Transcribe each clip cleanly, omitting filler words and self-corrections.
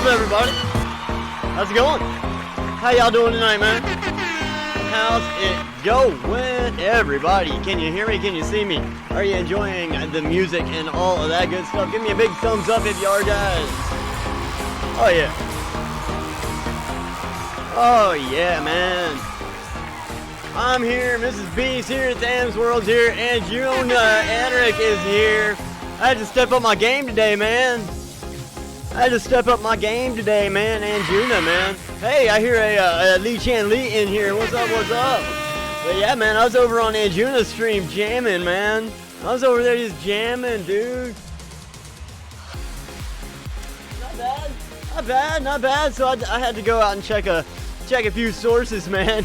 up, everybody? How's it going? How y'all doing tonight, man? How's it going, everybody? Can you hear me? Can you see me? Are you enjoying the music and all of that good stuff? Give me a big thumbs up if you are, guys. Oh, yeah. Oh, yeah, man. I'm here. Mrs. B's here. Tham's World's here. And June Enric is here. I had to step up my game today, man. And Juna, man. Hey, I hear a Lee Chan Lee in here. What's up, But yeah, man, I was over on Anjuna's stream jamming, man. I was over there just jamming, dude. Not bad. So I had to go out and check a few sources, man.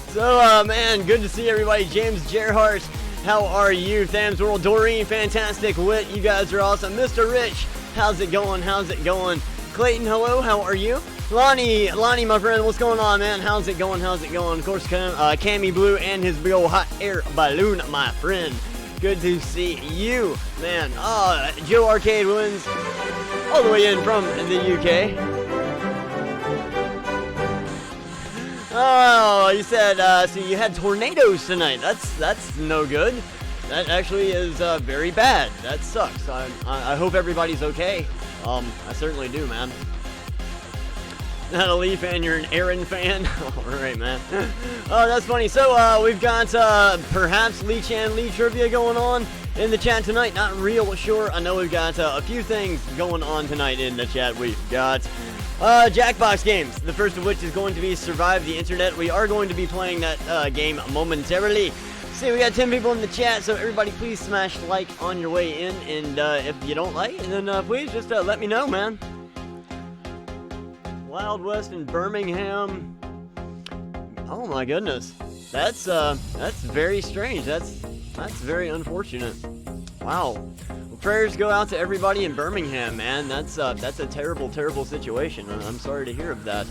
So, man, good to see everybody. James Gerhardt, how are you? Tham's World, Doreen, fantastic. Wit, you guys are awesome. Mr. Rich, how's it going? Clayton, hello, how are you? Lonnie, my friend, what's going on, man? How's it going? Of course, Cammy Blue and his big old hot air balloon, my friend. Good to see you, man. Joe Arcade wins all the way in from the UK. Oh, you said, so you had tornadoes tonight. That's no good. That actually is very bad. That sucks. I hope everybody's okay. I certainly do, man. Not a Lee fan, you're an Aaron fan. Alright, man. Oh, that's funny. So, we've got perhaps Lee Chan Lee trivia going on in the chat tonight. Not real sure. I know we've got a few things going on tonight in the chat. We've got Jackbox games, the first of which is going to be Survive the Internet. We are going to be playing that game momentarily. See, we got 10 people in the chat, so everybody please smash like on your way in, and if you don't like it, then please just let me know, man. Wild West in Birmingham. Oh my goodness. That's very strange. That's very unfortunate. Wow. Well, prayers go out to everybody in Birmingham, man. That's a terrible situation. I'm sorry to hear of that.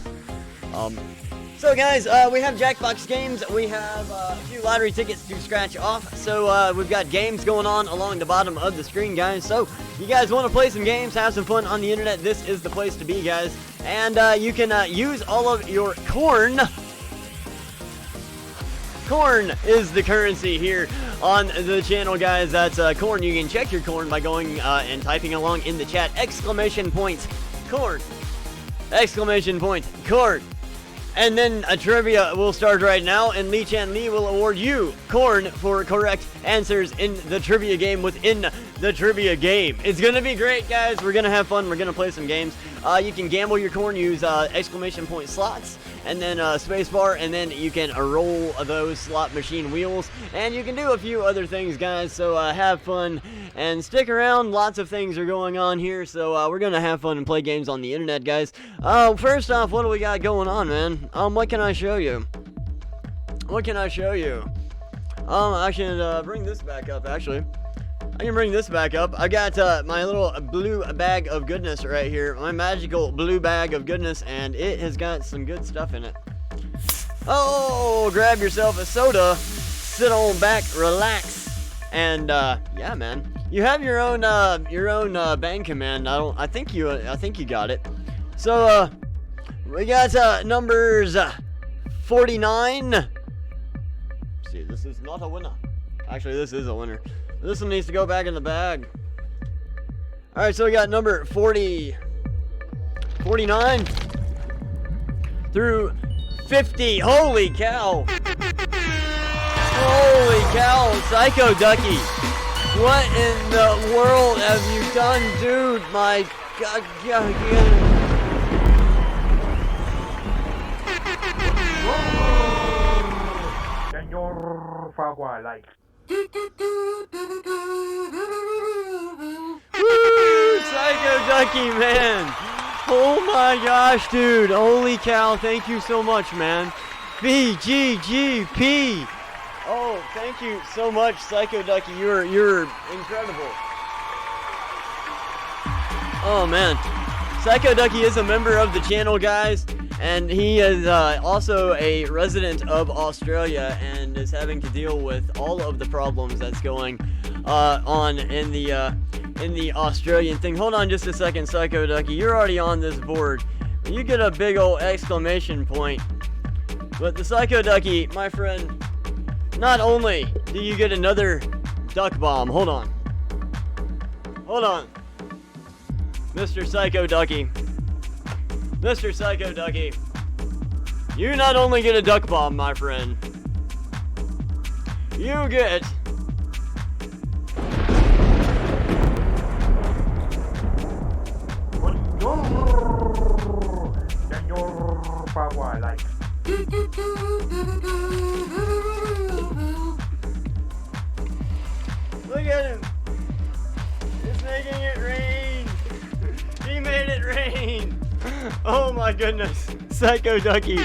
So guys, we have Jackbox games. We have a few lottery tickets to scratch off. So we've got games going on along the bottom of the screen, guys. So you guys want to play some games, have some fun on the internet, this is the place to be, guys. And you can use all of your corn. Corn is the currency here on the channel, guys. That's corn. You can check your corn by going and typing along in the chat. Exclamation point, corn. Exclamation point, corn. And then a trivia will start right now, and Lee Chan Lee will award you corn for correct answers in the trivia game within the trivia game. It's gonna be great, guys. We're gonna have fun. We're gonna play some games. You can gamble your corn, use exclamation point slots, and then space bar, and then you can roll those slot machine wheels, and you can do a few other things, guys. So have fun and stick around. Lots of things are going on here, so we're gonna have fun and play games on the internet, guys. First off, what do we got going on, man? What can I show you? I can bring this back up, actually. I can bring this back up. I got my little blue bag of goodness right here. My magical blue bag of goodness, and it has got some good stuff in it. Oh, grab yourself a soda, sit on back, relax, and yeah, man. You have your own bang command. I think you got it. So we got numbers 49. Let's see, this is not a winner. Actually, this is a winner. This one needs to go back in the bag. Alright, so we got number 49 through 50. Holy cow. Holy cow, Psycho Ducky. What in the world have you done, dude? My God. Señor Fagua, like. Woo, Psycho Ducky, man. Oh my gosh, dude. Holy cow. Thank you so much, man. BGGP. Oh, thank you so much, Psycho Ducky. You're incredible. Oh, man. Psycho Ducky is a member of the channel, guys. And he is also a resident of Australia and is having to deal with all of the problems that's going on in the in the Australian thing. Hold on just a second, Psycho Ducky. You're already on this board. You get a big old exclamation point. But the Psycho Ducky, my friend, not only do you get another duck bomb. Hold on. Hold on. Mr. Psycho Ducky. Mr. Psycho Ducky. You not only get a duck bomb, my friend. You get... Look at him. He's making it rain. He made it rain. Oh my goodness. Psycho Ducky. You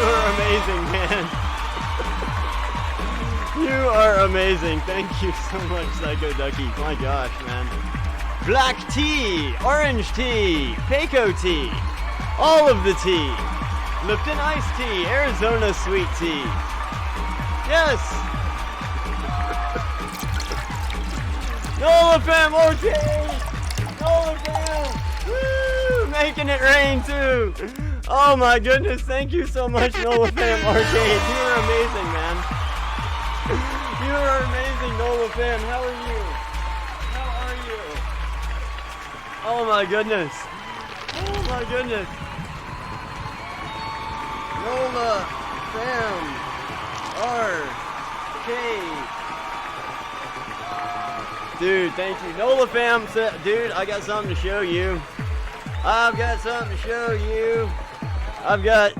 are amazing, man. You are amazing. Thank you so much, Psycho Ducky. My gosh, man. Black tea, orange tea, Peco tea, all of the tea. Lipton iced tea, Arizona sweet tea. Yes. Nola fam, okay. Nola fam. Woo! Making it rain too. Oh my goodness, thank you so much, Nola fam Arcade. You are amazing, man. You are amazing, Nola fam. How are you? How are you? Oh my goodness. Oh my goodness. Nola fam Arcade. Dude, thank you. Nola fam, dude, I got something to show you. I've got something to show you. I've got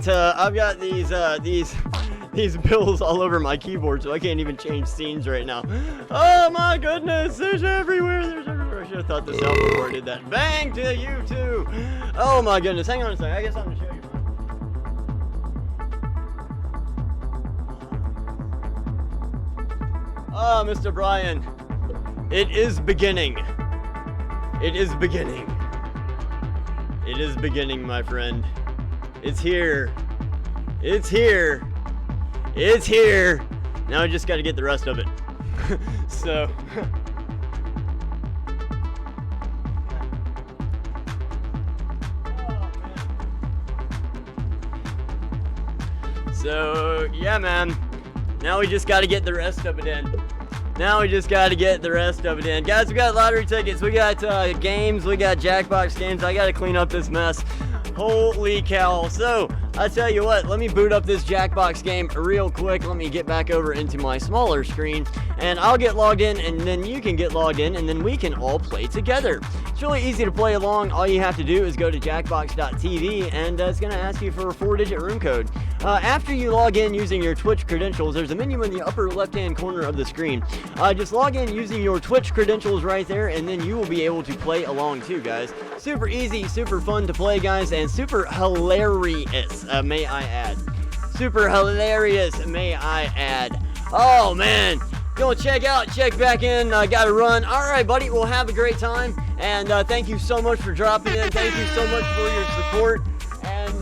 these bills all over my keyboard, so I can't even change scenes right now. Oh my goodness, there's everywhere, there's everywhere. I should have thought this out before I did that. Bang to you too. Oh my goodness, hang on a second, I got something to show you. Ah, Mr. Brian, it is beginning. It is beginning. It is beginning, my friend. It's here. It's here. It's here. Now I just got to get the rest of it. So. So, yeah, man. Now we just got to get the rest of it in. Now we just got to get the rest of it in. Guys, we got lottery tickets. We got games. We got Jackbox games. I got to clean up this mess. Holy cow. So, I tell you what, let me boot up this Jackbox game real quick. Let me get back over into my smaller screen, and I'll get logged in, and then you can get logged in, and then we can all play together. It's really easy to play along. All you have to do is go to jackbox.tv, and it's going to ask you for a 4-digit room code. After you log in using your Twitch credentials, there's a menu in the upper left-hand corner of the screen. Just log in using your Twitch credentials right there, and then you will be able to play along too, guys. Super easy, super fun to play, guys, and super hilarious, may I add. Super hilarious, may I add. Oh, man. Go check back in, gotta run. Alright, buddy, we'll have a great time, and thank you so much for dropping in. Thank you so much for your support, and,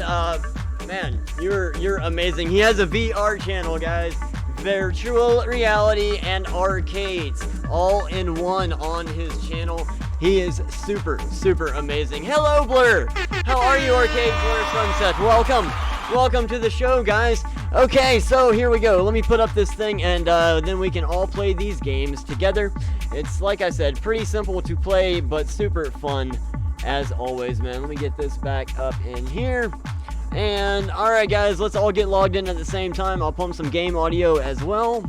man, you're amazing. He has a VR channel, guys. Virtual reality and arcades all in one on his channel. He is super, super amazing. Hello, Blur. How are you, Arcade Blur Sunset? Welcome to the show, guys. Okay, so here we go. Let me put up this thing, and then we can all play these games together. It's, like I said, pretty simple to play, but super fun as always, man. Let me get this back up in here. And, alright guys, let's all get logged in at the same time. I'll pump some game audio as well.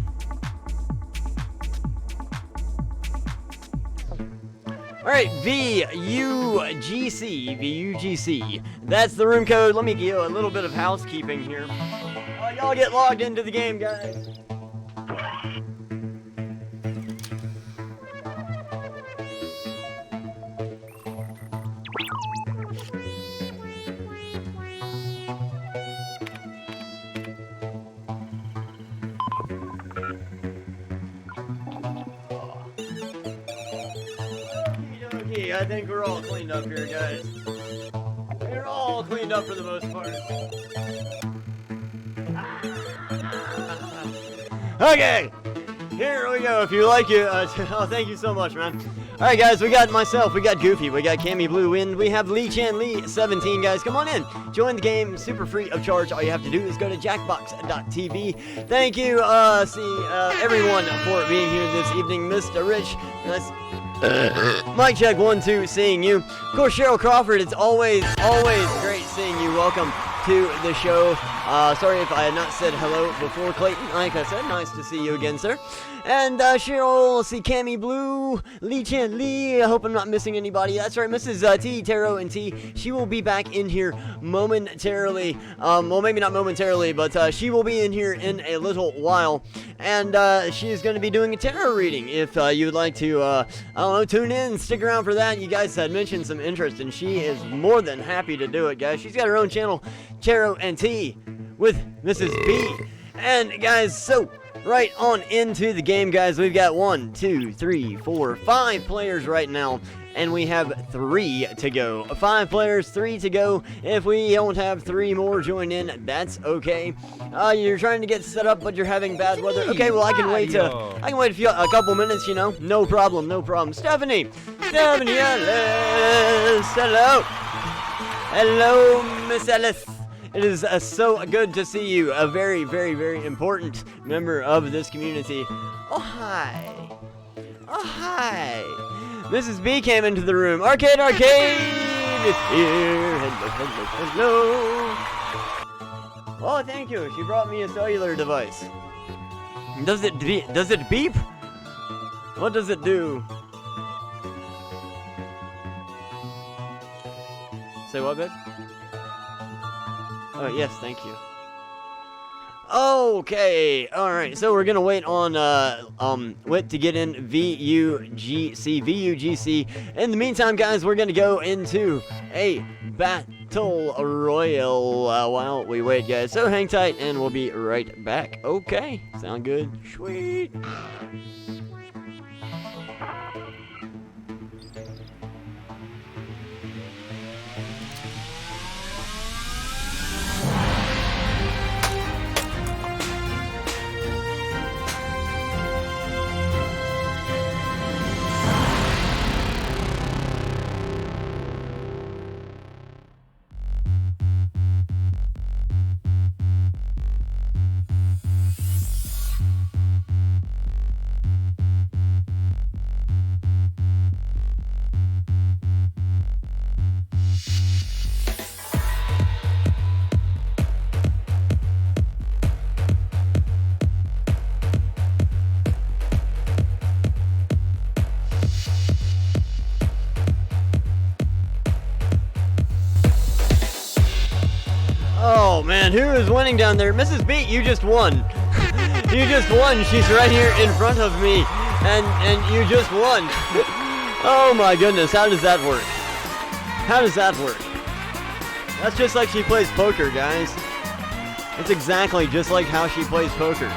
Alright, VUGC. That's the room code. Let me give you a little bit of housekeeping here. Y'all get logged into the game, guys. I think we're all cleaned up here, guys. We're all cleaned up for the most part. Okay, here we go. If you like it, oh, thank you so much, man. Alright guys, we got myself, we got Goofy, we got Cammy Blue Wind, we have Lee Chan Lee 17 guys. Come on in, join the game, super free of charge. All you have to do is go to jackbox.tv. Thank you, everyone for being here this evening. Mr. Rich, mic check 1 2, seeing you. Of course, Cheryl Crawford, it's always great seeing you. Welcome to the show. Sorry if I had not said hello before, Clayton. Like I said, nice to see you again, sir. And Cheryl, let's see, Cammy Blue, Lee Chan Lee. I hope I'm not missing anybody. That's right, Mrs. T, Taro, and T. She will be back in here momentarily. Well, maybe not momentarily, but she will be in here in a little while. And she is going to be doing a tarot reading. If you would like to, I don't know, tune in, stick around for that. You guys had mentioned some interest, and she is more than happy to do it, guys. She's got her own channel, Taro and T, with Mrs. B. And guys, so right on into the game, guys. We've got 1 2 3 4 5 players right now, and we have 3 to go. 5 players, 3 to go. If we don't have 3 more join in, that's okay. You're trying to get set up, but you're having bad weather. Okay, well I can wait a couple minutes, you know. No problem, no problem. Stephanie Ellis, hello, Miss Ellis. It is so good to see you, a very, very, very important member of this community. Oh, hi. Oh, hi. Mrs. B came into the room. Arcade is here. Hello. Oh, thank you. She brought me a cellular device. Does it beep? What does it do? Say what, babe? Oh, yes, thank you. Okay, alright, so we're gonna wait on, Wit to get in VUGC. In the meantime, guys, we're gonna go into a battle royale while we wait, guys. So hang tight, and we'll be right back. Okay, sound good? Sweet. Oh man, who is winning down there? Mrs. B, you just won. You just won. She's right here in front of me. And you just won. Oh my goodness, how does that work? How does that work? That's just like she plays poker, guys. It's exactly just like how she plays poker.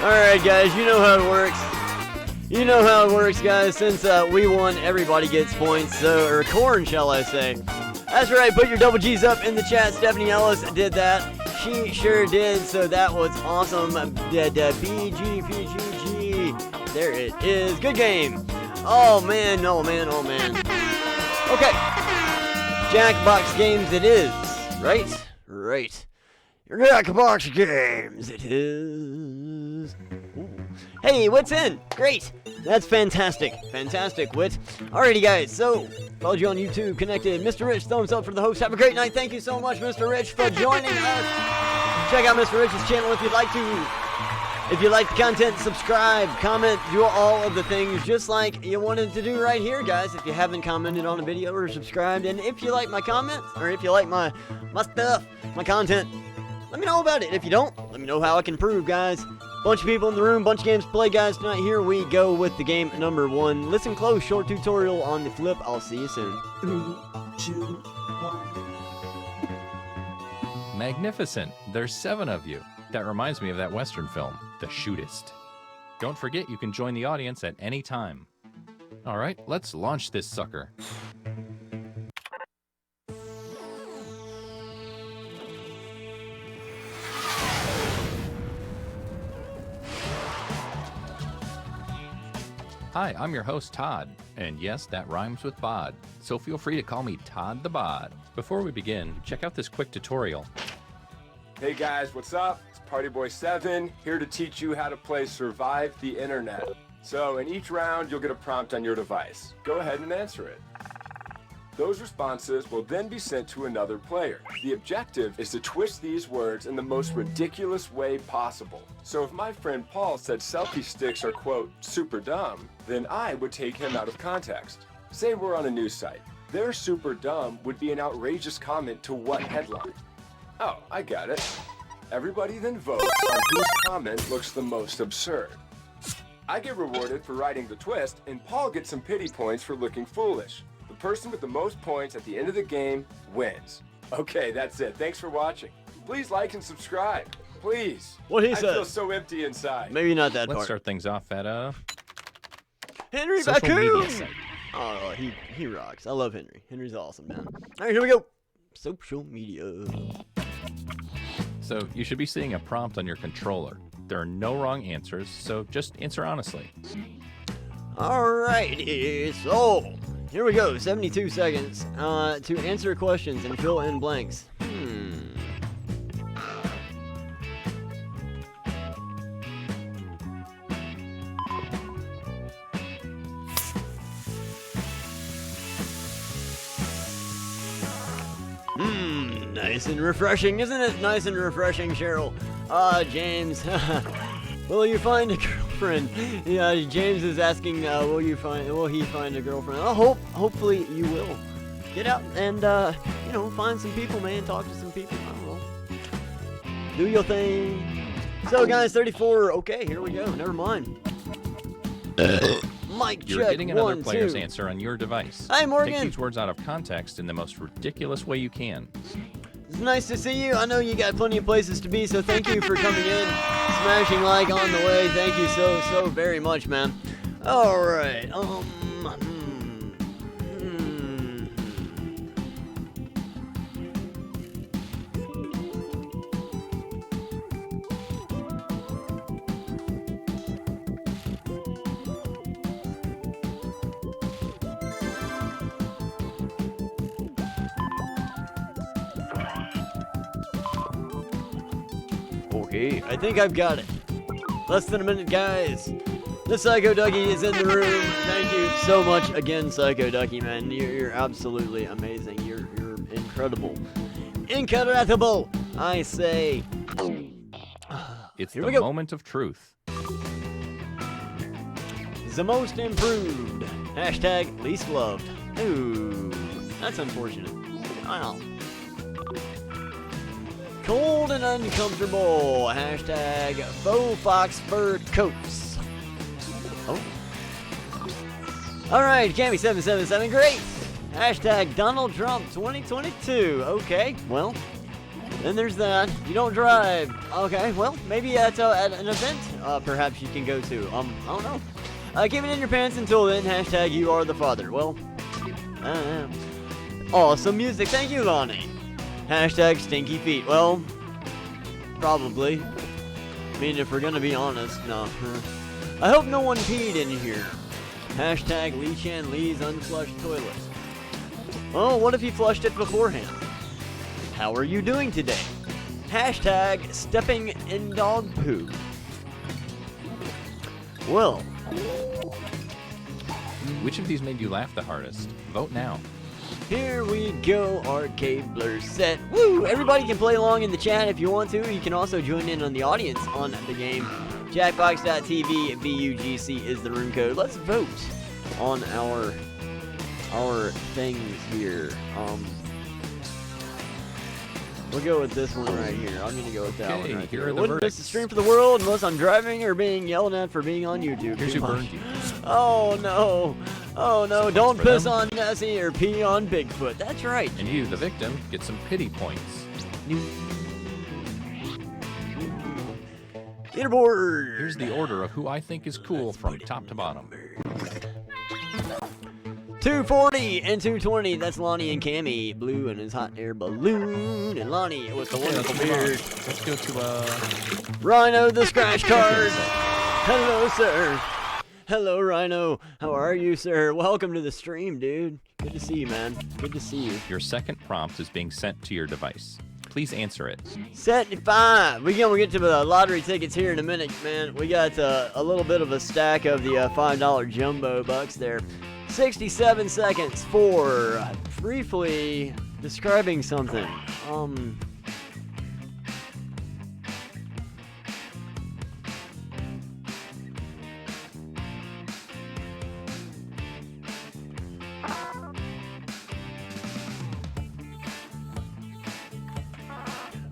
Alright guys, you know how it works. You know how it works, guys. Since we won, everybody gets points. Or corn, shall I say. That's right, put your double G's up in the chat. Stephanie Ellis did that. She sure did, so that was awesome. BGPGG. There it is. Good game. Oh man, oh man, oh man. Okay. Jackbox games it is. Right? Right. Jackbox games it is. Ooh. Hey, what's in? Great. That's fantastic. Fantastic, Wit. Alrighty, guys. So, followed you on YouTube, connected. Mr. Rich, thumbs up for the host. Have a great night. Thank you so much, Mr. Rich, for joining us. Check out Mr. Rich's channel if you'd like to. If you like the content, subscribe, comment, do all of the things just like you wanted to do right here, guys. If you haven't commented on a video or subscribed, and if you like my comments, or if you like my stuff, my content, let me know about it. If you don't, let me know how I can improve, guys. Bunch of people in the room, bunch of games to play, guys. Tonight, here we go with the game number 1. Listen close, short tutorial on the flip. I'll see you soon. 3, 2, 1. Magnificent. There's 7 of you. That reminds me of that Western film, The Shootist. Don't forget you can join the audience at any time. Alright, let's launch this sucker. Hi, I'm your host, Todd. And yes, that rhymes with bod. So feel free to call me Todd the Bod. Before we begin, check out this quick tutorial. Hey guys, what's up? It's Partyboy7 here to teach you how to play Survive the Internet. So in each round, you'll get a prompt on your device. Go ahead and answer it. Those responses will then be sent to another player. The objective is to twist these words in the most ridiculous way possible. So if my friend Paul said selfie sticks are, quote, super dumb, then I would take him out of context. Say we're on a news site. Their super dumb would be an outrageous comment to what headline? Oh, I got it. Everybody then votes on whose comment looks the most absurd. I get rewarded for writing the twist, and Paul gets some pity points for looking foolish. The person with the most points at the end of the game wins. Okay, that's it. Thanks for watching. Please like and subscribe. Please. What he I said. feel so empty inside. Maybe not that Let's part. start things off at Henry social media Baku! site. Oh, he rocks. I love Henry. Henry's awesome, man. All right, here we go. Social media. So you should be seeing a prompt on your controller. There are no wrong answers, so just answer honestly. All right, so here we go. 72 seconds to answer questions and fill in blanks. Nice and refreshing, isn't it? Nice and refreshing, Cheryl. James, will you find a girlfriend? Yeah, James is asking, will he find a girlfriend? Hopefully you will. Get out and, find some people, man. Talk to some people. I don't know. Do your thing. So, guys, 34. Okay, here we go. Never mind. Mic You're check. getting another 1, player's 2. answer on your device. Hi, Morgan. Take these words out of context in the most ridiculous way you can. It's nice to see you. I know you got plenty of places to be, so thank you for coming in. Smashing like on the way. Thank you so very much, man. All right. Okay, I think I've got it. Less than a minute, guys. The Psycho Ducky is in the room. Thank you so much again, Psycho Ducky, man. You're absolutely amazing. You're incredible. Incredible, I say. It's Here the we go. moment of truth. The most improved. Hashtag least loved. Ooh, that's unfortunate. Wow. Cold and uncomfortable. Hashtag faux fox fur coats. Oh. Alright, Cammy777, great. Hashtag Donald Trump 2022. Okay, well, then there's that. You don't drive. Okay, well, maybe at an event perhaps you can go to. I don't know. Keep it in your pants until then. Hashtag you are the father. Well, awesome music. Thank you, Lonnie. Hashtag stinky feet. Well, probably. I mean, if we're gonna be honest, no. I hope no one peed in here. Hashtag Lee Chan Lee's unflushed toilet. Well, what if he flushed it beforehand? How are you doing today? Hashtag stepping in dog poo. Well. Which of these made you laugh the hardest? Vote now. Here we go, arcade blur set. Woo! Everybody can play along in the chat if you want to. You can also join in on the audience on the game. Jackbox.tv BUGC is the room code. Let's vote on our things here. We'll go with this one right here. I'm gonna go with that Okay, one right here here. are the Wouldn't miss the verdicts. stream for the world unless I'm driving or being yelled at for being on YouTube. Here's who Come on. burned you. Oh no! Oh no! So Don't for piss them. on Nessie or pee on Bigfoot. That's right. And you, the victim, get some pity points. Leaderboard. Here's the order of who I think is cool from top to bottom. 240 and 220. That's Lonnie and Cammy. Blue and his hot air balloon. And Lonnie with the Okay, wonderful let's move on. beard. Let's go to Rhino the scratch card. Hello, sir. Hello, Rhino. How are you, sir? Welcome to the stream, dude. Good to see you, man. Good to see you. Your second prompt is being sent to your device. Please answer it. 75. We'll get to the lottery tickets here in a minute, man. We got a little bit of a stack of the $5 jumbo bucks there. 67 seconds for briefly describing something.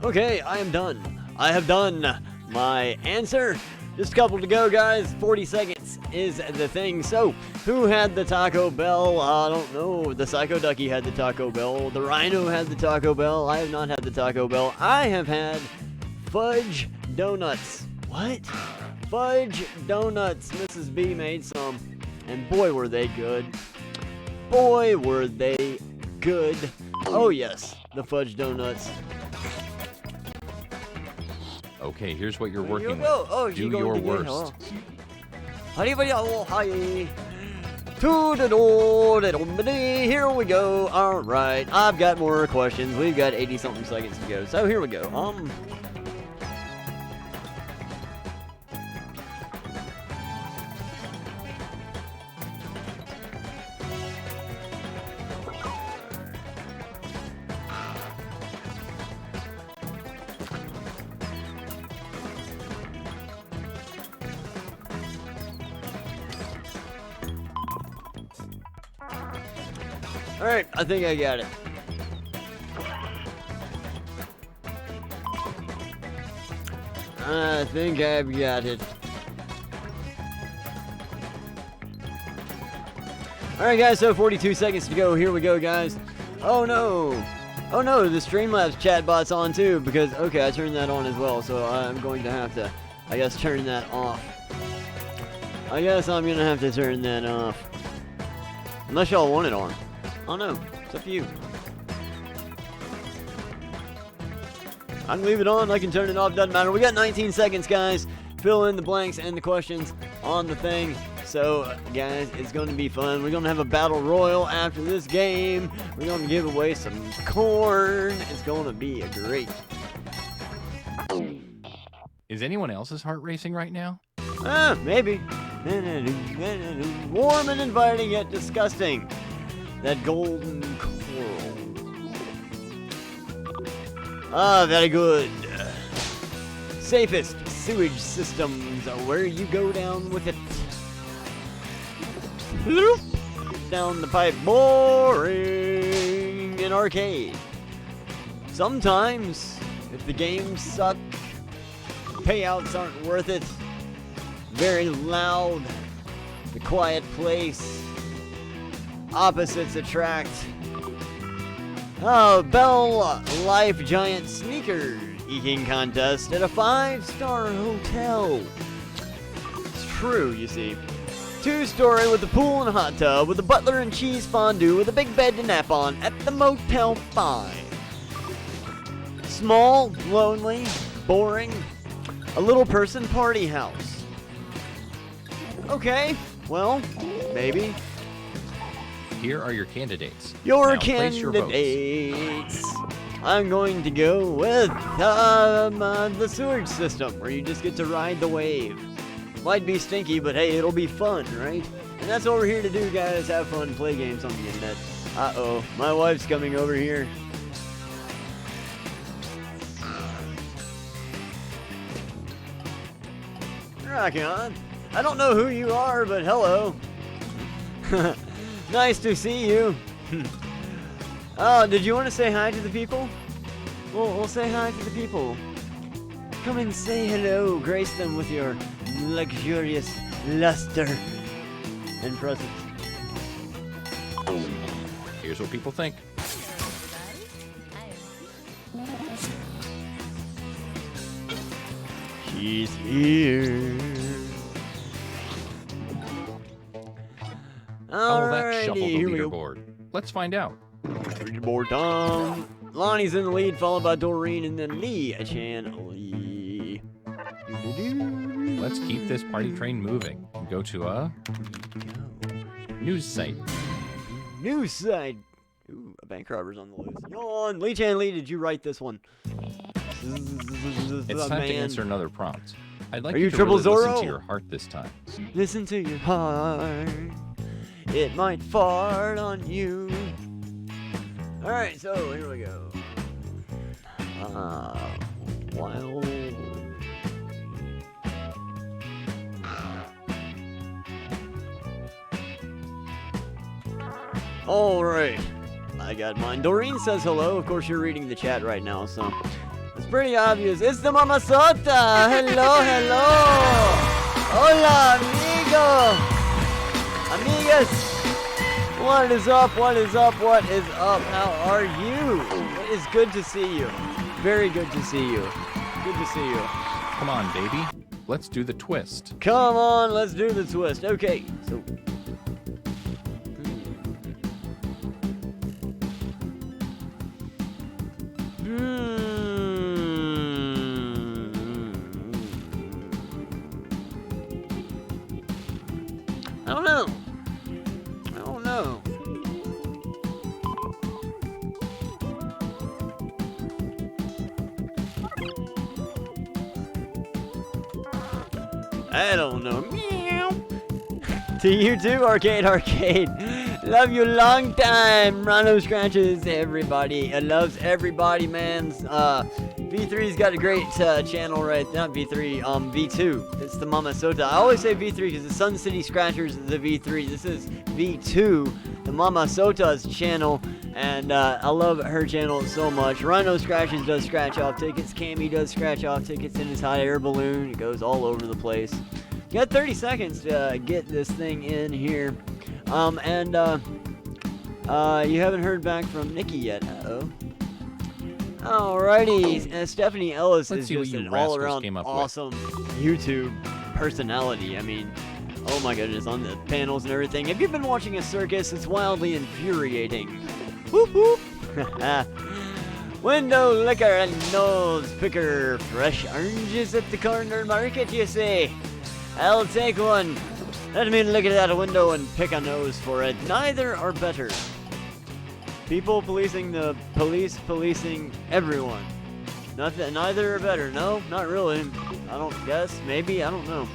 Okay, I am done. I have done my answer. Just a couple to go, guys. 40 seconds is the thing. So, who had the Taco Bell? I don't know. The Psycho Ducky had the Taco Bell. The Rhino had the Taco Bell. I have not had the Taco Bell. I have had fudge donuts. What? Fudge donuts. Mrs. B made some. And boy, were they good. Boy, were they good. Oh, yes. The fudge donuts. Okay, here's what you're working go. with. Oh, do your worst. Here we go. All right, I've got more questions. We've got 80-something seconds to go. So here we go. Alright, I think I got it. I think I've got it. Alright guys, so 42 seconds to go. Here we go, guys. Oh no! Oh no, the Streamlabs chat bot's on too, because, okay, I turned that on as well, so I'm going to have to, I guess, turn that off. I guess I'm gonna have to turn that off. Unless y'all want it on. I don't know. It's up to you. I can leave it on. I can turn it off. Doesn't matter. We got 19 seconds, guys. Fill in the blanks and the questions on the thing. So, guys, it's going to be fun. We're going to have a battle royal after this game. We're going to give away some corn. It's going to be a great. Is anyone else's heart racing right now? Maybe. Warm and inviting yet disgusting. That golden coral. Ah, very good. Safest sewage systems are where you go down with it. Bloop. Down the pipe. Boring. An arcade. Sometimes, if the games suck, payouts aren't worth it. Very loud. The quiet place. Opposites attract. Oh, Bell Life Giant Sneaker Eating Contest at a 5-star hotel. It's true, you see. 2-story with a pool and a hot tub, with a butler and cheese fondue, with a big bed to nap on at the Motel 5. Small, lonely, boring, a little person party house. Okay, well, maybe. Here are your candidates. Your Now place your votes. candidates. I'm going to go with the sewage system, where you just get to ride the wave. Might be stinky, but hey, it'll be fun, right? And that's what we're here to do, guys. Have fun, play games on the internet. Uh-oh, my wife's coming over here. Rock on. I don't know who you are, but hello. Nice to see you. Oh, did you want to say hi to the people? We'll say hi to the people. Come and say hello. Grace them with your luxurious luster and presence. Here's what people think. She's here. How will that shuffle the Alrighty, here we go. leaderboard? Let's find out. Leaderboard time. Lonnie's in the lead, followed by Doreen, and then Lee Chan Lee. let's keep this party train moving. Go to a news site. News site. Ooh, a bank robber's on the loose. Yawn. Lee Chan Lee, did you write this one? It's time to answer another prompt. I'd like Are you you to Triple really listen Zorro? to your heart this time. Listen to your heart. It might fart on you. Alright, so here we go. Wild. Alright. I got mine. Doreen says hello. Of course, you're reading the chat right now, so it's pretty obvious. It's the Mama Sota. Hello, hello. Hola, amigo. Amigas. What is up? What is up? What is up? How are you? It is good to see you. Very good to see you. Good to see you. Come on, baby. Let's do the twist. Come on, let's do the twist. Okay, so. I don't know. I don't know. I don't know. Meow. To you too, Arcade Arcade. Love you long time. Rono Scratches, everybody. It loves everybody, man. V3's got a great channel, right? Not V3, V2. It's the Mama Sota. I always say V3 because the Sun City Scratchers is the V3. This is V2, the Mama Sota's channel. And I love her channel so much. Rhino Scratches does scratch off tickets. Cammy does scratch off tickets in his hot air balloon. It goes all over the place. You got 30 seconds to get this thing in here. You haven't heard back from Nikki yet. Uh-oh. Alrighty. Stephanie Ellis Let's is see what just you an rascals all-around came up with. awesome YouTube personality. I mean, oh my goodness, on the panels and everything. If you've been watching a circus, it's wildly infuriating. Whoop whoop. Window liquor and nose picker. Fresh oranges at the corner market, you say? I'll take one. Let me look at that window and pick a nose for it. Neither are better. People policing the police policing everyone. Neither are better. No, not really. I don't guess. Maybe. I don't know.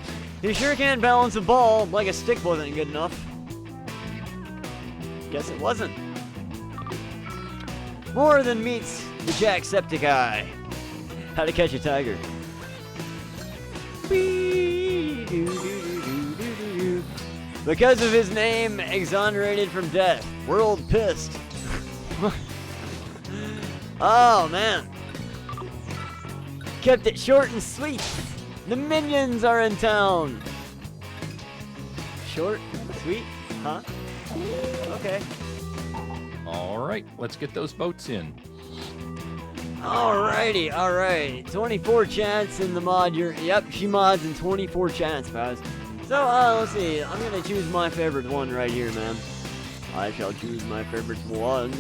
You sure can't balance a ball. Like a stick wasn't good enough. Guess it wasn't. More than meets the Jacksepticeye. How to Catch a Tiger. Because of his name, exonerated from death. World pissed. Oh, man. Kept it short and sweet. The minions are in town. Short and sweet? Huh? Okay. All right, let's get those votes in. Alrighty, alright. 24 chats in the mod. Yep, she mods in 24 chats, guys. So, let's see. I'm gonna choose my favorite one right here, man. I shall choose my favorite one.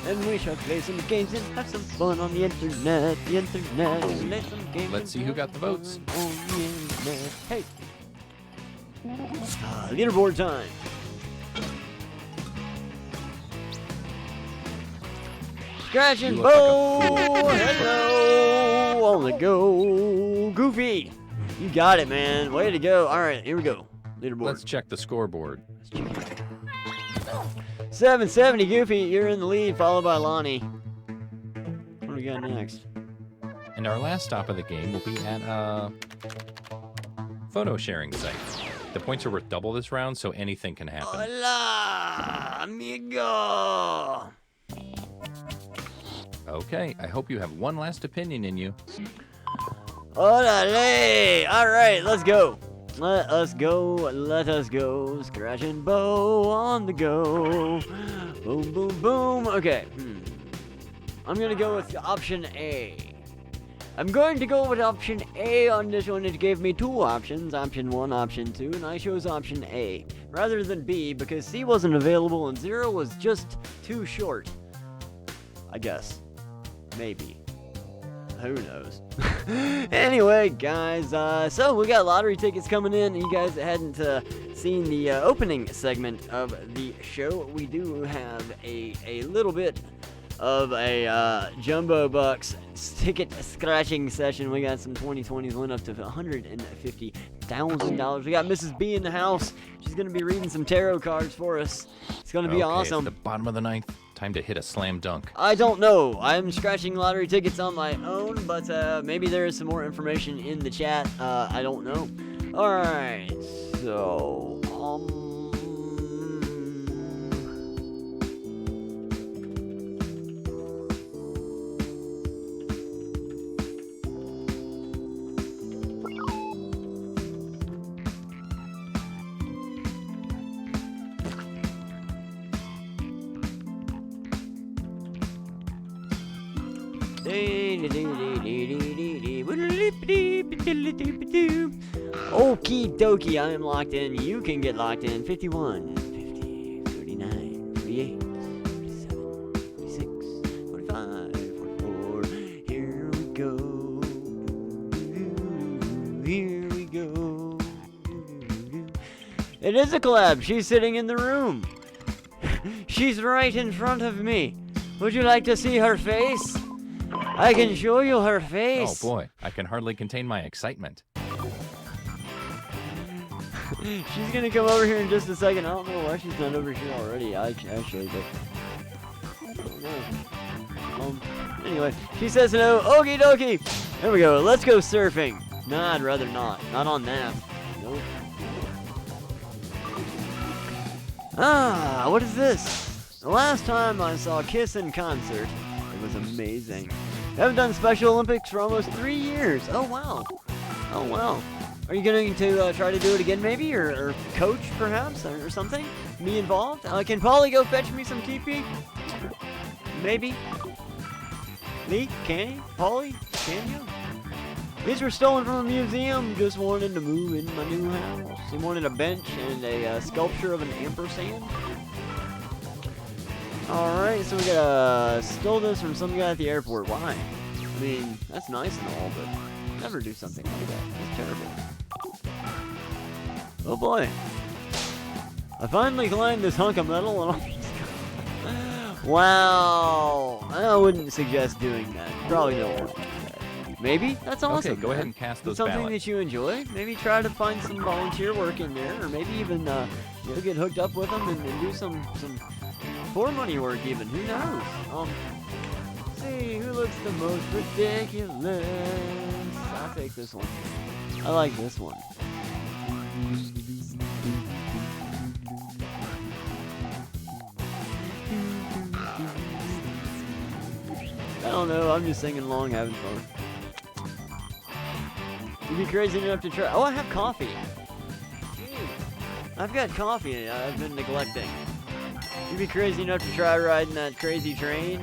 And we shall play some games and have some fun on the internet. The internet. Play some games. Let's see who got the votes. On the internet. Hey. Leaderboard time. Scratch and You look Bow. Hello. On the go. Goofy. You got it, man. Way to go. All right, here we go. Leaderboard. Let's check the scoreboard. 770, Goofy. You're in the lead, followed by Lonnie. What do we got next? And our last stop of the game will be at a photo sharing site. The points are worth double this round, so anything can happen. Hola, amigo. Okay, I hope you have one last opinion in you. Orale. All right, let's go. Let us go, let us go. Scratch and Bow on the go. Boom, boom, boom. Okay. I'm going to go with option A. I'm going to go with option A on this one. It gave me two options, option 1, option 2, and I chose option A rather than B because C wasn't available and 0 was just too short. I guess. Maybe. Who knows? Anyway, guys, so we got lottery tickets coming in. You guys that hadn't seen the opening segment of the show, we do have a little bit of a Jumbo Bucks ticket scratching session. We got some 2020s went up to $150,000. We got Mrs. B in the house. She's going to be reading some tarot cards for us. It's going to be awesome. It's the bottom of the ninth. Time to hit a slam dunk. I don't know. I'm scratching lottery tickets on my own, but maybe there is some more information in the chat. I don't know. Alright, so, okie dokie, I am locked in. You can get locked in. 51, 50, 39, 48, 47, 46, 45, 44. Here we go. Here we go. It is a collab. She's sitting in the room. She's right in front of me. Would you like to see her face? I can show you her face. Oh boy, I can hardly contain my excitement. She's gonna come over here in just a second. I don't know why she's not over here already. Actually, but I don't know. Anyway, she says no. Okie dokie. There we go. Let's go surfing. No, I'd rather not. Not on that. Nope. What is this? The last time I saw Kiss in concert, it was amazing. I haven't done Special Olympics for almost 3 years. Oh, wow. Oh, wow. Are you going to try to do it again, maybe? Or coach, perhaps? Or something? Me involved? Can Polly go fetch me some TP? Maybe? Me? Can you? Polly? Can you? These were stolen from a museum. Just wanted to move in my new house. He wanted a bench and a sculpture of an ampersand. Alright, so we stole this from some guy at the airport. Why? I mean, that's nice and all, but never do something like that. That's terrible. Oh boy. I finally climbed this hunk of metal and wow. I wouldn't suggest doing that. Probably don't want to do that. Maybe? That's awesome. Okay, go ahead and cast those something ballots. that you enjoy. Maybe try to find some volunteer work in there, or maybe even get hooked up with them and do some for money work even. Who knows? See who looks the most ridiculous. I'll take this one. I like this one. I don't know, I'm just singing along, having fun. You'd be crazy enough to try. Oh, I have coffee. I've got coffee I've been neglecting. You'd be crazy enough to try riding that crazy train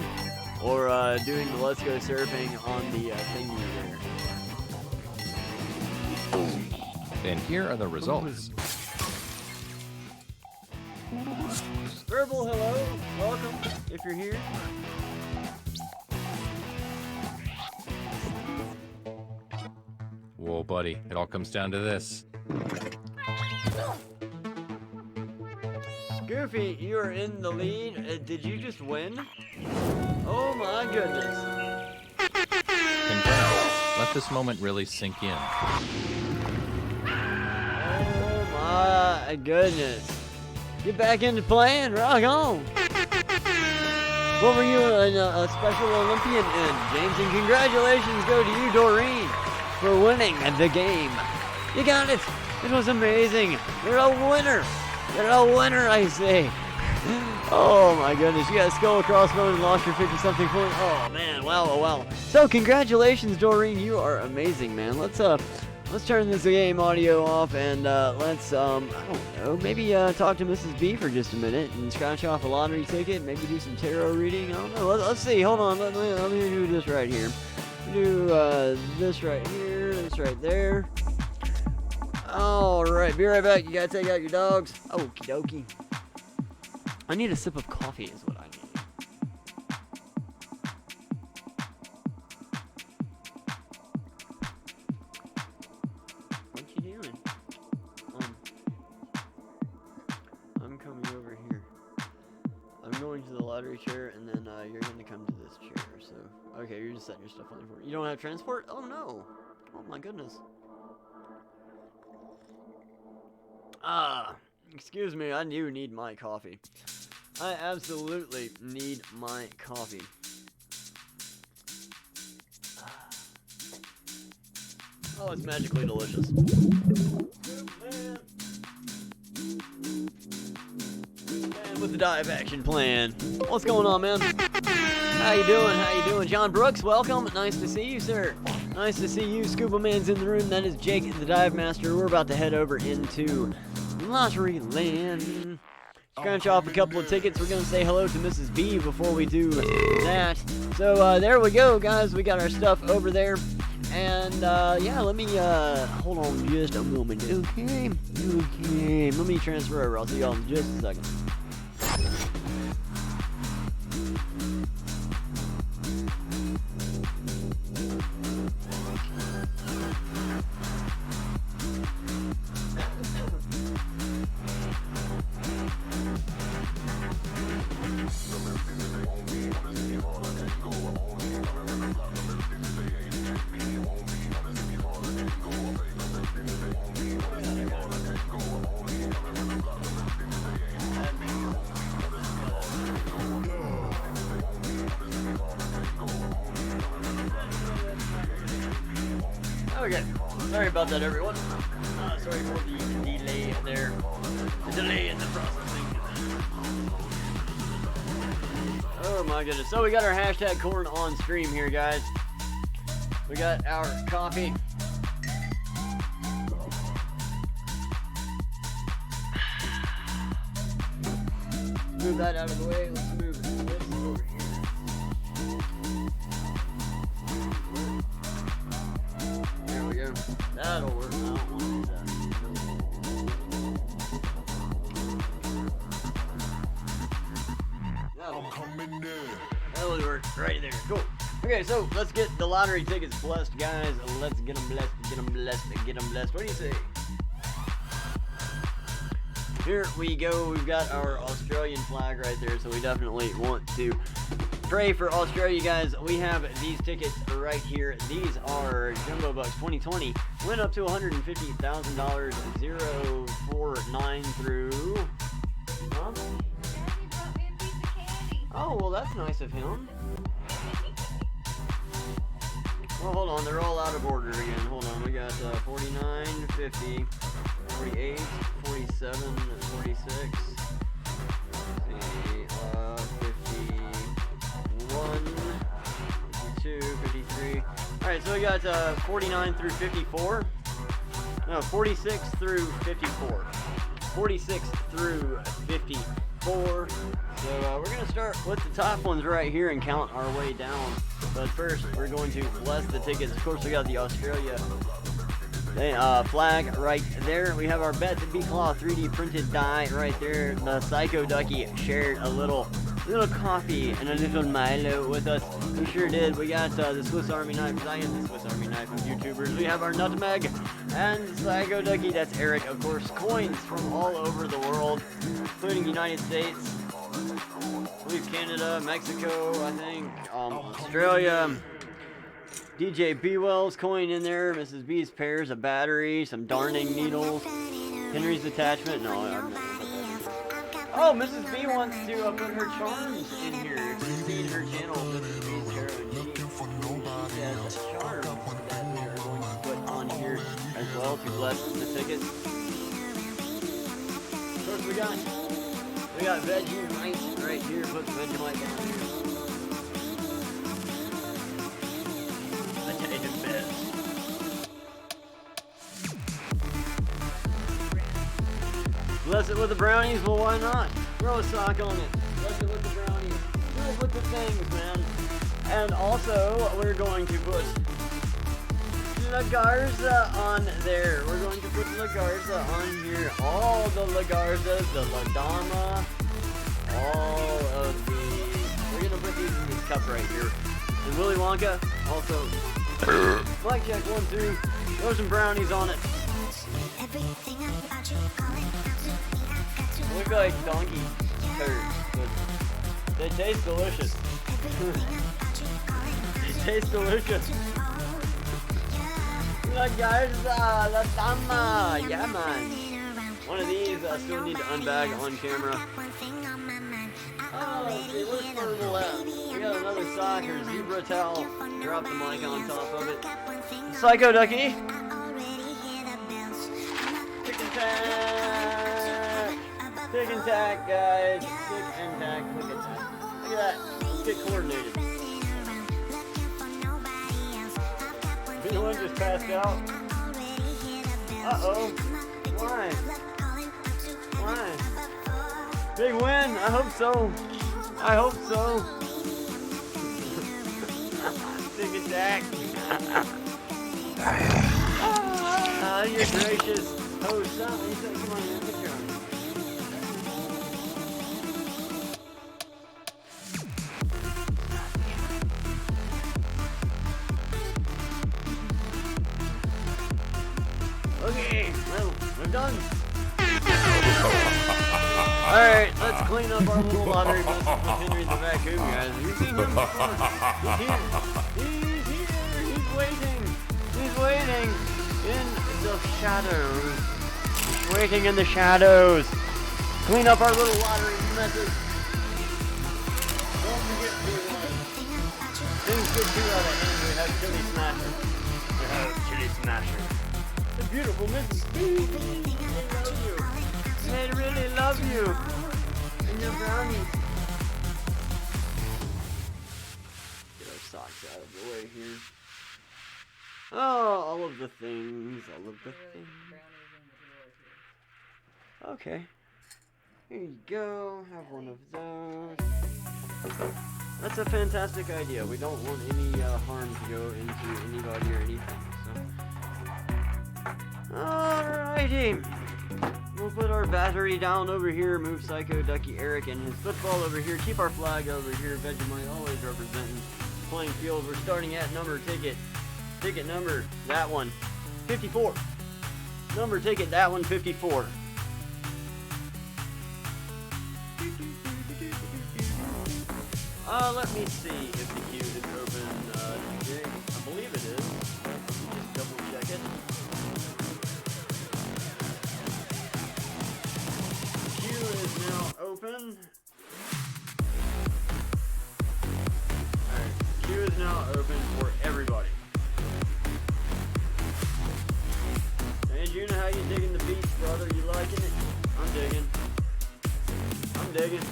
or doing the Let's Go Surfing on the thingy there. And here are the results. Verbal hello, welcome if you're here. Whoa, buddy, it all comes down to this. Goofy, you are in the lead. Did you just win? Oh my goodness. Congrats. Let this moment really sink in. Oh my goodness. Get back into playing, rock on. What were you, a Special Olympian in, James? And congratulations go to you, Doreen, for winning the game. You got it. It was amazing. You're a winner. You're a winner, I say. Oh my goodness, you got a skull crossbones and lost your 50-something point. Oh man, wow, oh, wow. So congratulations, Doreen. You are amazing, man. Let's turn this game audio off and let's I don't know, maybe talk to Mrs. B for just a minute and scratch off a lottery ticket. Maybe do some tarot reading. I don't know. Let's see. Hold on. Let me do this right here. Do this right here. This right there. All right. Be right back. You gotta take out your dogs. Okie dokie. I need a sip of coffee is what I need. lottery chair, and then you're gonna come to this chair. So, okay, you're just setting your stuff on there for me. You don't have transport? Oh no! Oh my goodness. Excuse me, I do need my coffee. I absolutely need my coffee. Oh, it's magically delicious. And with the dive action plan. What's going on, man? How you doing? How you doing? John Brooks, welcome. Nice to see you, sir. Nice to see you. Scuba Man's in the room. That is Jake, the Dive Master. We're about to head over into Lottery Land. Scratch off a couple of tickets. We're going to say hello to Mrs. B before we do that. So, there we go, guys. We got our stuff over there. And, yeah, let me, hold on just a moment. Okay. Let me transfer over. I'll see y'all in just a second. Okay, sorry about that, everyone. Sorry for the delay there. The delay in the processing. Oh my goodness. So we got our hashtag corn on stream here, guys. We got our coffee. Move that out of the way. Let's move this over here. There we go. That'll work. I don't want to do that. That'll work right there. Cool. Okay, so let's get the lottery tickets blessed, guys. Let's get them blessed, get them blessed, get them blessed. What do you say? Here we go. We've got our Australian flag right there, so we definitely want to pray for Australia, guys. We have these tickets right here. These are Jackbox 2020. Went up to $150,000, 049 through. Huh? Oh, well, that's nice of him. Well, hold on. They're all out of order again. Hold on. We got 49, 50, 48, 47, 46. 52, 53. Alright, so we got 49 through 54. No, 46 through 54. 46 through 54. So we're going to start with the top ones right here and count our way down. But first, we're going to bless the tickets. Of course, we got the Australia flag right there. We have our Bet to Be Claw 3D printed die right there. The Psycho Ducky shared a little coffee and a little Milo with us. We sure did. We got the Swiss Army knife. I am the Swiss Army knife of YouTubers. We have our Nutmeg and Psycho Ducky. That's Eric, of course. Coins from all over the world, including United States. I believe Canada, Mexico, I think, Australia. DJ B. Wells coin in there. Mrs. B's pears, a battery, some darning needles. Henry's attachment. No, I'm not. Oh, Mrs. B wants to put her charms in here. If you've seen her channel, Mrs. B's Tarot, and she has a charm that we are going to put on here as well to bless the tickets. Of course, we got Vegemite right here. Put Vegemite down here. Bless it with the brownies, well why not? Throw a sock on it. Bless it with the brownies. Bless it with the things, man. And also, we're going to put La Garza on there. We're going to put La Garza on here. All the La Garzas, the La Dama, all of these. We're going to put these in this cup right here. And Willy Wonka, also. Blackjack 1, 2. Throw some brownies on it. Look like donkey turds, but They taste delicious. They taste delicious. Look guys, la tama. Yeah man. One of these I still need to unbag on camera. Oh, see, where's further left? We got another soccer, zebra towel. Drop the mic on top of it. Psycho Ducky. Tick and tack. Tick and tack, guys. Tick and tack. Look at that. Look at that. Let's get coordinated. Anyone just passed out? Uh-oh. Why? Why? Big win. I hope so. I hope so. Big attack. You're gracious. Oh, stop. You said, come on, get a picture on me. Okay, well, we're done. Alright, let's clean up our little lottery business with Henry the Raccoon, guys. Have you seen him before? He's here. He's here. He's waiting. He's waiting in the shadows. He's waiting in the shadows. Clean up our little lottery method. Don't forget to, things get too out of hand. We have Chili Smasher. We have Chili Smasher. The beautiful Mrs. Steve. They love you. They really love you. And your brownies. Get our socks out of the way here. Oh, all of the things. All of the things. Okay. Here you go. Have one of those. That's a fantastic idea. We don't want any harm to go into anybody or anything. So. Alrighty. We'll put our battery down over here, move Psycho Ducky Eric and his football over here, keep our flag over here, Vegemite always representing playing field. We're starting at number ticket number, that one, 54. Number ticket, that one, 54. Let me see if the queue is open, Jay. I believe it is. Just double check it. Queue is now open. Alright, queue is now open for everybody. Hey Juna, how you digging the beats, brother? You liking it? I'm digging. I'm digging.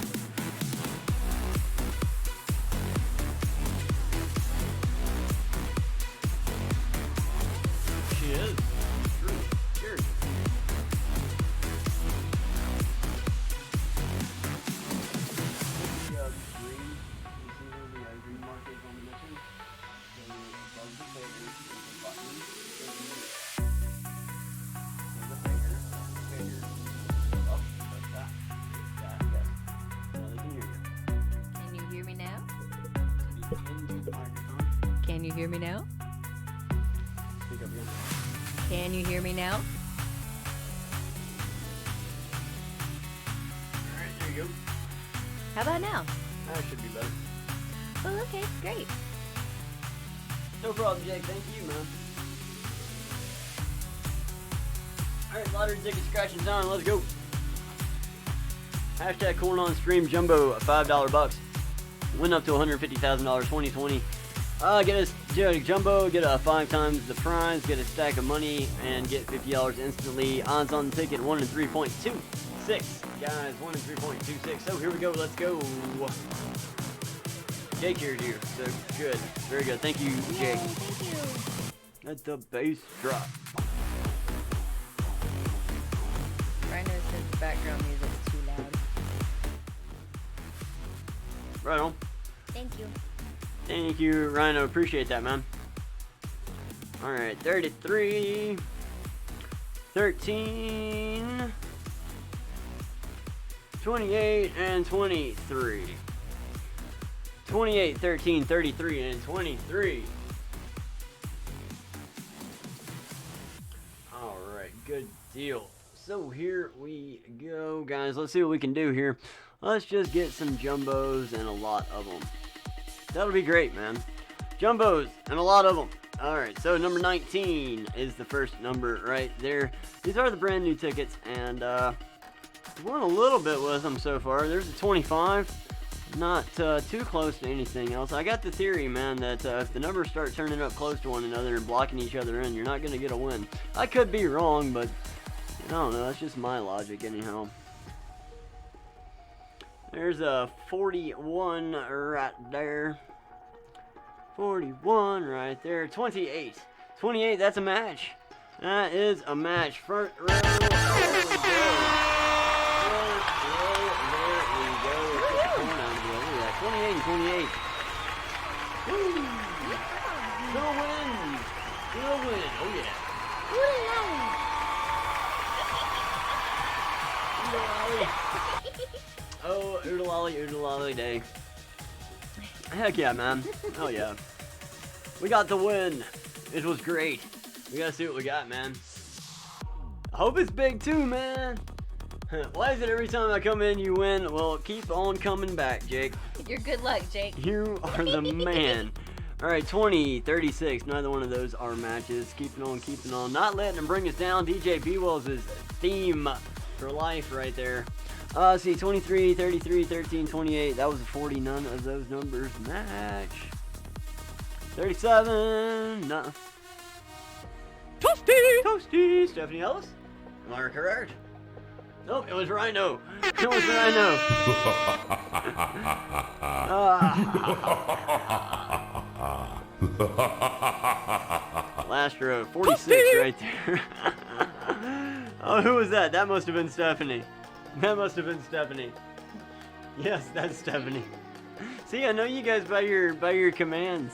She is. True. Cheers. Can you hear me now? Speak up again. Can you hear me now? Alright, there you go. How about now? That should be better. Well, okay, great. No problem, Jake. Thank you, man. Alright, lottery ticket scratching's on. Let's go. Hashtag corn on stream jumbo, $5 bucks. Went up to $150,000 2020. Get a jumbo, get a 5 times the prize, get a stack of money, and get $50 instantly. Odds on the ticket 1 in 3.26. Guys, 1 in 3.26. So here we go. Let's go. Jake here's you. So good. Very good. Thank you, Jake. Thank you. Let the bass drop. Rhino says the background music is too loud. Right on. Thank you. Thank you, Rhino. Appreciate that, man. Alright, 33, 13, 28, and 23. 28, 13, 33, and 23. Alright, good deal. So here we go, guys. Let's see what we can do here. Let's just get some jumbos and a lot of them. That'll be great, man. Jumbos and a lot of them. Alright, so number 19 is the first number right there. These are the brand new tickets, and we've won a little bit with them so far. There's a 25. Not too close to anything else. I got the theory, man, that if the numbers start turning up close to one another and blocking each other in, you're not going to get a win. I could be wrong, but I don't know. That's just my logic anyhow. There's a 41 right there. 41 right there. 28. 28, that's a match. That is a match. Front row. There we go. There we go. Let's get the corn out of here. Look at that. 28 and 28. Woo! Still win. Still win. Oh, yeah. Oh, oodle-lolly day. Heck yeah, man. Oh yeah. We got the win. It was great. We gotta see what we got, man. I hope it's big too, man. Why is it every time I come in you win? Well, keep on coming back, Jake. Your good luck, Jake. You are the man. Alright, 20, 36. Neither one of those are matches. Keeping on. Not letting them bring us down. DJ B-Wells' theme for life right there. See, 23, 33, 13, 28. That was a 40. None of those numbers match. 37. No. Toasty. Stephanie Ellis. Am I correct? Nope, it was Rhino. It was Rhino. Last row. 46 right there. Oh, who was that? That must have been Stephanie. That must have been Stephanie. Yes, that's Stephanie. See, I know you guys by your commands.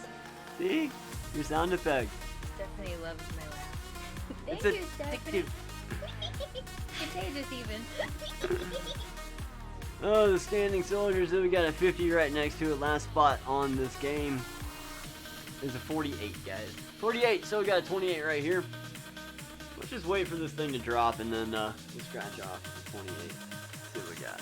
See? Your sound effects. Stephanie loves my laugh. It's Thank you, Stephanie. addictive. Contagious even. Oh, the standing soldiers. We got a 50 right next to it. Last spot on this game is a 48, guys. 48, so we got a 28 right here. Let's just wait for this thing to drop and then we'll scratch off the 28. See what we got.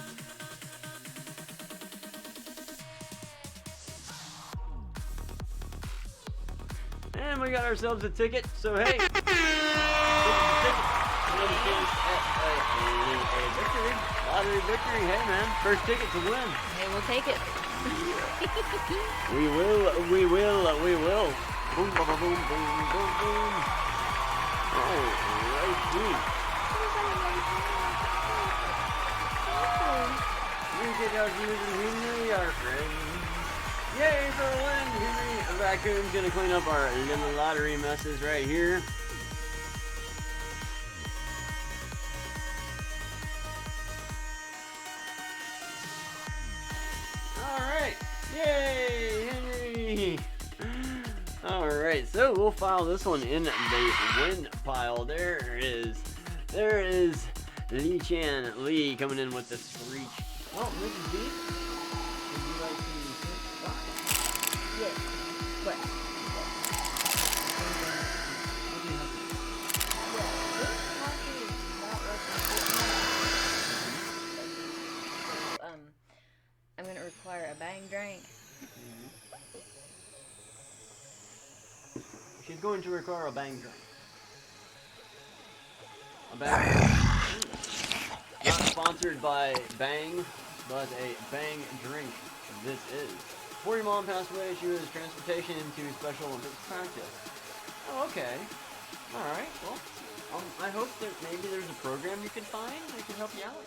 And we got ourselves a ticket, so hey. A victory. Lottery victory. Hey man, first ticket to win. Hey, we'll take it. We will. Boom, boom, boom, boom, boom, boom. Oh, right. We get our views and Henry, our friend. Yay for a win, Henry. Raccoon's gonna clean up our little lottery messes right here. Alright. Yay, Henry. Alright, so we'll file this one in the win pile. There is Lee coming in with the screech. Oh, Mrs. B? Would you like to sit by? Yes. What? I'm gonna require a bang drink. She's going to require a bang drink. A bang drink. Not sponsored by Bang, but a bang drink. This is. Before your mom passed away, she was transportation to Special Olympics practice. Oh, okay. Alright, well, I hope that maybe there's a program you can find that can help you out.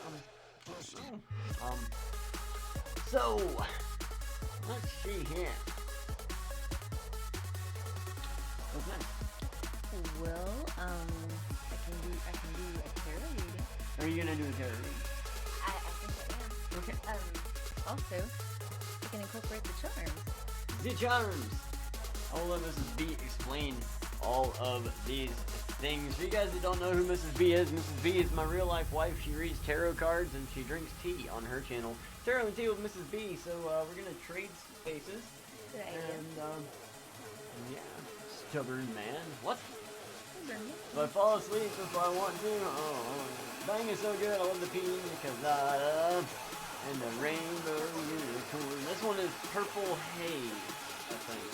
So, let's see here. Okay. Well, I can do a tarot reading. Are you gonna do a tarot reading? I think I am. Okay. Also, you can incorporate the charms. The charms! I'll let Mrs. B explain all of these things. For you guys that don't know who Mrs. B is my real life wife. She reads tarot cards and she drinks tea on her channel. Tarot and Tea with Mrs. B. So we're gonna trade spaces. Good idea. And yeah, stubborn man. What? Stubborn. If I fall asleep if I want to. Oh, bang is so good. I love the pee because And the rainbow unicorn. This one is Purple Haze, I think.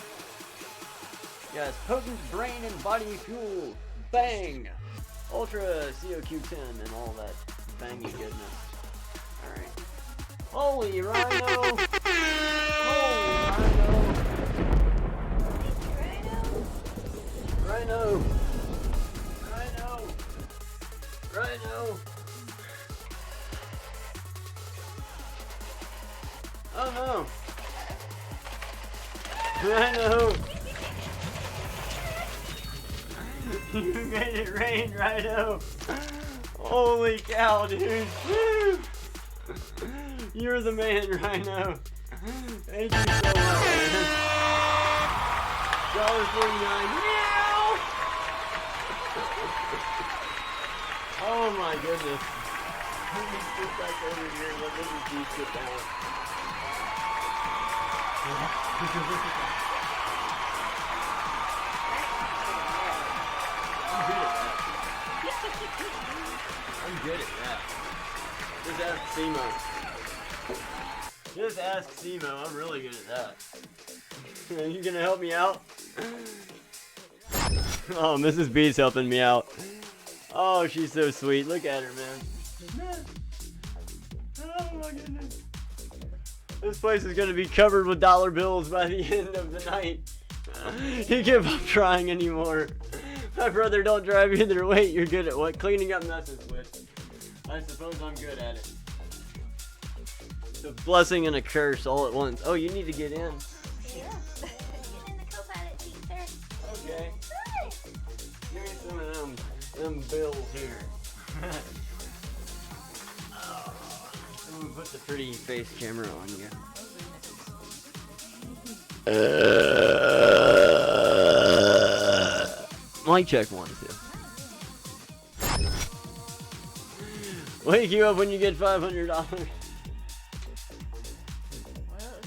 Yes, potent brain and body fuel. Bang! Ultra COQ10 and all that bangy goodness. Alright. Holy rhino! Holy rhino! Rhino! Rhino! Oh no! Rhino! You made it rain, Rhino! Holy cow, dude! You're the man, Rhino! Thank you so much, man. $1.49. Meow! Oh my goodness. Let me sit back over here and let Mrs. B sit down. I'm good at that. Just ask Simo. Just ask Simo. I'm really good at that. Are you gonna help me out? Oh, Mrs. B's helping me out. Oh, she's so sweet. Look at her, man. Oh my goodness. This place is gonna be covered with dollar bills by the end of the night. You give up trying anymore. My brother don't drive either. Wait, you're good at what? Cleaning up messes with. I suppose I'm good at it. It's a blessing and a curse all at once. Oh, you need to get in. Yeah. Get in the co-pilot seat, sir. Okay. Give me some of them bills here. Oh, I'm gonna put the pretty face camera on you. Mic check 1, 2. Wake you up when you get $500. Well, it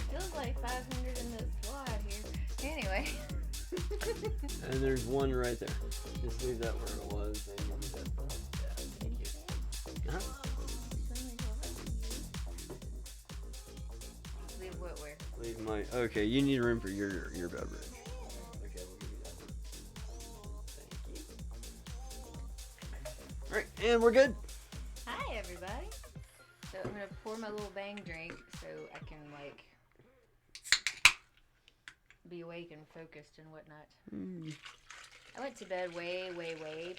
feels like 500 in this slot here. Anyway. And there's one right there. Just leave that where it was. And give me that. Yeah, thank you. Uh-huh. Leave what where? Leave my. Okay, you need room for your beverage. Okay, we'll give you that one. Thank you. Alright, and we're good. Hi, everybody. So I'm gonna pour my little bang drink so I can like be awake and focused and whatnot. I went to bed way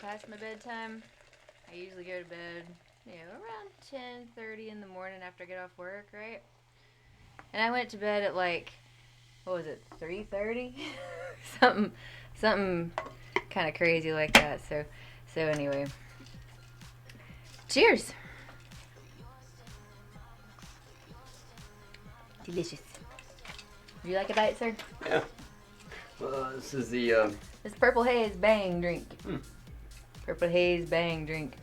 past my bedtime. I usually go to bed, around 10:30 in the morning after I get off work, right? And I went to bed at like, what was it, 3:30? something kind of crazy like that. So anyway, cheers. Delicious. Would you like a bite, sir? Yeah. This is the. It's Purple Haze Bang drink. Purple Haze Bang drink.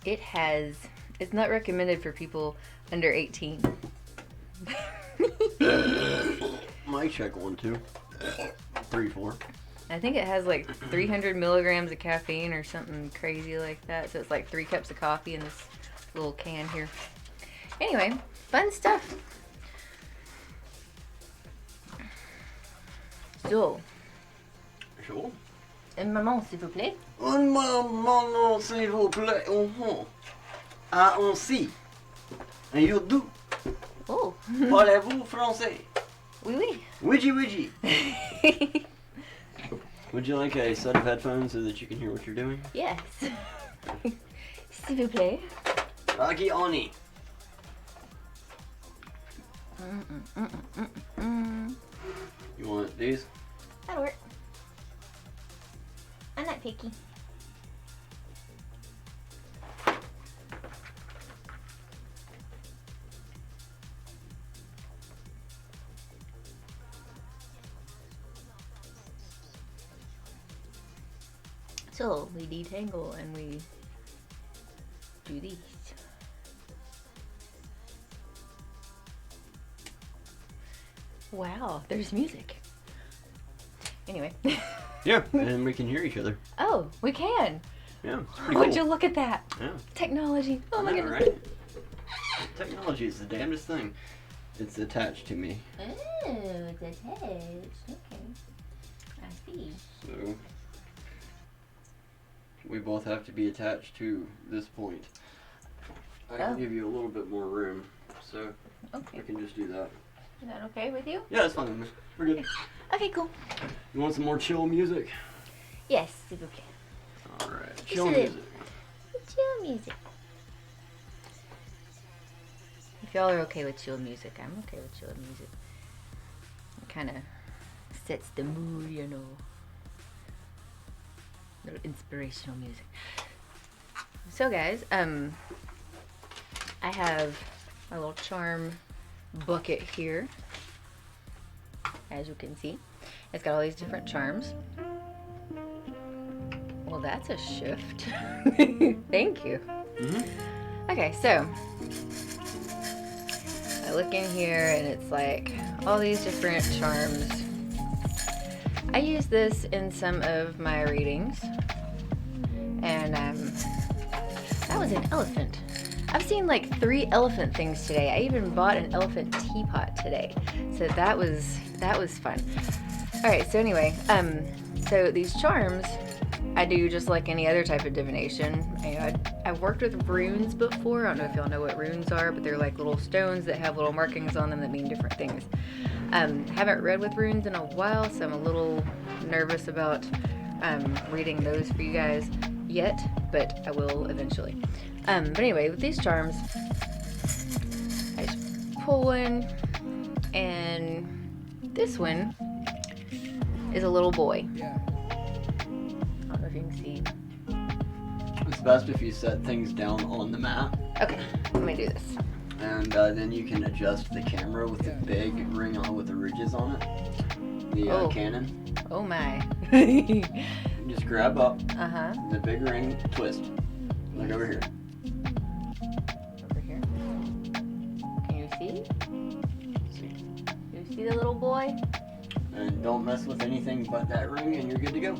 It's not recommended for people under 18. Mic check 1, 2, 3, 4. I think it has like 300 milligrams of caffeine or something crazy like that. So it's like 3 cups of coffee in this little can here. Anyway, fun stuff. So, Sure. une maman, s'il vous plaît. Un moment, s'il vous plaît. Ah, on see. And you do. Oh. Parlez-vous français? Oui, oui. Widgy. Would you like a set of headphones so that you can hear what you're doing? Yes. S'il vous plaît. Rocky Oni. You want these? That'll work. I'm not picky. So we detangle and we do these. Wow, there's music. Anyway. Yeah, and we can hear each other. Oh, we can. Yeah, it's pretty Would cool. you look at that? Yeah. Technology. Oh my I know, goodness. right? Technology is the damnedest thing. It's attached to me. Oh, it's attached. Okay. I see. So we both have to be attached to this point. I can give you a little bit more room, so Okay. I can just do that. Is that okay with you? Yeah, that's fine with me. We're good. Okay, cool. You want some more chill music? Yes, it's okay. Alright, chill Is it? music. Chill music. If y'all are okay with chill music, I'm okay with chill music. It kind of sets the mood, you know. Little inspirational music. So guys, I have a little charm bucket here. As you can see, it's got all these different charms. Well, that's a shift. Thank you. Okay, so I look in here and it's like all these different charms. I use this in some of my readings, and that was an elephant. I've seen like 3 elephant things today. I even bought an elephant teapot today, so that was fun. All right, so anyway, so these charms I do just like any other type of divination. I've worked with runes before. I don't know if y'all know what runes are, but they're like little stones that have little markings on them that mean different things. Haven't read with runes in a while, so I'm a little nervous about reading those for you guys yet, but I will eventually. But anyway, with these charms, I just pull one, and this one is a little boy. I don't know if you can see. It's best if you set things down on the map. Okay, let me do this. And then you can adjust the camera with the big ring on with the ridges on it. The cannon. Oh my. Just grab up Uh-huh. the big ring, twist. Like over here. Over here. Can you see? See. You see the little boy? And don't mess with anything but that ring and you're good to go.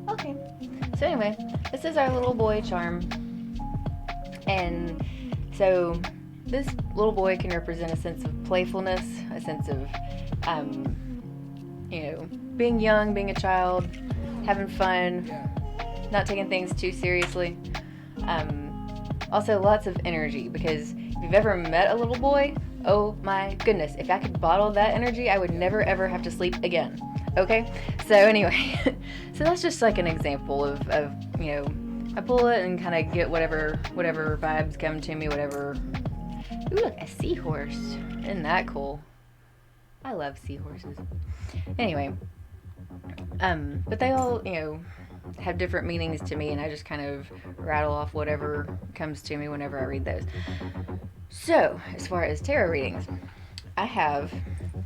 Okay. So anyway, this is our little boy charm. And so this little boy can represent a sense of playfulness, a sense of, being young, being a child, having fun, not taking things too seriously. Also lots of energy, because if you've ever met a little boy, oh my goodness, if I could bottle that energy, I would never ever have to sleep again. Okay? So anyway, so that's just like an example of I pull it and kind of get whatever vibes come to me, whatever. Ooh, look, a seahorse. Isn't that cool? I love seahorses. Anyway, but they all, have different meanings to me, and I just kind of rattle off whatever comes to me whenever I read those. So, as far as tarot readings, I have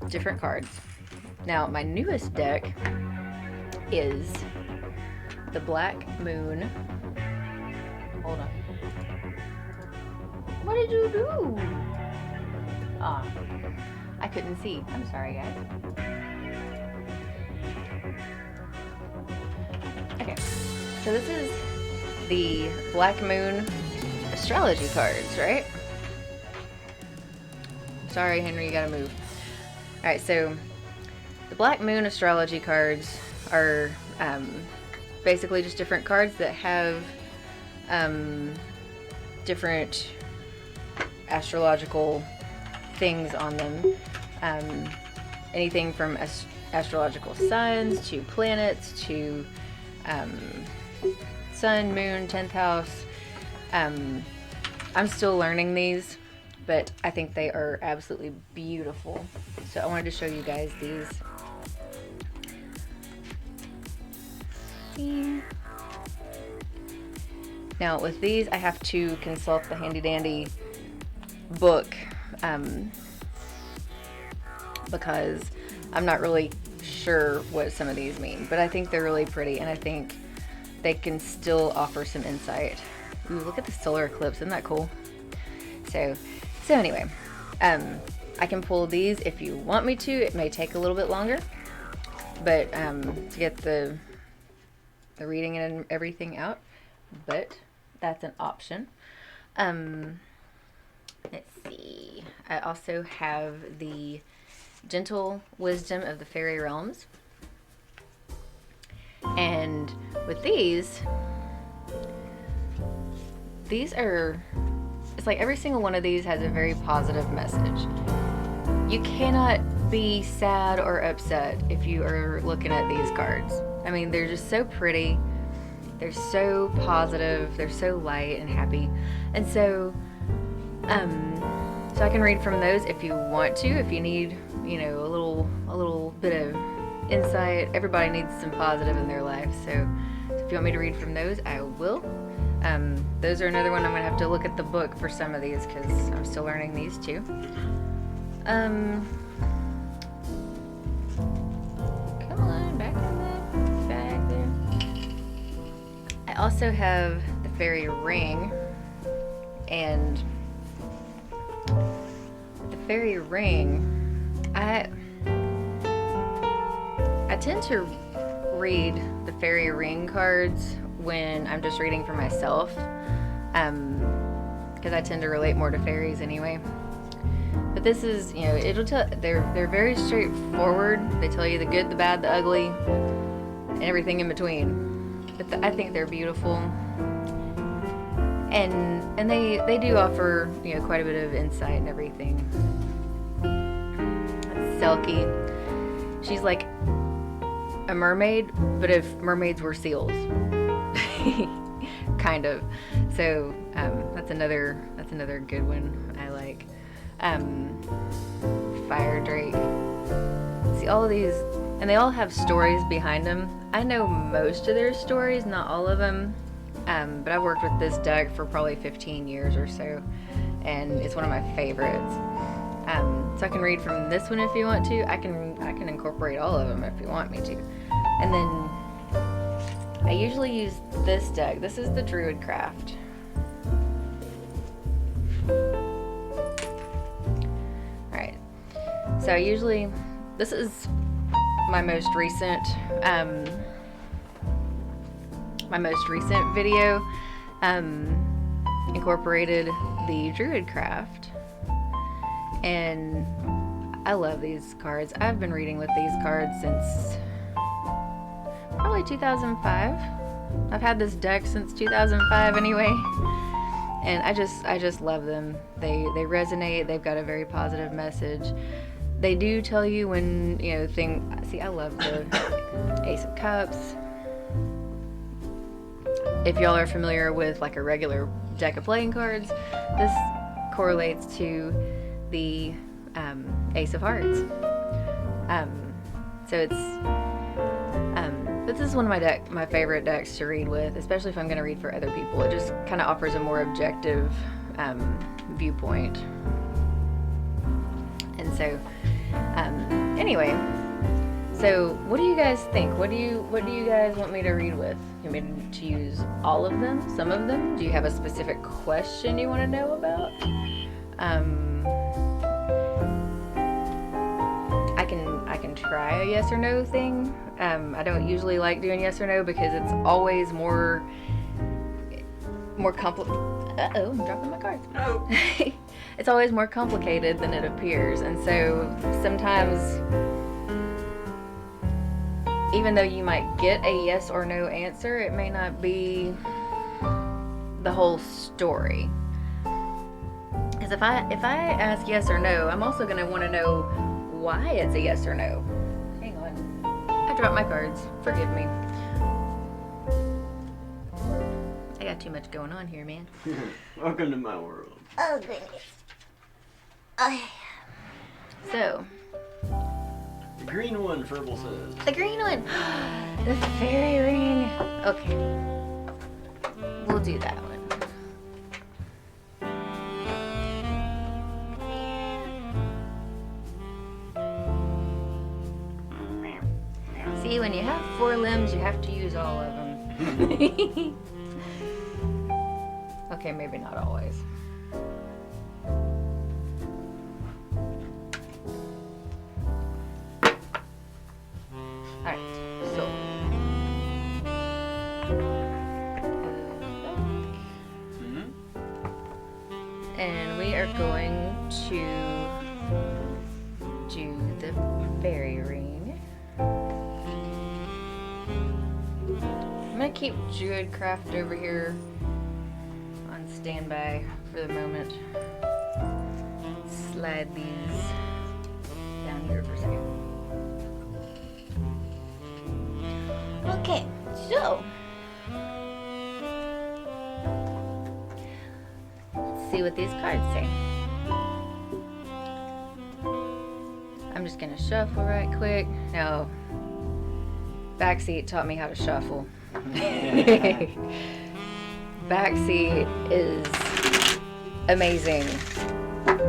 different cards. Now, my newest deck is the Black Moon. Hold on. What did you do? Ah, I couldn't see. I'm sorry, guys. Okay, so this is the Black Moon astrology cards, right? Sorry, Henry, you gotta move. Alright, so the Black Moon astrology cards are basically just different cards that have different astrological things on them. Anything from astrological signs to planets to sun, moon, 10th house. I'm still learning these, but I think they are absolutely beautiful. So I wanted to show you guys these. See? Now with these, I have to consult the handy dandy book because I'm not really sure what some of these mean, but I think they're really pretty, and I think they can still offer some insight. Ooh, look at the solar eclipse, isn't that cool? So anyway, I can pull these if you want me to. It may take a little bit longer, but to get the reading and everything out, but that's an option. Let's see. I also have the Gentle Wisdom of the Fairy Realms. And with these are, it's like every single one of these has a very positive message. You cannot be sad or upset if you are looking at these cards. I mean, they're just so pretty. They're so positive. They're so light and happy. And so I can read from those if you want to, if you need, you know, a little bit of insight. Everybody needs some positive in their life. So if you want me to read from those, I will. Those are another one I'm going to have to look at the book for some of these because I'm still learning these too. Come on, back in the bag there. I also have the fairy ring, and the fairy ring, I tend to read the fairy ring cards when I'm just reading for myself, because I tend to relate more to fairies anyway. But this is, you know, it'll tell, they're very straightforward. They tell you the good, the bad, the ugly, and everything in between. But I think they're beautiful, and they do offer, you know, quite a bit of insight and everything. That's Selkie. She's like a mermaid, but if mermaids were seals, kind of. So that's another good one I like. Fire Drake. See, all of these, and they all have stories behind them. I know most of their stories, not all of them, but I've worked with this deck for probably 15 years or so, and it's one of my favorites. So I can read from this one if you want to. I can incorporate all of them if you want me to. And then I usually use this deck. This is the Druid Craft. Alright. So I usually, this is my most recent video. Incorporated the Druid Craft. And I love these cards. I've been reading with these cards since probably 2005. I've had this deck since 2005 anyway. And I just love them. They resonate. They've got a very positive message. They do tell you when, you know, see, I love the Ace of Cups. If y'all are familiar with like a regular deck of playing cards, this correlates to the Ace of Hearts. So it's this is one of my favorite decks to read with, especially if I'm going to read for other people. It just kind of offers a more objective viewpoint. And so anyway, so what do you guys think? What do you guys want me to read with? You want me to use all of them? Some of them? Do you have a specific question you want to know about? I can try a yes or no thing. I don't usually like doing yes or no because it's always more complicated. Uh-oh, I'm dropping my cards. Oh. It's always more complicated than it appears, and so sometimes, even though you might get a yes or no answer, it may not be the whole story. Because if I ask yes or no, I'm also going to want to know why it's a yes or no. Hang on. I dropped my cards. Forgive me. I got too much going on here, man. Welcome to my world. Oh, goodness. Okay. So. The green one, Furball says. The green one. The fairy ring. Okay. We'll do that one. See, when you have 4 limbs, you have to use all of them. Okay, maybe not always. Alright, so. are going to do the fairy ring. I'm gonna keep Druidcraft over here on standby for the moment. Slide these down here for a second. Okay, so let's see what these cards say. I'm just gonna shuffle right quick. No, Backseat taught me how to shuffle. Backseat is amazing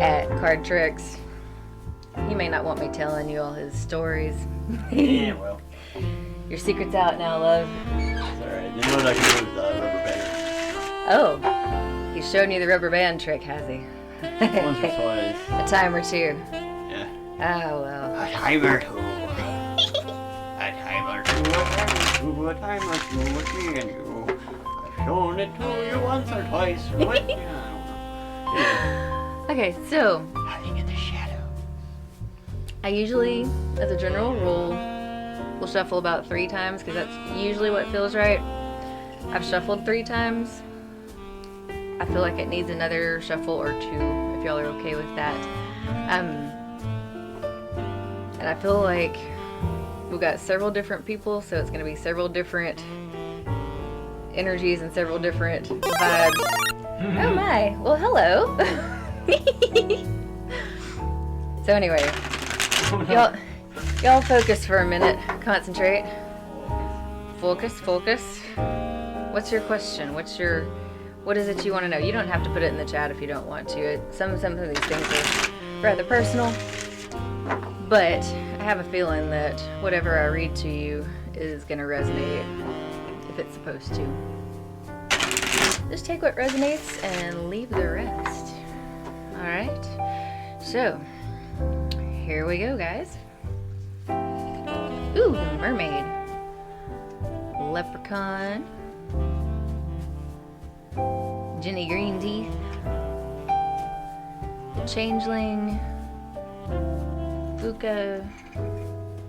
at card tricks. He may not want me telling you all his stories. Yeah, well. Your secret's out now, love. It's alright. You know what I can do with the rubber band. Oh, he's shown you the rubber band trick, has he? Once or twice. A time or two. Yeah. Oh, well. A time or two. A time or two. A time or two with me and you. I've shown it to you once or twice. What? Yeah. Okay, so Hiding in the shadow. I usually, as a general rule, will shuffle about 3 times because that's usually what feels right. I've shuffled 3 times. I feel like it needs another shuffle or 2 if y'all are okay with that. And I feel like we've got several different people, so it's going to be several different energies and several different vibes. Oh my! Well, hello. So anyway, y'all focus for a minute. Concentrate. Focus. What's your question? What is it you want to know? You don't have to put it in the chat if you don't want to. Some of these things are rather personal, but I have a feeling that whatever I read to you is going to resonate if it's supposed to. Just take what resonates and leave the rest. Alright? So, here we go, guys. Ooh, mermaid. Leprechaun. Jenny Green Teeth. Changeling. Fuka.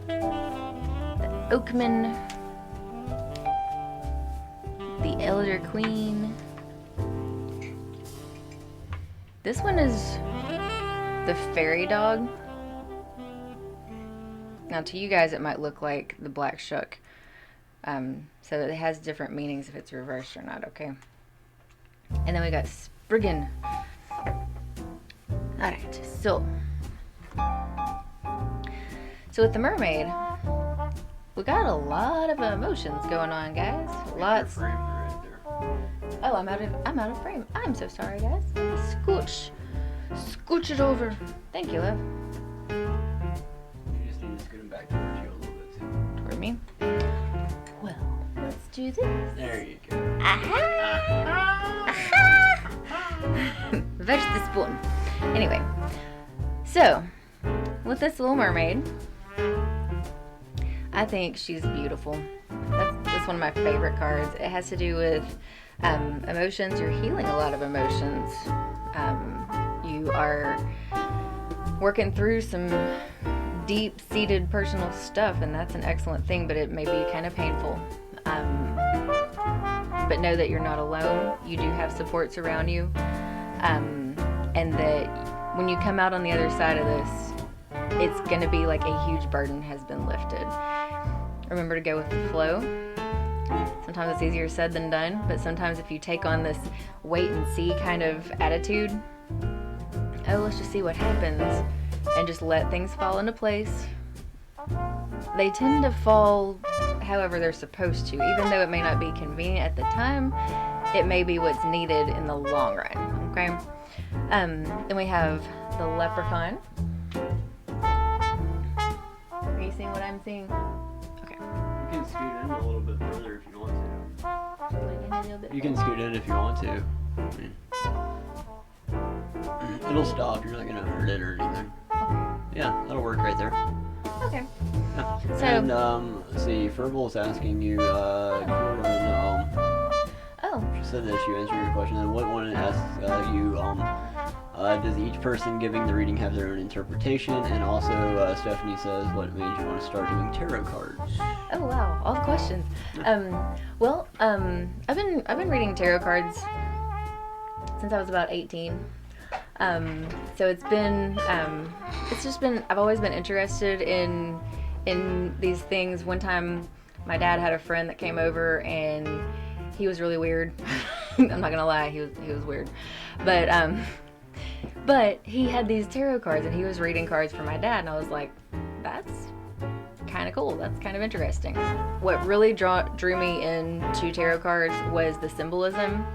The Oakman. The Elder Queen. This one is the fairy dog. Now to you guys it might look like the black shuck. So it has different meanings if it's reversed or not, okay? And then we got Spriggan. Alright, so with the mermaid, we got a lot of emotions going on, guys. Lots. Oh, I'm out of frame. I'm so sorry, guys. Scooch it over. Thank you, love. You just need to scoot him back towards you a little bit too. Toward me. Well, let's do this. There you go. Aha! Fetch the spoon. Anyway, so with this little mermaid, I think she's beautiful. That's one of my favorite cards. It has to do with emotions. You're healing a lot of emotions. You are working through some deep-seated personal stuff, and that's an excellent thing, but it may be kind of painful. But know that you're not alone. You do have supports around you, and that when you come out on the other side of this, it's going to be like a huge burden has been lifted. Remember to go with the flow. Sometimes it's easier said than done, but sometimes if you take on this wait and see kind of attitude, oh, let's just see what happens, and just let things fall into place, they tend to fall however they're supposed to. Even though it may not be convenient at the time, it may be what's needed in the long run, okay? Then we have the leprechaun. Are you seeing what I'm seeing? Okay. You can scoot in a little bit further if you want to. Scoot in a little bit. You can scoot in if you want to. It'll stop. You're not gonna hurt it or anything. Yeah, that'll work right there. Okay. Yeah. So, And let's see, Furbal's asking you, if you want to know, oh, she said that she answered your question, and what one asks you, Does each person giving the reading have their own interpretation? And also, Stephanie says, what made you want to start doing tarot cards? Oh wow, all the questions. Well, I've been reading tarot cards since I was about 18. So it's just been, I've always been interested in these things. One time my dad had a friend that came over and he was really weird. I'm not gonna lie, he was weird. But he had these tarot cards and he was reading cards for my dad, and I was like, that's kind of cool. That's kind of interesting. What really drew me into tarot cards was the symbolism.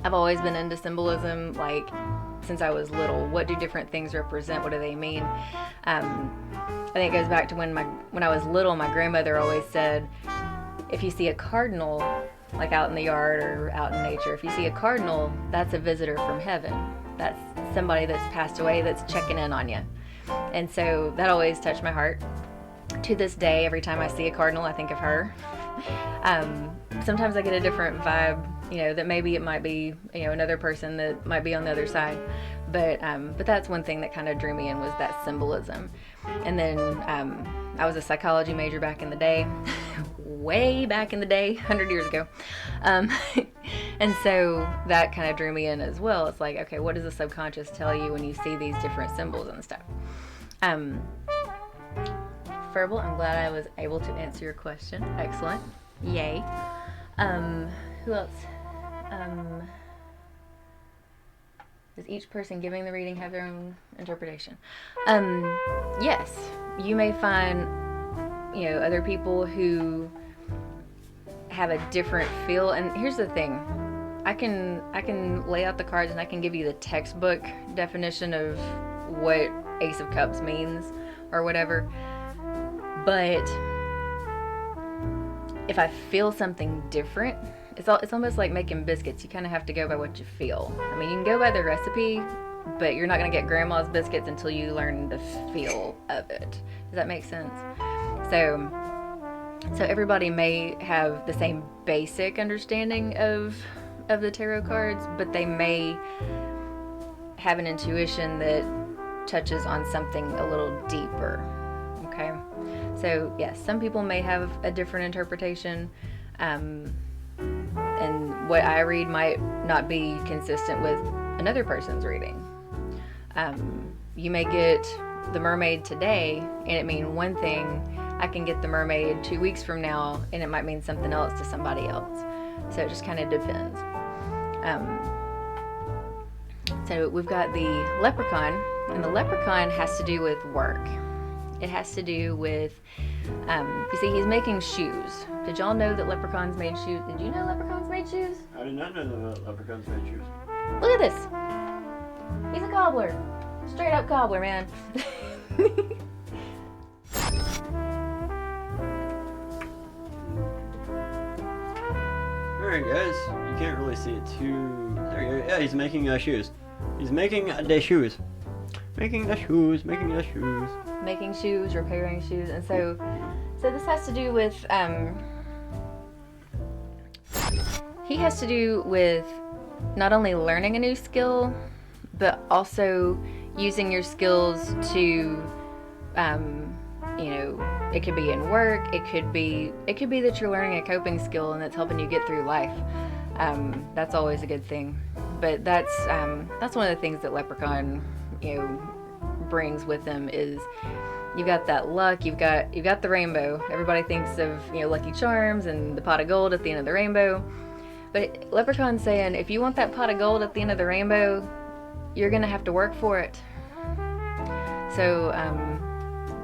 I've always been into symbolism, like since I was little. What do different things represent? What do they mean? I think it goes back to when I was little, my grandmother always said, if you see a cardinal, like out in the yard or out in nature, if you see a cardinal, that's a visitor from heaven. That's somebody that's passed away that's checking in on you. And so that always touched my heart. To this day, every time I see a cardinal, I think of her. Sometimes I get a different vibe, that maybe it might be, another person that might be on the other side. But that's one thing that kind of drew me in, was that symbolism. And then I was a psychology major back in the day, way back in the day, 100 years ago. And so that kind of drew me in as well. It's like, okay, what does the subconscious tell you when you see these different symbols and stuff? Verbal, I'm glad I was able to answer your question. Excellent. Yay. Who else? Does each person giving the reading have their own interpretation? Yes. You may find, other people who have a different feel. And here's the thing. I can lay out the cards and I can give you the textbook definition of what Ace of Cups means or whatever. But if I feel something different, it's almost like making biscuits. You kind of have to go by what you feel. I mean, you can go by the recipe, but you're not going to get grandma's biscuits until you learn the feel of it. Does that make sense? So everybody may have the same basic understanding of the tarot cards, but they may have an intuition that touches on something a little deeper. Okay? So yes, some people may have a different interpretation, and what I read might not be consistent with another person's reading. You may get the mermaid today and it mean one thing. I can get the mermaid 2 weeks from now and it might mean something else to somebody else. So it just kind of depends. So we've got the leprechaun, and the leprechaun has to do with work. It has to do with, you see, he's making shoes. Did y'all know that leprechauns made shoes? Did you know leprechauns made shoes? I did not know that leprechauns made shoes. Look at this. He's a cobbler. Straight up cobbler, man. Alright guys, you can't really see it too... There you go. Yeah, he's making shoes. He's making the shoes. Making the shoes. Making shoes, repairing shoes, and so this has to do with, he has to do with not only learning a new skill, but also using your skills to, it could be in work, it could be that you're learning a coping skill and that's helping you get through life. That's always a good thing. But that's one of the things that leprechaun, brings with them is you've got that luck, you've got the rainbow. Everybody thinks of, Lucky Charms and the pot of gold at the end of the rainbow. But leprechaun's saying, if you want that pot of gold at the end of the rainbow, you're gonna have to work for it. So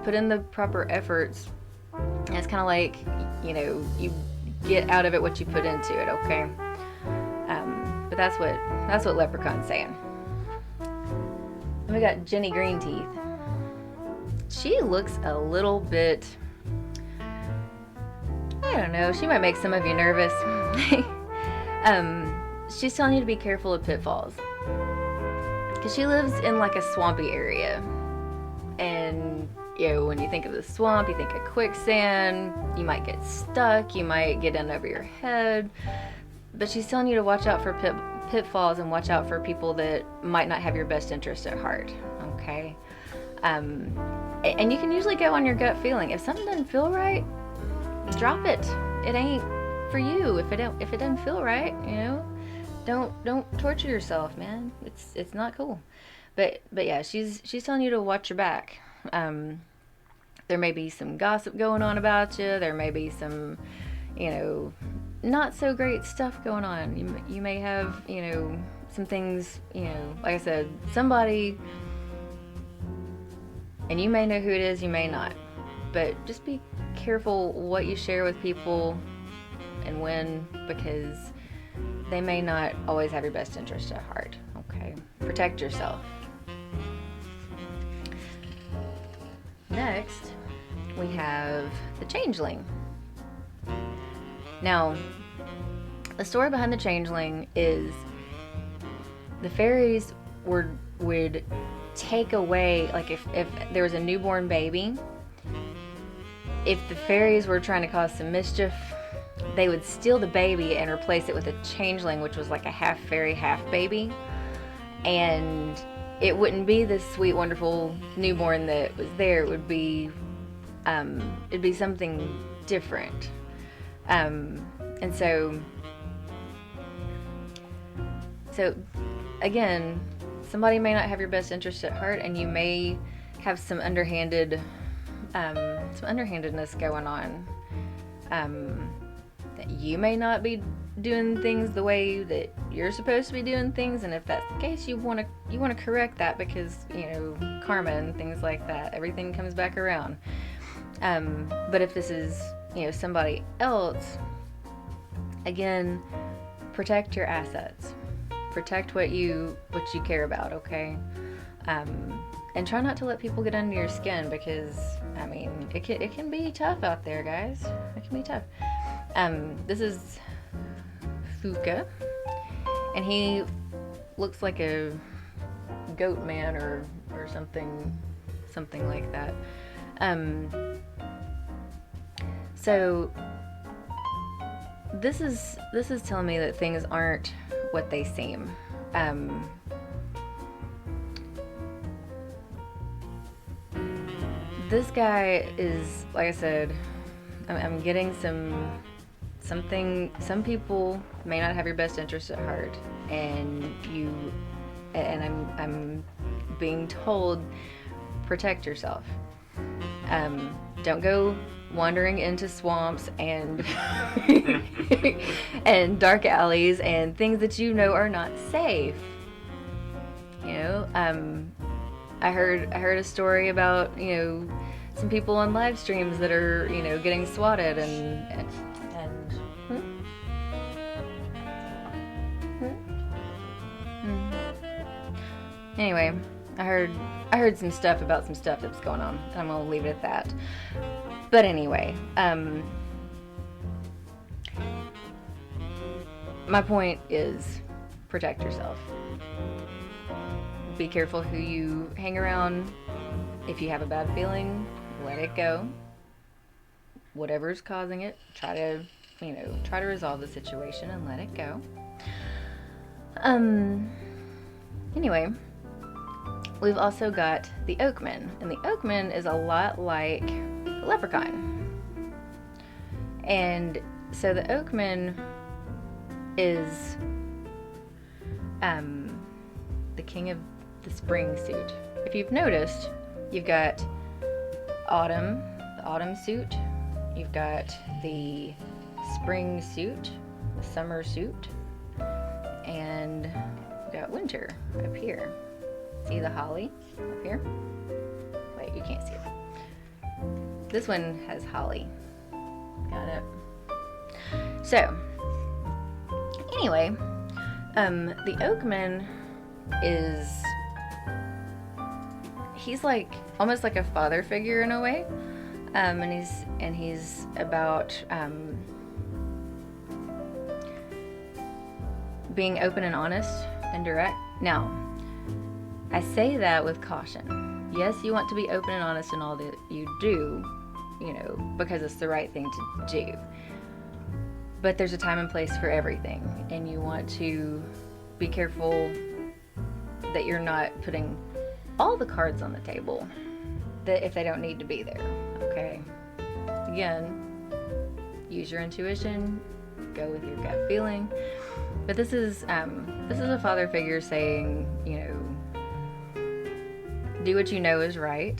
put in the proper efforts. And it's kind of like, you get out of it what you put into it, okay? But that's what leprechaun's saying. And we got Jenny Green Teeth. She looks a little bit, I don't know, she might make some of you nervous. She's telling you to be careful of pitfalls. Because she lives in like a swampy area. And, when you think of the swamp, you think of quicksand, you might get stuck, you might get in over your head. But she's telling you to watch out for pitfalls and watch out for people that might not have your best interest at heart. Okay. And you can usually go on your gut feeling. If something doesn't feel right, drop it. It ain't for you. If it doesn't feel right, you know, don't torture yourself, man. It's not cool. But yeah, she's telling you to watch your back. There may be some gossip going on about you. There may be some, you know, not so great stuff going on. You may have, you know, some things, you know, like I said, somebody, and you may know who it is, you may not, but just be careful what you share with people and when, because they may not always have your best interest at heart. Okay, protect yourself. Next, we have the changeling. Now, the story behind the changeling is the fairies would take away, like if there was a newborn baby, if the fairies were trying to cause some mischief, they would steal the baby and replace it with a changeling, which was like a half fairy, half baby. And it wouldn't be this sweet, wonderful newborn that was there. It would be, it'd be something different. And so again, somebody may not have your best interest at heart, and you may have some underhandedness going on. That you may not be doing things the way that you're supposed to be doing things, and if that's the case, you want to correct that, because, you know, karma and things like that, everything comes back around. But if this is, you know, somebody else, again, protect your assets. Protect what you care about, okay? And try not to let people get under your skin, because, I mean, it can be tough out there, guys. It can be tough. This is Fuka, and he looks like a goat man or something like that. So this is telling me that things aren't what they seem. This guy is, like I said, I'm getting something. Some people may not have your best interest at heart, and I'm being told, protect yourself. Don't go wandering into swamps and and dark alleys and things that you know are not safe. You know, I heard a story about, you know, some people on live streams that are, you know, getting swatted and Anyway, I heard some stuff about some stuff that's going on, and I'm gonna leave it at that. But anyway, my point is, protect yourself. Be careful who you hang around. If you have a bad feeling, let it go. Whatever's causing it, try to resolve the situation and let it go. Anyway, we've also got the Oakman, and the Oakman is a lot like the Leprechaun. And so the Oakman is the king of the spring suit. If you've noticed, you've got autumn, the autumn suit, you've got the spring suit, the summer suit, and you've got winter up here. See the holly up here? Wait, you can't see it. This one has holly. Got it. So, anyway, the Oakman is, he's like almost like a father figure in a way, and he's about being open and honest and direct. Now, I say that with caution. Yes, you want to be open and honest in all that you do, you know, because it's the right thing to do. But there's a time and place for everything, and you want to be careful that you're not putting all the cards on the table that if they don't need to be there. Okay. Again, use your intuition, go with your gut feeling. But this is a father figure saying, you know, do what you know is right.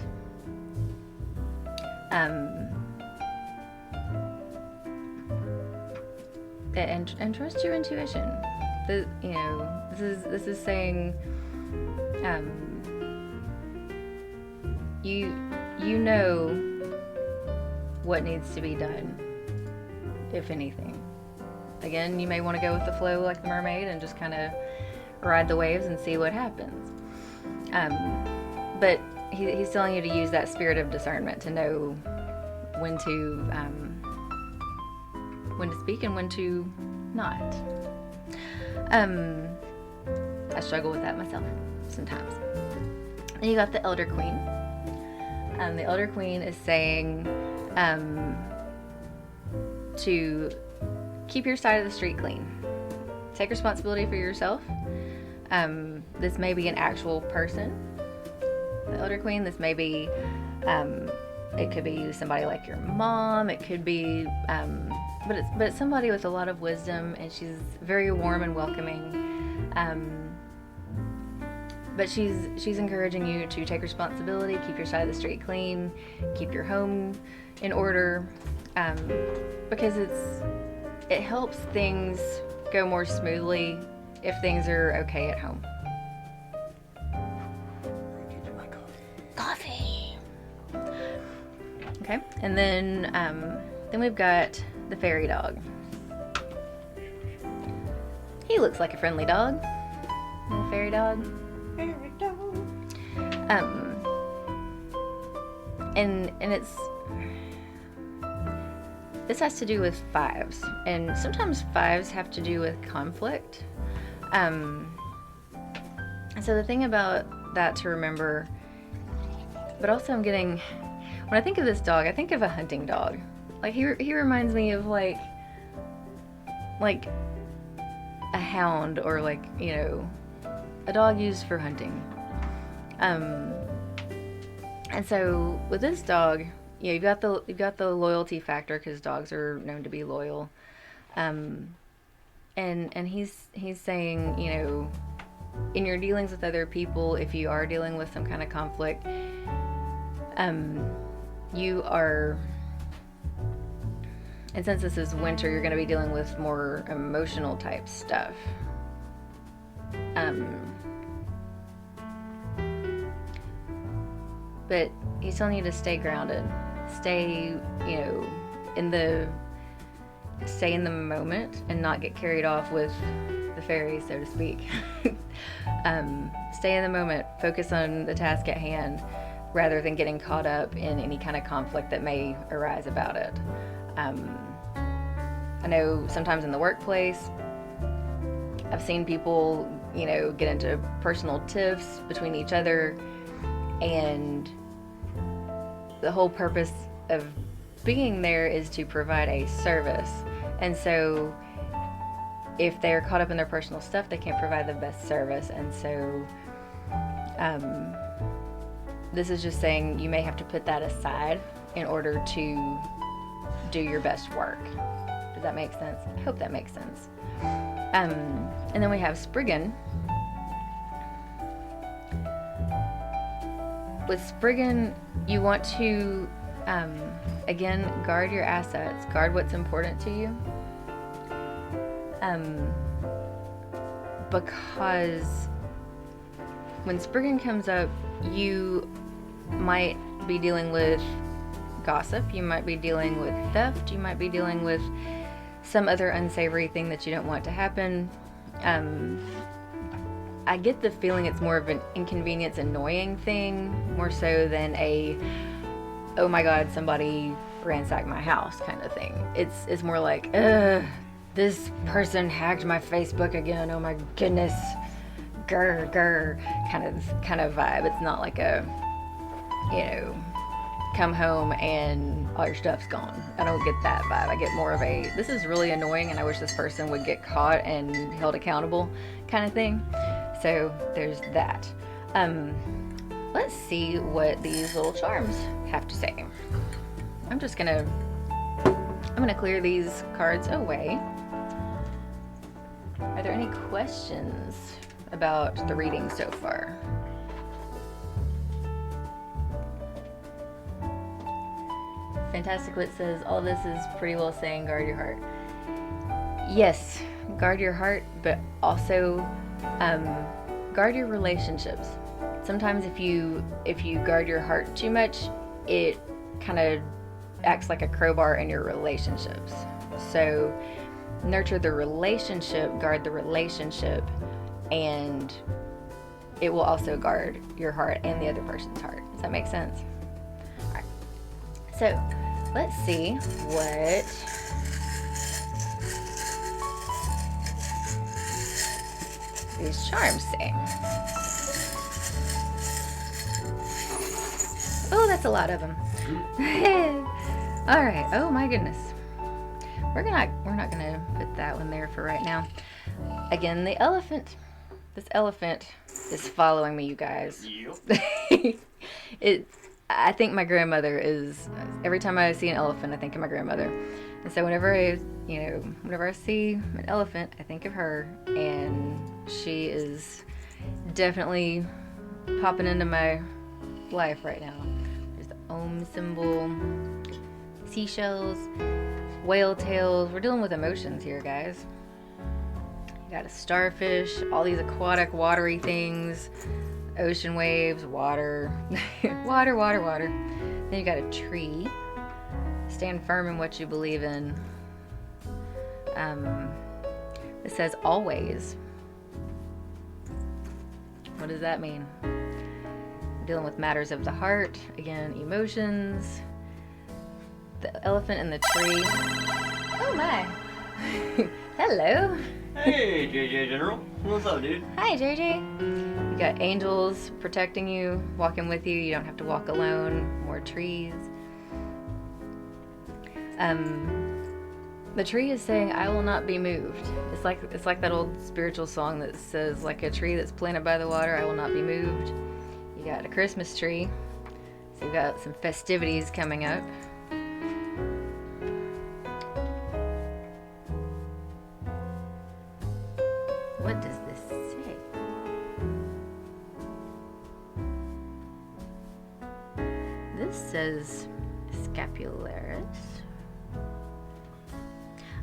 And trust your intuition. You know, this is saying, you know what needs to be done, if anything. Again, you may want to go with the flow like the mermaid and just kind of ride the waves and see what happens. But he's telling you to use that spirit of discernment to know when to speak and when to not. I struggle with that myself sometimes. And you got the Elder Queen. The Elder Queen is saying to keep your side of the street clean. Take responsibility for yourself. This may be an actual person, the Elder Queen. This may be, it could be somebody like your mom. It could be, but it's somebody with a lot of wisdom, and she's very warm and welcoming. But she's encouraging you to take responsibility, keep your side of the street clean, keep your home in order, because it helps things go more smoothly if things are okay at home. Coffee. Okay, and then we've got the fairy dog. He looks like a friendly dog. The fairy dog. Fairy dog. And it's, this has to do with fives, and sometimes fives have to do with conflict. So the thing about that to remember, but also I'm getting, when I think of this dog, I think of a hunting dog. Like he reminds me of like a hound, or like, you know, a dog used for hunting. And so with this dog, you know, you've got the loyalty factor, because dogs are known to be loyal. And he's saying, you know, in your dealings with other people, if you are dealing with some kind of conflict, you are, and since this is winter, you're going to be dealing with more emotional type stuff. But he's telling you to stay grounded, stay, you know, stay in the moment and not get carried off with the fairies, so to speak. Stay in the moment, focus on the task at hand, rather than getting caught up in any kind of conflict that may arise about it. I know sometimes in the workplace, I've seen people, you know, get into personal tiffs between each other, and the whole purpose of being there is to provide a service. And so if they're caught up in their personal stuff, they can't provide the best service. And so this is just saying you may have to put that aside in order to do your best work. Does that make sense? I hope that makes sense. And then we have Spriggan. With Spriggan, you want to, again, guard your assets, guard what's important to you. Because when Spriggan comes up, you might be dealing with gossip, you might be dealing with theft, you might be dealing with some other unsavory thing that you don't want to happen. I get the feeling it's more of an inconvenience, annoying thing, more so than a, oh my god, somebody ransacked my house kind of thing. It's more like, this person hacked my Facebook again, oh my goodness, grr, grr, kind of vibe. It's not like a, you know, come home and all your stuff's gone. I don't get that vibe. I get more of a, this is really annoying and I wish this person would get caught and held accountable kind of thing. So there's that. Let's see what these little charms have to say. I'm gonna clear these cards away. Are there any questions about the reading so far? Fantastic Wit says, all this is pretty well saying guard your heart. Yes, guard your heart, but also guard your relationships. Sometimes if you guard your heart too much, it kind of acts like a crowbar in your relationships. So nurture the relationship, guard the relationship, and it will also guard your heart and the other person's heart. Does that make sense? All right. So let's see what these charms say. Oh, that's a lot of them. All right. Oh my goodness. We're not gonna put that one there for right now. Again, the elephant. This elephant is following me, you guys. I think my grandmother is. Every time I see an elephant, I think of my grandmother. And so whenever I see an elephant, I think of her, and she is definitely popping into my life right now. There's the Om symbol, seashells, whale tails. We're dealing with emotions here, guys. You got a starfish, all these aquatic, watery things, ocean waves, water, water. Then you got a tree. Stand firm in what you believe in. It says always. What does that mean? Dealing with matters of the heart. Again, emotions. The elephant in the tree. Oh my. Hello. Hey, JJ General. What's up, dude? Hi, JJ. You got angels protecting you, walking with you. You don't have to walk alone. More trees. The tree is saying, I will not be moved. It's like that old spiritual song that says, like a tree that's planted by the water, I will not be moved. You got a Christmas tree. So you've got some festivities coming up. What does this say? This says scapularis.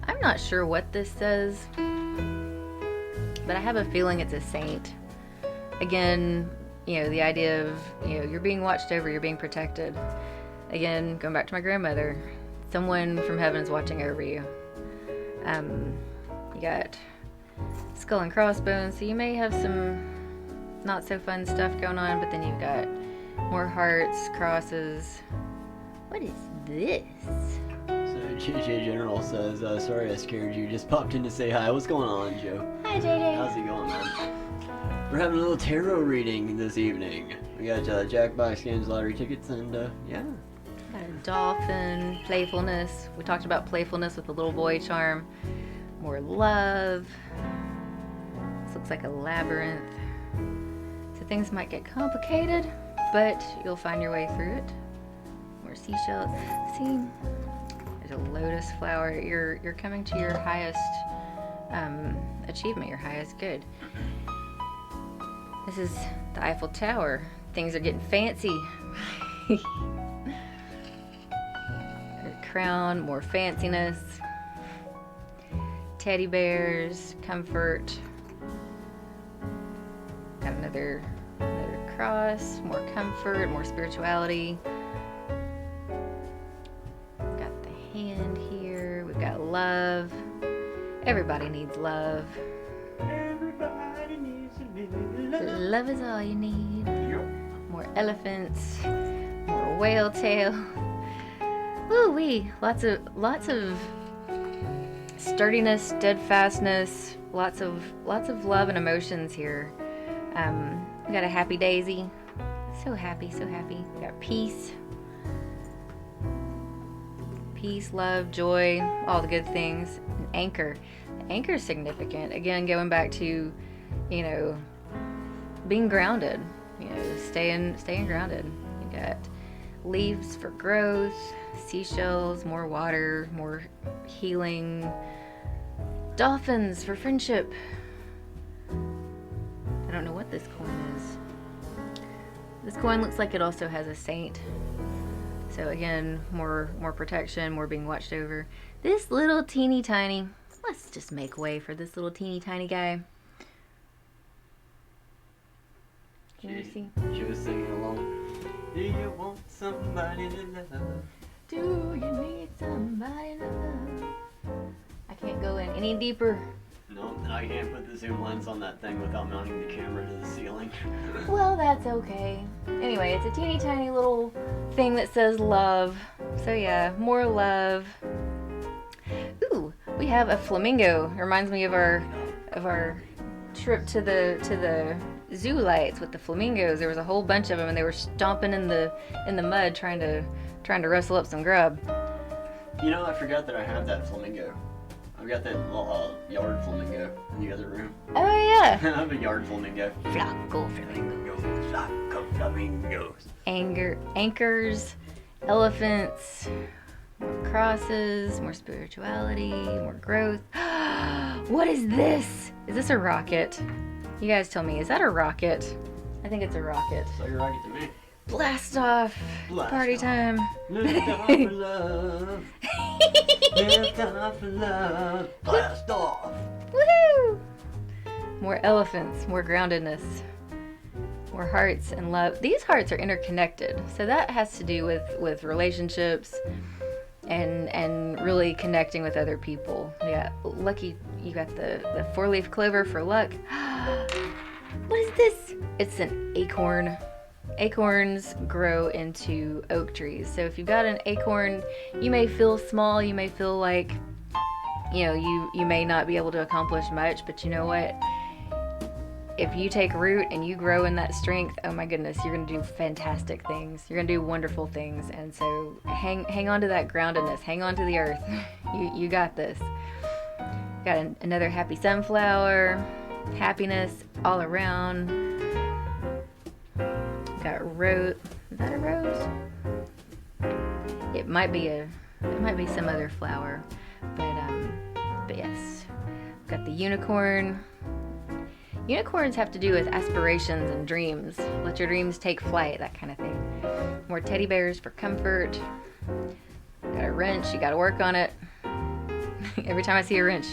I'm not sure what this says, but I have a feeling it's a saint. Again, the idea of, you're being watched over, you're being protected. Again, going back to my grandmother, someone from heaven is watching over you. You got skull and crossbones, so you may have some not so fun stuff going on, but then you've got more hearts, crosses. What is this? So JJ General says, sorry I scared you. Just popped in to say hi. What's going on, Joe? Hi, JJ. How's it going, man? We're having a little tarot reading this evening. We got Jackbox games, lottery tickets, and yeah. Got a dolphin, playfulness. We talked about playfulness with the little boy charm. More love. This looks like a labyrinth. So things might get complicated, but you'll find your way through it. More seashells. See, there's a lotus flower. You're coming to your highest achievement, your highest good. This is the Eiffel Tower. Things are getting fancy. A crown, more fanciness. Teddy bears, comfort. Got another cross, more comfort, more spirituality. Got the hand here. We've got love. Everybody needs love. Everybody needs a little Love is all you need. Yep. More elephants, more whale tail. Woo-wee! Lots of sturdiness, steadfastness, lots of love and emotions here. We got a happy daisy. So happy, so happy. We got peace. peace, love, joy, all the good things. An anchor. The anchor is significant. Again, going back to, you know, being grounded. You know, staying grounded. You got leaves for growth, seashells, more water, more healing, dolphins for friendship. I don't know what this coin is. This coin looks like it also has a saint. So again, more protection, more being watched over. This little teeny tiny, let's just make way for this little teeny tiny guy. Can you see? She was singing along. Do you want somebody to love? Do you need somebody to love? I can't go in any deeper. No, I can't put the zoom lens on that thing without mounting the camera to the ceiling. Well, that's okay. Anyway, it's a teeny tiny little thing that says love. So yeah, more love. Ooh, we have a flamingo. It reminds me of our trip to the zoo lights with the flamingos. There was a whole bunch of them, and they were stomping in the mud trying to rustle up some grub. You know, I forgot that I have that flamingo. I've got that yard flamingo in the other room. Oh yeah. I have a yard flamingo. Flocko flamingos, flocko flamingos. Anchors, elephants, more crosses, more spirituality, more growth. What is this? Is this a rocket? You guys tell me, is that a rocket? I think it's a rocket. So you're rocket to me. Blast off! Blast Party off. time! Lift off for love. Lift off for love. Blast off. Woohoo! More elephants, more groundedness, more hearts and love. These hearts are interconnected, so that has to do with relationships and really connecting with other people. Yeah, lucky you got the 4-leaf clover for luck. What is this? It's an acorn. Acorns grow into oak trees. So if you've got an acorn, you may feel small, you may feel like, you know, you may not be able to accomplish much, but you know what? If you take root and you grow in that strength, oh my goodness, you're going to do fantastic things. You're going to do wonderful things. And so hang on to that groundedness. Hang on to the earth. You got this. Got another happy sunflower. Happiness all around. Got rose. Is that a rose? It might be some other flower, but yes. Got the unicorn. Unicorns have to do with aspirations and dreams. Let your dreams take flight, that kind of thing. More teddy bears for comfort. Got a wrench. You got to work on it. Every time I see a wrench,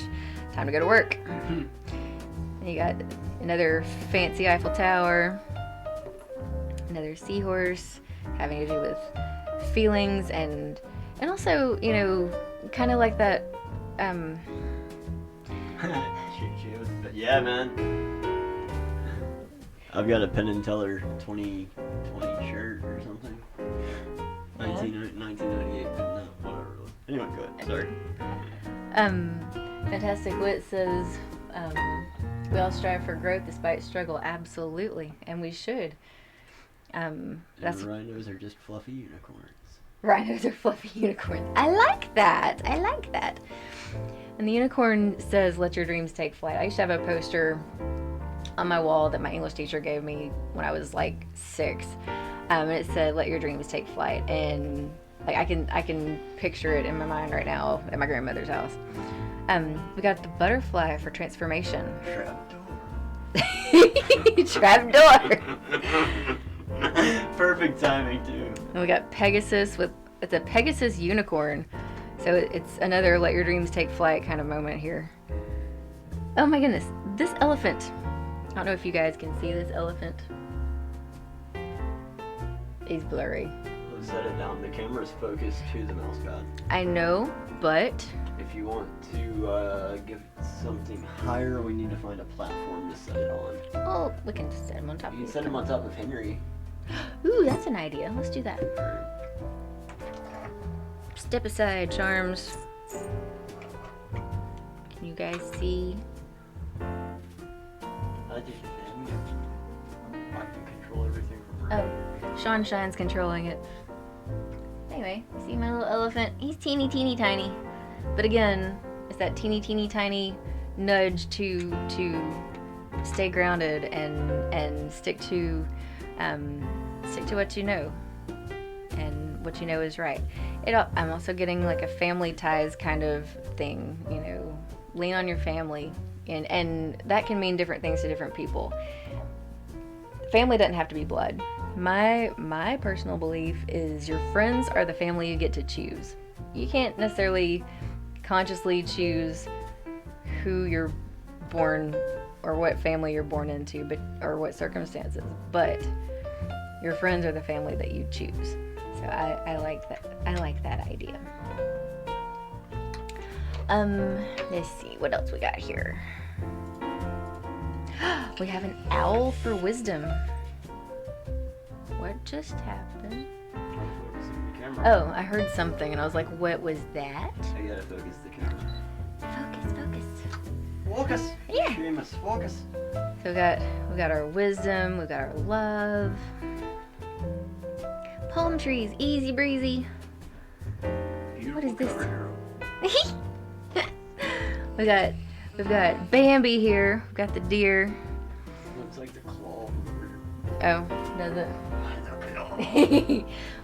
time to go to work. And you got another fancy Eiffel Tower. Another seahorse, having to do with feelings and also, you know, kind of like that. Yeah, man. I've got a Penn and Teller 2020 shirt or something. 1998, no, whatever. Anyway, go ahead. Sorry. Fantastic Wit says, we all strive for growth despite struggle. Absolutely, and we should. That's rhinos are just fluffy unicorns. Rhinos are fluffy unicorns. I like that. I like that. And the unicorn says, let your dreams take flight. I used to have a poster on my wall that my English teacher gave me when I was like 6. And it said, let your dreams take flight. And like I can picture it in my mind right now at my grandmother's house. We got the butterfly for transformation. Trapdoor. Perfect timing too. And we got Pegasus it's a Pegasus unicorn. So it's another let your dreams take flight kind of moment here. Oh my goodness, this elephant. I don't know if you guys can see this elephant. He's blurry. Let's set it down. The camera's focused to the mouse pad. I know, but If you want to give something higher, we need to find a platform to set it on. oh, we can just set him on top. You can set him on top of Henry. Ooh, that's an idea. Let's do that. Step aside, Charms. Can you guys see? I can control everything from right. Oh, Sean Shine's controlling it. There Anyway, see my little elephant? He's teeny tiny. But again, it's that teeny tiny nudge to stay grounded and stick to what you know. And what you know is right. I'm also getting like a family ties kind of thing, you know, lean on your family. And that can mean different things to different people. Family doesn't have to be blood. My personal belief is your friends are the family you get to choose. You can't necessarily consciously choose who you're born or what family you're born into, or what circumstances, but your friends are the family that you choose. So I like that. I like that idea. Let's see what else we got here. We have an owl for wisdom. What just happened? Oh, I heard something and I was like, what was that? I gotta focus the camera. Focus. Focus. Yeah. Seamus, focus. So we got our wisdom, we got our love. Palm trees, easy breezy. What is this? We've got Bambi here. We've got the deer. Looks like the claw. Oh, does it?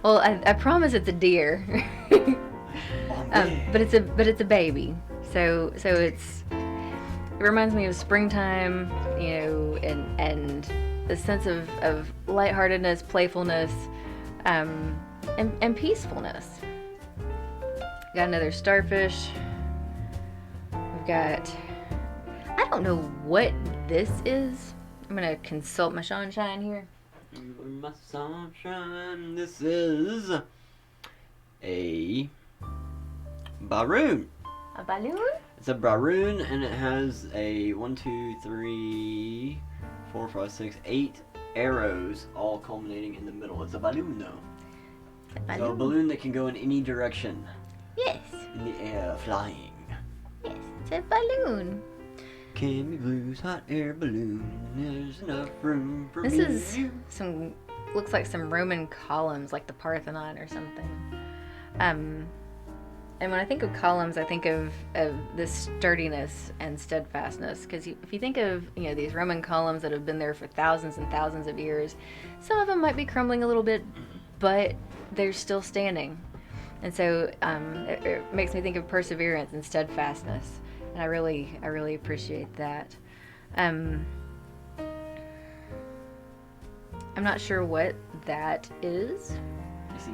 Well, I promise it's a deer. But it's a baby. So it reminds me of springtime, you know, and the sense of lightheartedness, playfulness, and peacefulness. Got another starfish. We've got, I don't know what this is. I'm gonna consult my sunshine here. You're my sunshine. This is a baroon. A balloon? It's a baroon, and it has a 1, 2, 3, 4, 5, 6, 8 arrows, all culminating in the middle. It's a balloon, though. So a balloon that can go in any direction. Yes. In the air, flying. Yes, it's a balloon. Kimmy Blue's hot air balloon. There's enough room for This me is and you. looks like some Roman columns, like the Parthenon or something. And when I think of columns, I think of this sturdiness and steadfastness. Because if you think of, you know, these Roman columns that have been there for thousands and thousands of years, some of them might be crumbling a little bit, but they're still standing. And so it makes me think of perseverance and steadfastness. And I really appreciate that. I'm not sure what that is. You see.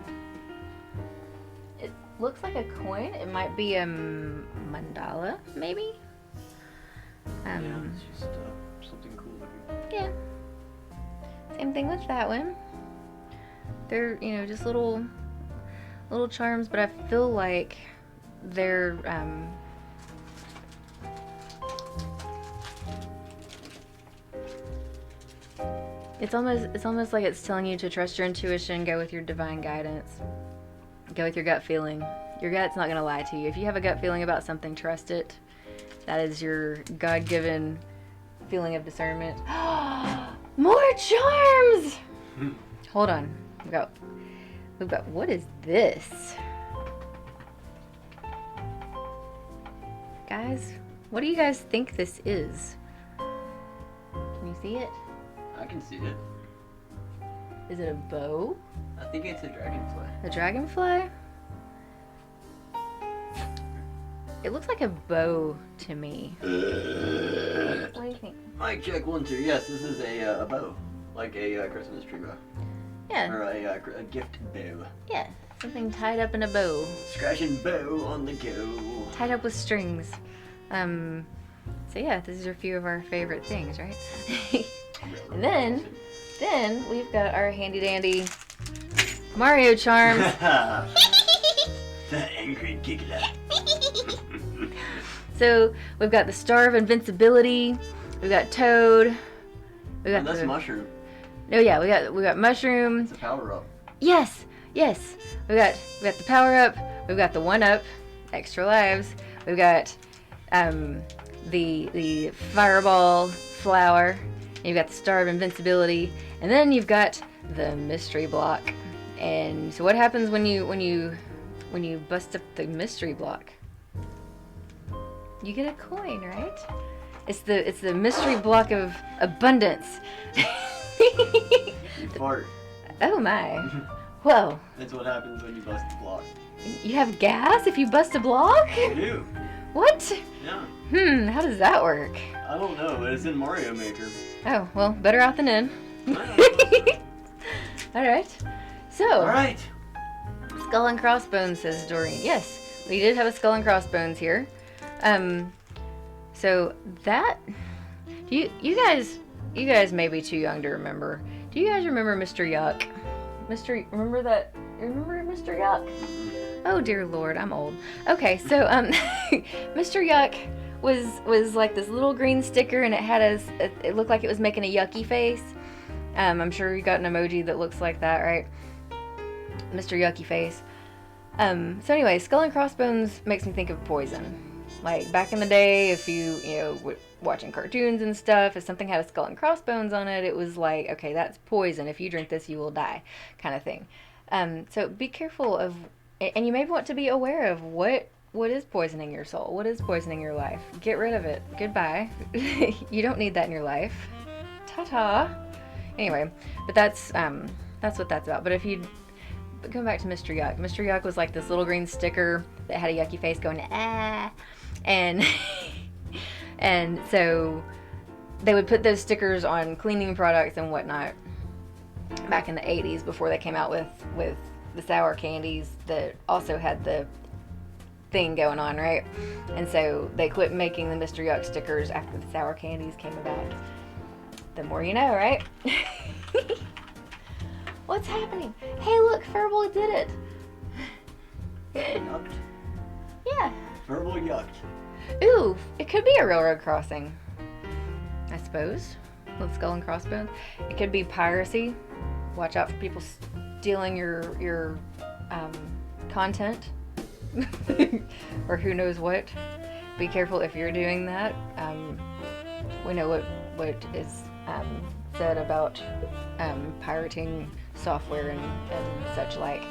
It looks like a coin. It might be a mandala, maybe. Yeah, it's just something cool looking. Yeah. Same thing with that one. They're, you know, just little charms, but I feel like they're it's almost like it's telling you to trust your intuition, go with your divine guidance, go with your gut feeling. Your gut's not gonna lie to you. If you have a gut feeling about something, trust it. That is your God-given feeling of discernment. More charms! Hold on. We've got, what is this? Guys, what do you guys think this is? Can you see it? I can see it. Is it a bow? I think it's a dragonfly. A dragonfly? It looks like a bow to me. What do you think? Mic check 1, 2. Yes, this is a bow, like a Christmas tree bow, Yeah. or a gift bow. Yeah. Something tied up in a bow. Scratching bow on the go. Tied up with strings. So yeah, these are a few of our favorite things, right? And then we've got our handy dandy Mario charms. The angry giggler. So we've got the Star of Invincibility. We've got Toad. We got That's mushroom. Oh yeah, we got mushroom. It's a power up. Yes. We got the power up. We've got the 1-up, extra lives. We've got the fireball flower. You've got the Star of Invincibility, and then you've got the mystery block. And so what happens when you bust up the mystery block? You get a coin, right? It's the mystery block of abundance. You fart. Oh my. Whoa. That's what happens when you bust the block. You have gas if you bust a block? You do. What? Yeah. How does that work? I don't know, but it's in Mario Maker. Oh, well, better out than in. Alright. So. Alright. Skull and crossbones, says Doreen. Yes, we did have a skull and crossbones here. So that. You guys may be too young to remember. Do you guys remember Mr. Yuck? Remember Mr. Yuck? Oh dear Lord, I'm old. Okay, so Mr. Yuck was like this little green sticker, and it had it looked like it was making a yucky face. I'm sure you got an emoji that looks like that, right? Mr. Yucky Face. So anyway, skull and crossbones makes me think of poison. Like back in the day, if you watching cartoons and stuff, if something had a skull and crossbones on it, it was like, okay, that's poison. If you drink this, you will die, kind of thing. So be careful of, and you may want to be aware of what is poisoning your soul, what is poisoning your life. Get rid of it. Goodbye. You don't need that in your life. Ta-ta. Anyway, but that's what that's about. But if you going back to Mr. Yuck. Mr. Yuck was like this little green sticker that had a yucky face going, ah. And and so they would put those stickers on cleaning products and whatnot back in the 80s before they came out with the sour candies that also had the thing going on, right? And so they quit making the Mr. Yuck stickers after the sour candies came about. The more you know, right? What's happening? Hey, look, Furble did it. Yucked. Yeah. Verbal yucked. Ooh, it could be a railroad crossing, I suppose, with skull and crossbones. It could be piracy. Watch out for people stealing your content, or who knows what. Be careful if you're doing that. We know what is said about pirating software and such like,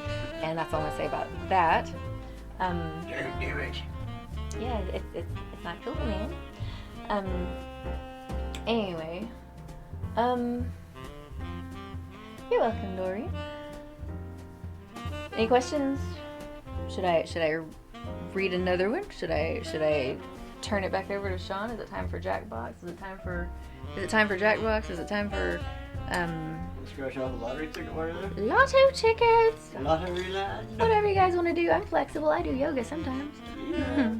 and that's all I'm gonna say about that. Don't do it. Yeah, it's not cool, man. Anyway, you're welcome, Dory. Any questions? Should I read another one? Should I turn it back over to Sean? Is it time for Jackbox? Is it time for Jackbox? Is it time for Scratch off the lottery ticket while you're there? Lotto tickets? Lottery lad? Whatever you guys want to do. I'm flexible. I do yoga sometimes. Yeah.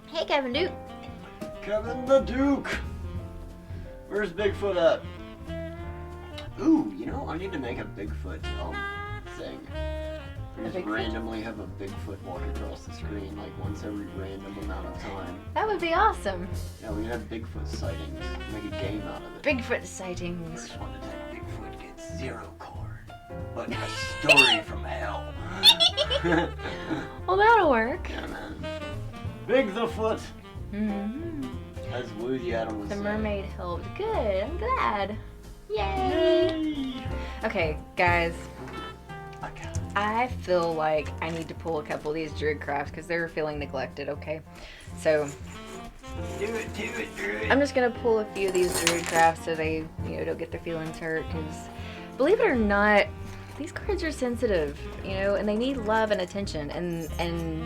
Hey, Kevin Duke. Kevin the Duke! Where's Bigfoot at? Ooh, I need to make a Bigfoot thing. We just Bigfoot? randomly have a Bigfoot walk across the screen like once every random amount of time. That would be awesome. Yeah, we can have Bigfoot sightings. Make a game out of it. Bigfoot sightings. First one to take Bigfoot gets 0 corn. But a story from hell. Well, that'll work. Yeah, man. Big the Foot! Mm-hmm. As Woody Adam was The saying. mermaid helped. Good. I'm glad. Yay! Okay, guys. Okay. I feel like I need to pull a couple of these druid crafts because they're feeling neglected, okay? So, Do it. I'm just going to pull a few of these druid crafts so they, don't get their feelings hurt because, believe it or not, these cards are sensitive, and they need love and attention, and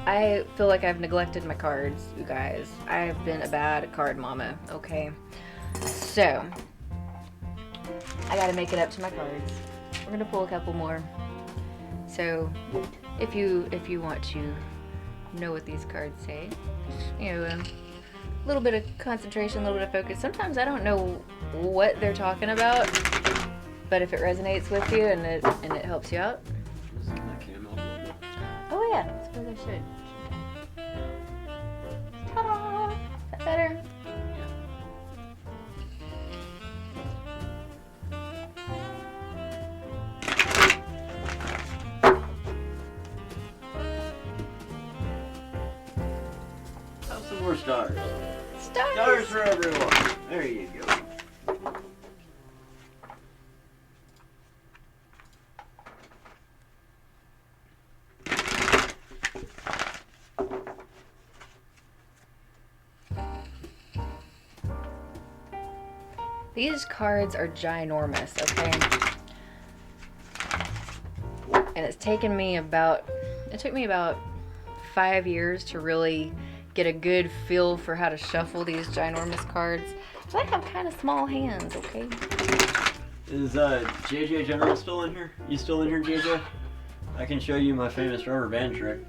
I feel like I've neglected my cards, you guys. I've been a bad card mama, okay? So, I gotta make it up to my cards. We're gonna pull a couple more. So, if you want to know what these cards say, a little bit of concentration, a little bit of focus. Sometimes I don't know what they're talking about, but if it resonates with you and it helps you out. Oh yeah, I suppose I should. Ta-da! Is that better? Have some more stars. Stars! Stars for everyone. There you go. These cards are ginormous, okay? And it took me about 5 years to really get a good feel for how to shuffle these ginormous cards. So I have kind of small hands, okay? Is JJ General still in here? You still in here, JJ? I can show you my famous rubber band trick.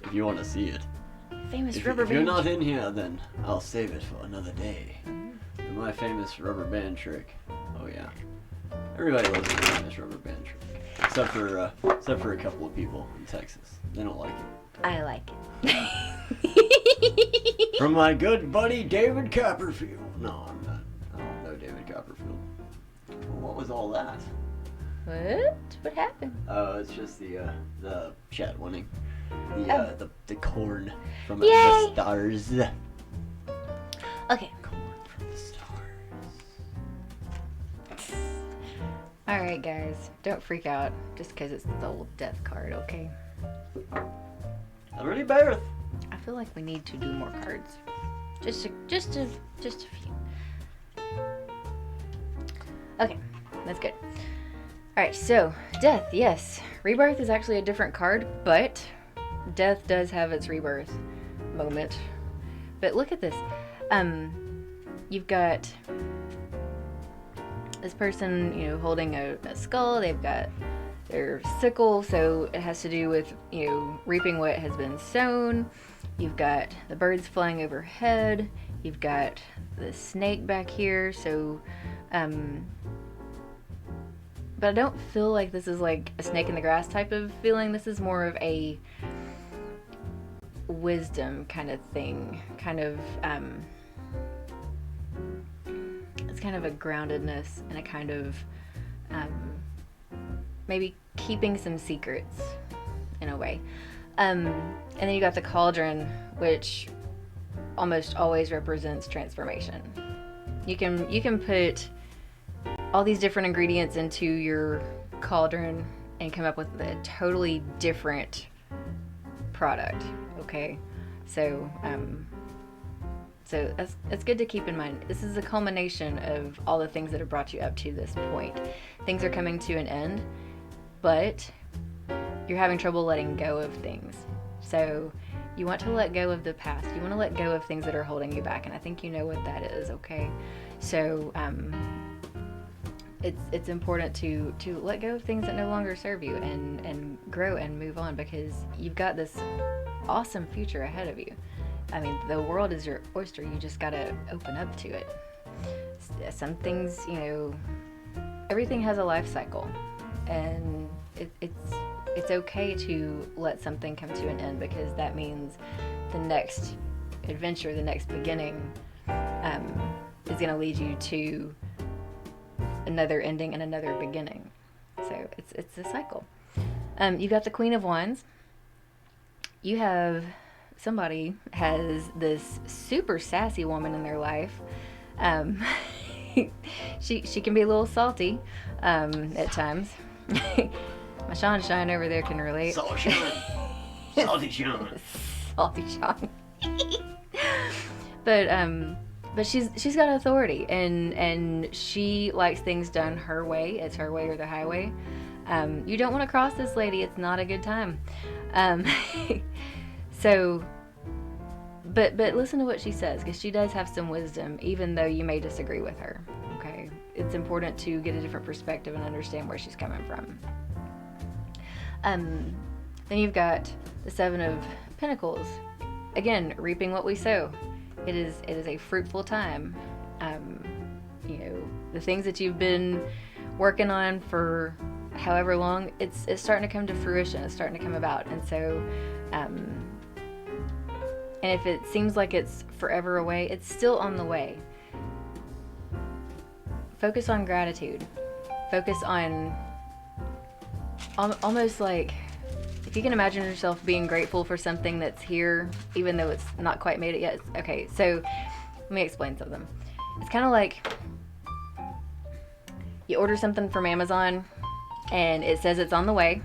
If you want to see it. Famous If rubber you're band. not in here, then I'll save it for another day. My famous rubber band trick. Oh yeah. Everybody loves my famous rubber band trick. Except for a couple of people in Texas. They don't like it. I like it. From my good buddy David Copperfield. No, I'm not. I don't know David Copperfield. Well, what was all that? What? What happened? Oh, it's just the chat winning. The corn from Yay! the stars. Okay. Corn from the stars. Alright, guys. Don't freak out just because it's the old death card, okay? Already Bareth. I feel like we need to do more cards. Just a few. Okay, that's good. Alright, so death, yes. Rebirth is actually a different card, but death does have its rebirth moment. But look at this. You've got this person, you know, holding a skull. They've got their sickle, so it has to do with, you know, reaping what has been sown. You've got the birds flying overhead. You've got the snake back here, so but I don't feel like this is like a snake in the grass type of feeling. This is more of a wisdom kind of thing. Kind of, it's kind of a groundedness and a kind of, maybe keeping some secrets in a way. And then you got the cauldron, which almost always represents transformation. You can put all these different ingredients into your cauldron and come up with a totally different product. Okay, so it's good to keep in mind. This is a culmination of all the things that have brought you up to this point. Things are coming to an end, but you're having trouble letting go of things. So you want to let go of the past. You want to let go of things that are holding you back, and I think you know what that is. Okay, so it's important to let go of things that no longer serve you and grow and move on, because you've got this awesome future ahead of you. I mean, the world is your oyster. You just gotta open up to it. Some things, you know, everything has a life cycle, and it's okay to let something come to an end, because that means the next adventure, the next beginning, is gonna lead you to another ending and another beginning. So it's a cycle. You got the Queen of Wands. You have somebody has this super sassy woman in their life. She can be a little salty at times. My Shine over there can relate. Salty Sean. Salty Sean. But she's got authority, and she likes things done her way. It's her way or the highway. You don't want to cross this lady. It's not a good time. So, but listen to what she says, because she does have some wisdom, even though you may disagree with her. Okay, it's important to get a different perspective and understand where she's coming from. Then you've got the Seven of Pentacles. Again, reaping what we sow. It is a fruitful time. You know, the things that you've been working on for however long, it's starting to come to fruition. It's starting to come about, and so, and if it seems like it's forever away, it's still on the way. Focus on gratitude. Focus on almost like, if you can imagine yourself being grateful for something that's here, even though it's not quite made it yet. Okay, so let me explain something. It's kind of like you order something from Amazon and it says it's on the way,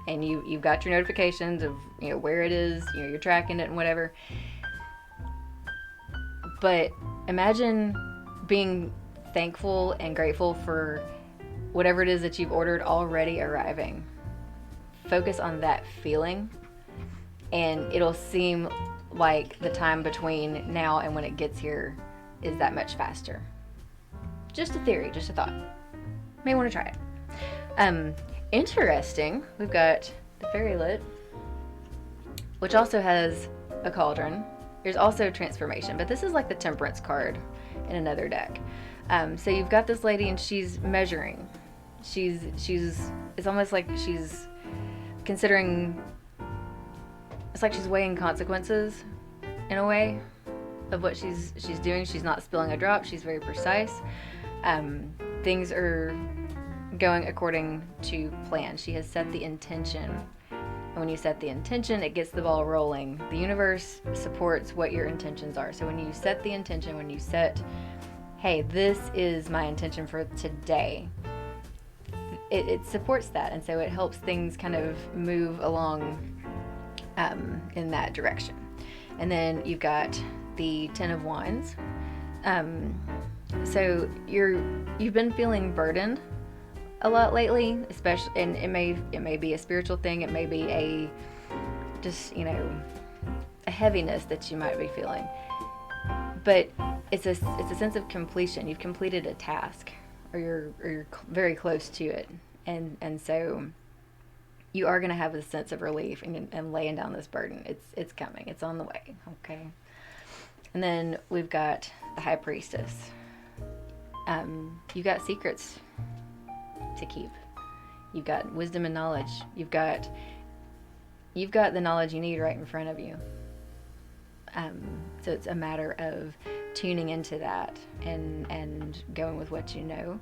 and you've got your notifications of, you know, where it is, you know, you're tracking it and whatever. But imagine being thankful and grateful for whatever it is that you've ordered already arriving. Focus on that feeling, and it'll seem like the time between now and when it gets here is that much faster. Just a theory, just a thought. May want to try it. Interesting. We've got the fairy lit, which also has a cauldron. There's also transformation, but this is like the temperance card in another deck. So you've got this lady and she's measuring. It's almost like she's considering, it's like she's weighing consequences in a way of what she's doing. She's not spilling a drop. She's very precise. Things are going according to plan. She has set the intention. And when you set the intention, it gets the ball rolling. The universe supports what your intentions are. So when you set the intention, when you set, hey, this is my intention for today, it supports that. And so it helps things kind of move along in that direction. And then you've got the Ten of Wands. So you've been feeling burdened a lot lately, especially, and it may be a spiritual thing. It may be a heaviness that you might be feeling. But it's a sense of completion. You've completed a task, or you're very close to it, and so you are going to have a sense of relief and laying down this burden. It's coming. It's on the way. Okay. And then we've got the High Priestess. You got secrets to keep. You've got wisdom and knowledge. You've got the knowledge you need right in front of you. So it's a matter of tuning into that and going with what you know.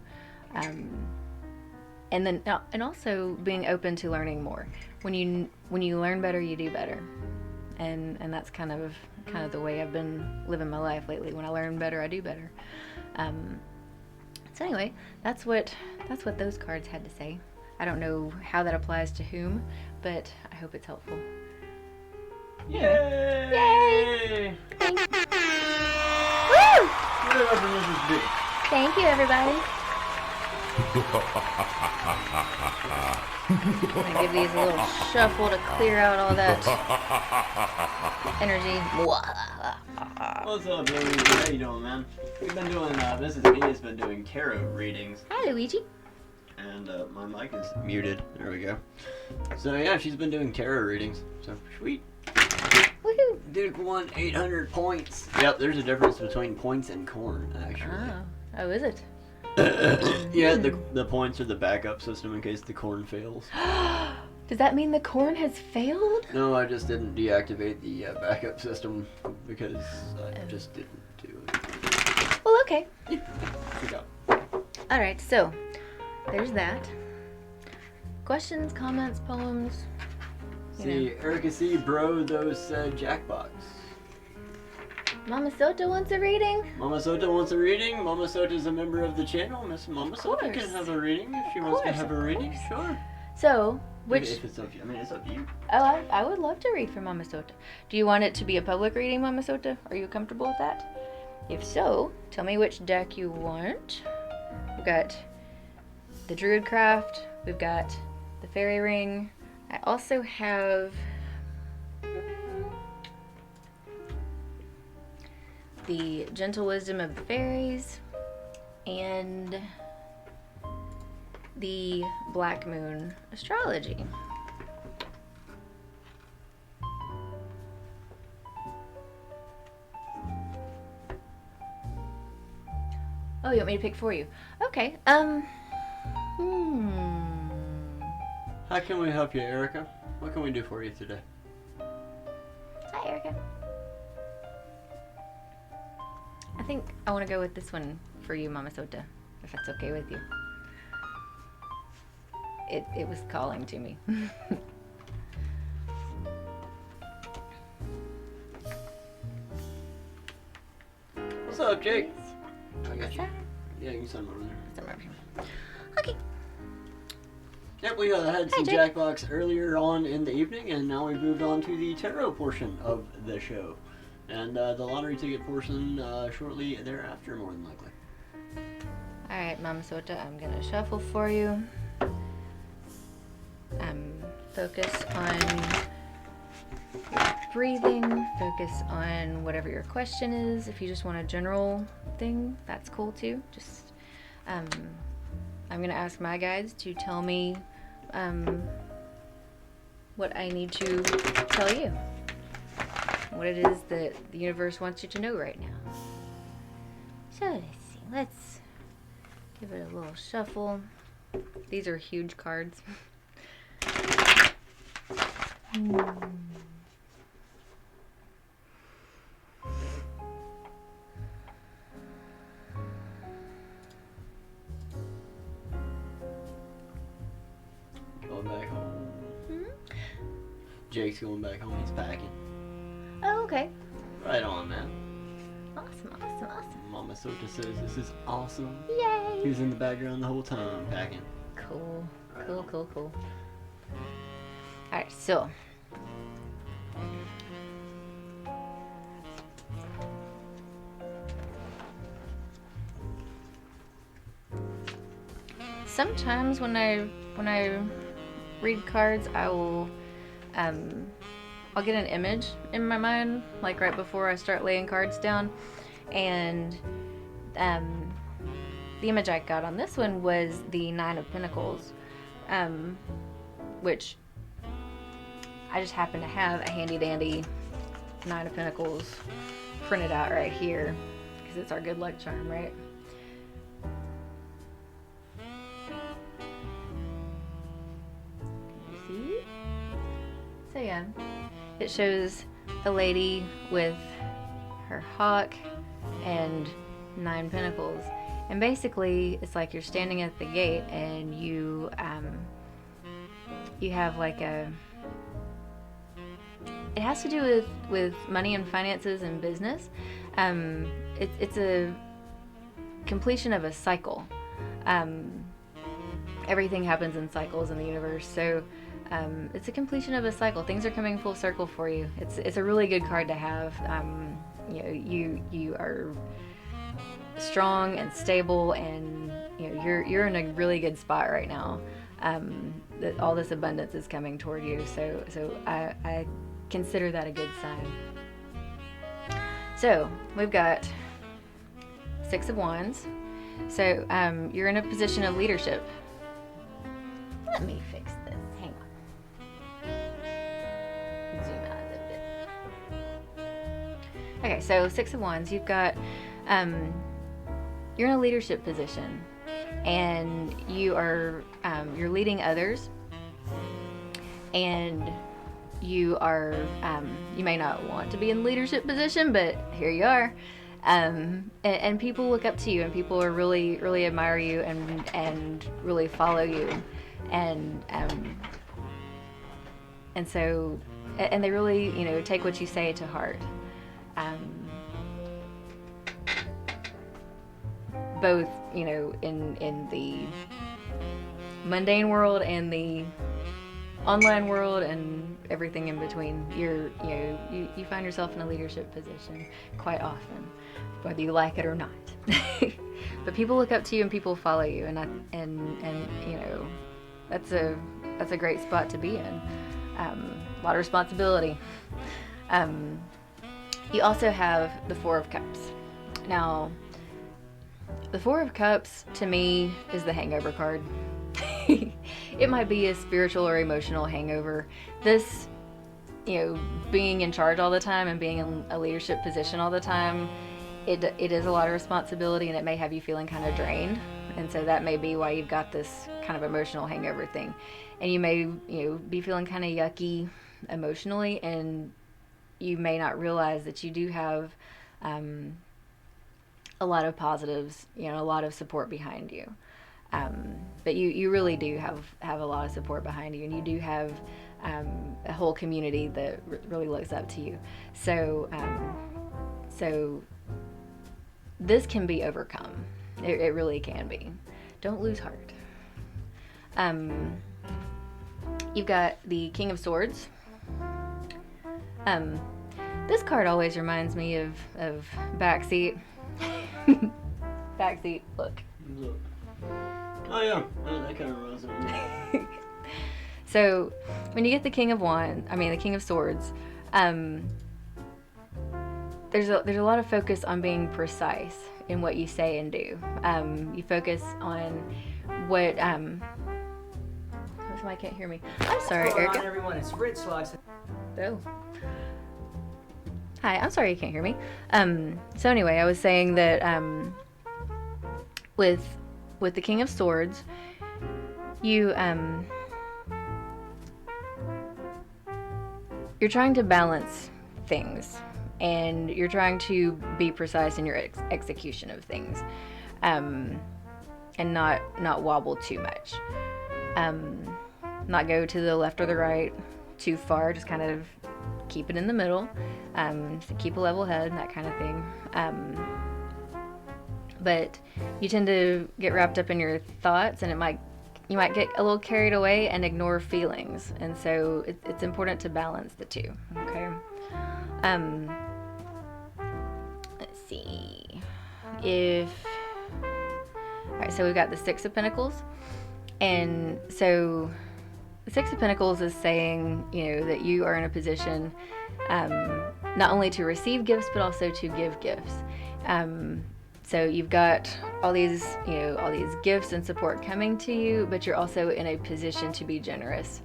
And also being open to learning more. When you learn better, you do better. And that's kind of the way I've been living my life lately. When I learn better, I do better. So anyway, that's what those cards had to say. I don't know how that applies to whom, but I hope it's helpful. Yay! Yay! Thank you. Woo! Woo! Thank you, everybody. I'm gonna give these a little shuffle to clear out all that energy. What's up, Luigi? How you doing, man? We've been doing, this is me, has been doing tarot readings. Hi, Luigi. And my mic is muted. There we go. So yeah, she's been doing tarot readings. So sweet. Woohoo! Duke won 800 points. Yep, there's a difference between points and corn, actually. Oh, is it? Yeah, the points are the backup system in case the corn fails. Does that mean the corn has failed? No, I just didn't deactivate the backup system because I just didn't do it. Well, okay. Yeah, good job. Alright, so there's that. Questions, comments, poems? See, Erica C. Bro, those said Jackbox. Mama Sota wants a reading? Mama Sota wants a reading. Mama Sota is a member of the channel. Miss Mama Sota can have a reading if she wants to have a reading. Sure. So, If it's up to you. I mean, it's up to you. Oh, I would love to read for Mama Sota. Do you want it to be a public reading, Mama Sota? Are you comfortable with that? If so, tell me which deck you want. We've got the Druidcraft. We've got the Fairy Ring. I also have the Gentle Wisdom of the Fairies and the Black Moon Astrology. Oh, you want me to pick for you? Okay. How can we help you, Erica? What can we do for you today? Hi, Erica. I think I want to go with this one for you, Mama Sota, if that's okay with you. It was calling to me. What's up, Jake? I got What's you. that? Yeah, you can send them over there. Somewhere over here. Okay. Yep, we had some Jake. Jackbox earlier on in the evening, and now we've moved on to the tarot portion of the show. And the lottery ticket portion shortly thereafter, more than likely. Alright, Mama Sota, I'm gonna shuffle for you. Focus on your breathing, focus on whatever your question is. If you just want a general thing, that's cool too. Just, I'm gonna ask my guides to tell me what I need to tell you. What it is that the universe wants you to know right now. So let's see, let's give it a little shuffle. These are huge cards. Going back home. Jake's going back home. He's packing. Oh, okay. Right on, man. Awesome, awesome, awesome. Mama Sota says this is awesome. Yay! He was in the background the whole time packing. Cool, cool, cool, cool. Alright, so. Sometimes when I read cards, I will I'll get an image in my mind, like right before I start laying cards down, and the image I got on this one was the Nine of Pentacles, which I just happen to have a handy dandy Nine of Pentacles printed out right here because it's our good luck charm, right? Can you see? So yeah, it shows a lady with her hawk and 9 pentacles, and basically it's like you're standing at the gate and you have like a, it has to do with money and finances and business. It's a completion of a cycle. Everything happens in cycles in the universe, so it's a completion of a cycle. Things are coming full circle for you. It's a really good card to have. You know, you are strong and stable, and you know you're in a really good spot right now. That all this abundance is coming toward you. So I consider that a good sign. So we've got 6 of Wands. So you're in a position of leadership. Let me fix this. Hang on. Zoom out a little bit. Okay, so 6 of Wands. You've got you're in a leadership position, and you're leading others, and you are you may not want to be in leadership position, but here you are. And people look up to you, and people are really admire you and really follow you, and so they really take what you say to heart, both in the mundane world and the online world and everything in between. You find yourself in a leadership position quite often, whether you like it or not. But people look up to you and people follow you, and that's a great spot to be in. A lot of responsibility. You also have the 4 of Cups. Now, the 4 of Cups to me is the hangover card. It might be a spiritual or emotional hangover. This, being in charge all the time and being in a leadership position all the time, it is a lot of responsibility, and it may have you feeling kind of drained. And so that may be why you've got this kind of emotional hangover thing. And you may, be feeling kind of yucky emotionally, and you may not realize that you do have a lot of positives, a lot of support behind you. But you really do have a lot of support behind you, and you do have a whole community that really looks up to you. So this can be overcome. It really can be. Don't lose heart. You've got the King of Swords. This card always reminds me of Backseat. Backseat, look. Oh yeah, that kind of reminds me. So, when you get the King of Swords, there's a lot of focus on being precise in what you say and do. You focus on what somebody can't hear me. I'm sorry, What's going Erica. on, everyone? It's Rich Slugs. Oh. Hi, I'm sorry you can't hear me. So anyway, I was saying that with the King of Swords, you're trying to balance things, and you're trying to be precise in your execution of things, and not wobble too much, not go to the left or the right too far, just kind of keep it in the middle, keep a level head, that kind of thing. But you tend to get wrapped up in your thoughts, and you might get a little carried away and ignore feelings, and so it's important to balance the two. Okay. Let's see. All right, so we've got the Six of Pentacles, and so the Six of Pentacles is saying, that you are in a position not only to receive gifts but also to give gifts. So you've got all these gifts and support coming to you, but you're also in a position to be generous.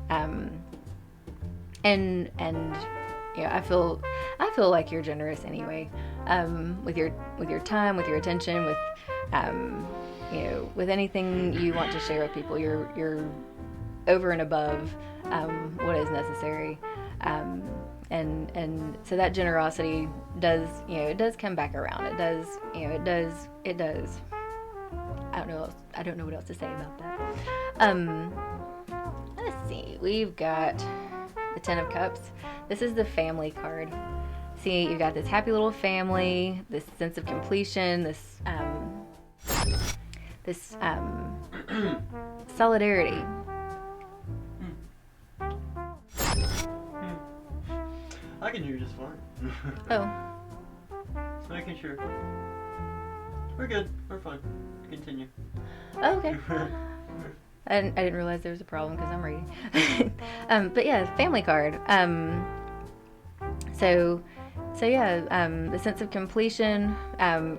And I feel like you're generous anyway, with your time, with your attention, with with anything you want to share with people. You're over and above what is necessary. And so that generosity does, it does come back around. It does. I don't know what else to say about that. Let's see. We've got the Ten of Cups. This is the family card. See, you've got this happy little family, this sense of completion, this solidarity. I can hear you just fine. Oh. Just making sure. We're good. We're fine. Continue. Oh, okay. I didn't realize there was a problem because I'm reading. But yeah, family card. So yeah, the sense of completion.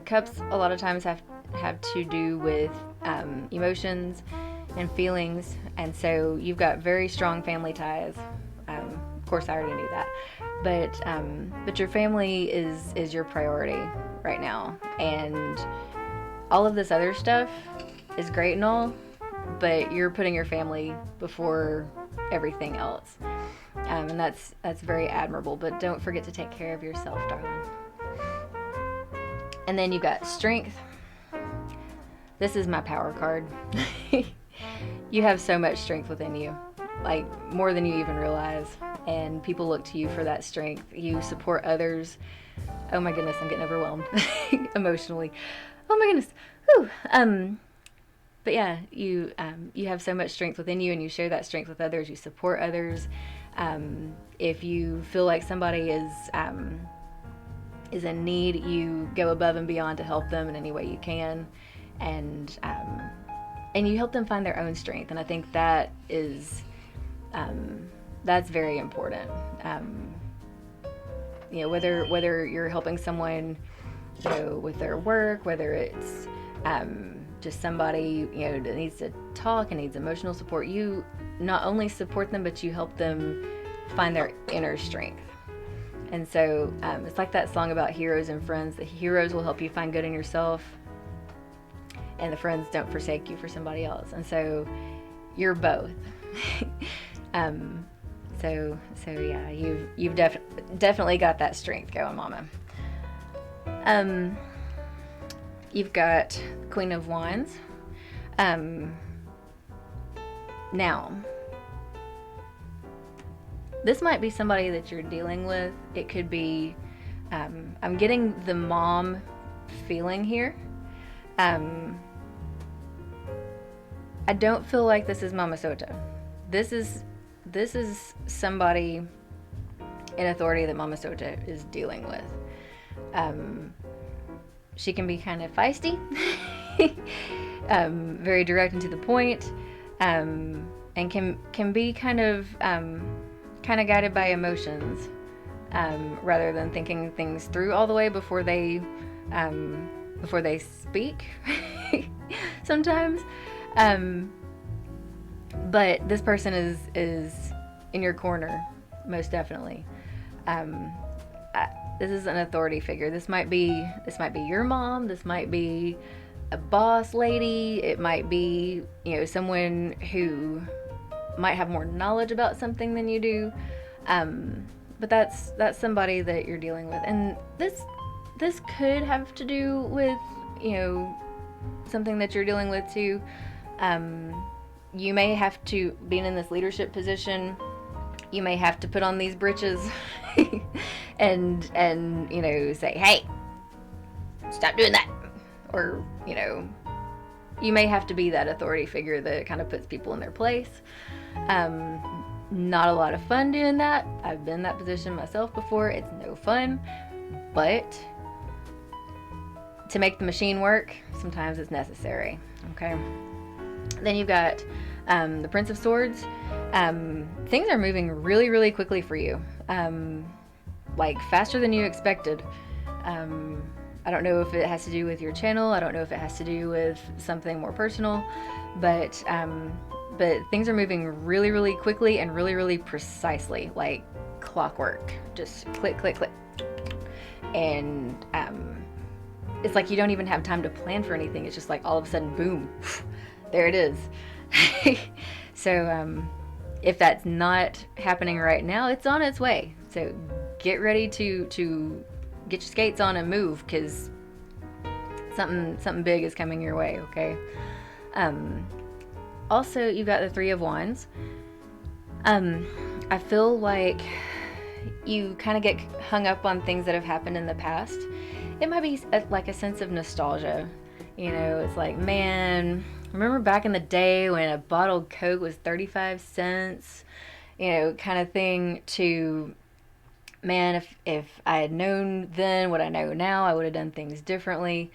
Cups a lot of times have to do with emotions and feelings, and so you've got very strong family ties. Of course, I already knew that, but your family is your priority right now, and all of this other stuff is great and all, but you're putting your family before everything else, and that's very admirable. But don't forget to take care of yourself, darling. And then you've got strength. This is my power card. You have so much strength within you, like more than you even realize, and people look to you for that strength. You support others. Oh my goodness, I'm getting overwhelmed emotionally. Oh my goodness. Whew. But yeah, you have so much strength within you, and you share that strength with others. You support others. If you feel like somebody is in need, you go above and beyond to help them in any way you can, and you help them find their own strength. And I think that is that's very important. Whether you're helping someone, with their work, whether it's just somebody that needs to talk and needs emotional support, you not only support them, but you help them find their inner strength. And so it's like that song about heroes and friends. The heroes will help you find good in yourself, and the friends don't forsake you for somebody else. And so you're both. So yeah, you've definitely got that strength going, mama. You've got Queen of Wands. Now, this might be somebody that you're dealing with. It could be, I'm getting the mom feeling here. I don't feel like this is Mama Sota. This is somebody in authority that Mama Soja is dealing with. She can be kind of feisty, very direct and to the point, and can be kind of guided by emotions, rather than thinking things through all the way before they speak. Sometimes, but this person is in your corner, most definitely. This is an authority figure. This might be your mom. This might be a boss lady. It might be, someone who might have more knowledge about something than you do. But that's somebody that you're dealing with, and this could have to do with something that you're dealing with too. You may have to, being in this leadership position, you may have to put on these britches and say, hey, stop doing that. Or, you may have to be that authority figure that kind of puts people in their place. Not a lot of fun doing that. I've been in that position myself before. It's no fun. But to make the machine work, sometimes it's necessary. Okay. Then you've got the Prince of Swords. Things are moving really, really quickly for you. Like faster than you expected. I don't know if it has to do with your channel. I don't know if it has to do with something more personal, but things are moving really, really quickly and really, really precisely, like clockwork. Just click, click, click. And it's like you don't even have time to plan for anything. It's just like all of a sudden, boom, there it is. So if that's not happening right now, it's on its way. So get ready to get your skates on and move, because something big is coming your way. Okay. Also, you've got the Three of Wands. I feel like you kind of get hung up on things that have happened in the past. It might be like a sense of nostalgia. It's like, man, remember back in the day when a bottled Coke was 35 cents, kind of thing, to, man, if I had known then what I know now, I would have done things differently,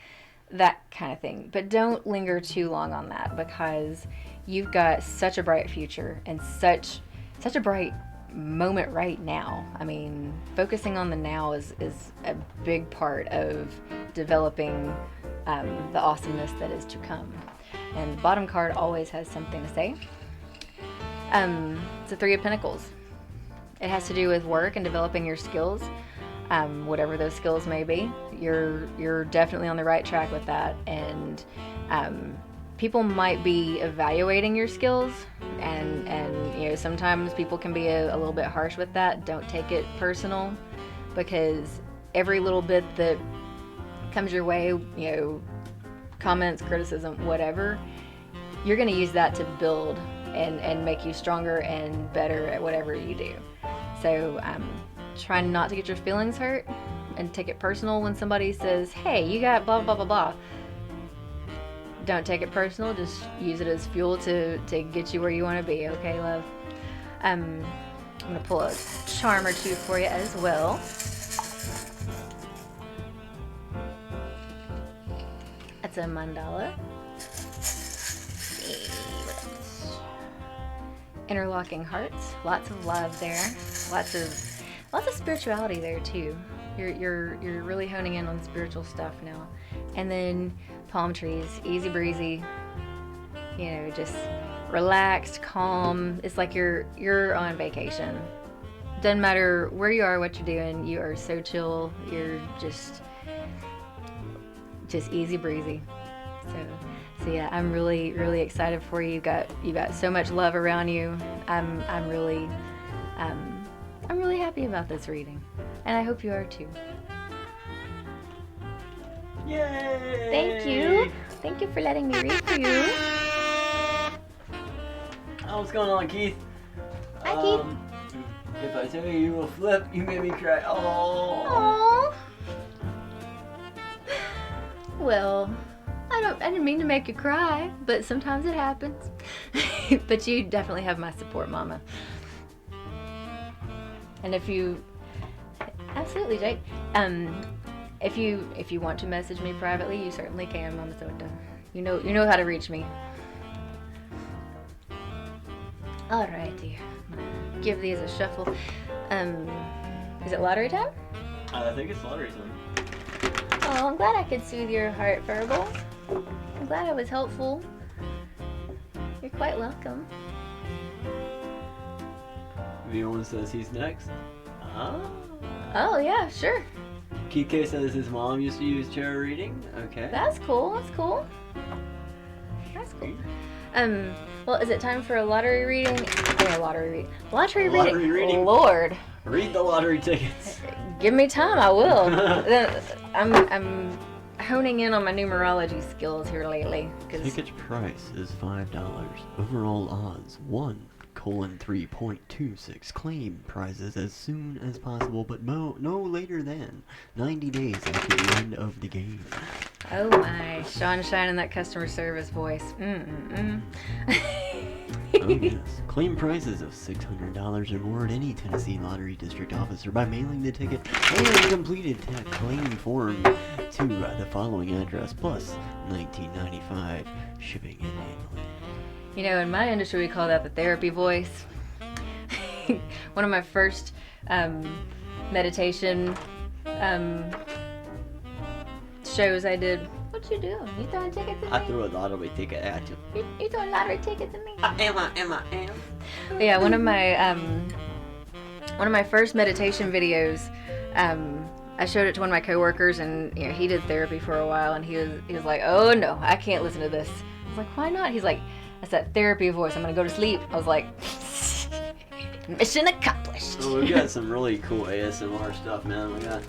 that kind of thing. But don't linger too long on that, because you've got such a bright future and such a bright moment right now. I mean, focusing on the now is a big part of developing the awesomeness that is to come. And the bottom card always has something to say. It's the Three of Pentacles. It has to do with work and developing your skills, whatever those skills may be. You're definitely on the right track with that, and people might be evaluating your skills, and sometimes people can be a little bit harsh with that. Don't take it personal, because every little bit that comes your way, comments, criticism, whatever, you're going to use that to build and make you stronger and better at whatever you do. So try not to get your feelings hurt and take it personal when somebody says, hey, you got blah, blah, blah, blah. Don't take it personal. Just use it as fuel to get you where you want to be. Okay, love? I'm going to pull a charm or two for you as well. That's a mandala. Interlocking hearts. Lots of love there. Lots of spirituality there too. You're really honing in on spiritual stuff now. And then palm trees, easy breezy. Just relaxed, calm. It's like you're on vacation. Doesn't matter where you are, what you're doing. You are so chill. You're just easy breezy. So yeah, I'm really, really excited for you. You got so much love around you. I'm really happy about this reading, and I hope you are too. Yay! Thank you for letting me read for you. Oh, what's going on, Keith? Hi, Keith. If I tell you will flip, you made me cry. Oh. Aww. Well, I didn't mean to make you cry, but sometimes it happens. But you definitely have my support, Mama. And if you Absolutely, Jake. If you want to message me privately, you certainly can, Mama Soda. You know how to reach me. All right, dear. Give these a shuffle. Is it lottery time? I think it's lottery time. Oh, I'm glad I could soothe your heart, Verbal. I'm glad I was helpful. You're quite welcome. V1 says he's next. Oh, yeah, sure. Kike says his mom used to use tarot reading. Okay. That's cool. That's cool. That's cool. Well, is it time for a lottery reading? Lottery reading. Lord. Read the lottery tickets. Give me time, I will. I'm honing in on my numerology skills here lately. Ticket price is $5. Overall odds 1:3.26. Claim prizes as soon as possible, but no later than 90 days after the end of the game. Oh my, Sean shining that customer service voice. Oh yes. Claim prizes of $600 or more at any Tennessee Lottery District office or by mailing the ticket and completed claim form to the following address plus $19.95 shipping and handling. You know, in my industry we call that the therapy voice. One of my first meditation shows I did. What you doing? You throwing tickets at me? I threw a lottery ticket at you. You throwing lottery tickets at me? I am. Yeah, one of my first meditation videos, I showed it to one of my coworkers, and you know, he did therapy for a while, and he was like, "Oh no, I can't listen to this." I was like, "Why not?" He's like, "That's that therapy voice. I'm gonna go to sleep." I was like, "Mission accomplished." Oh, we've got some really cool ASMR stuff, man. We got.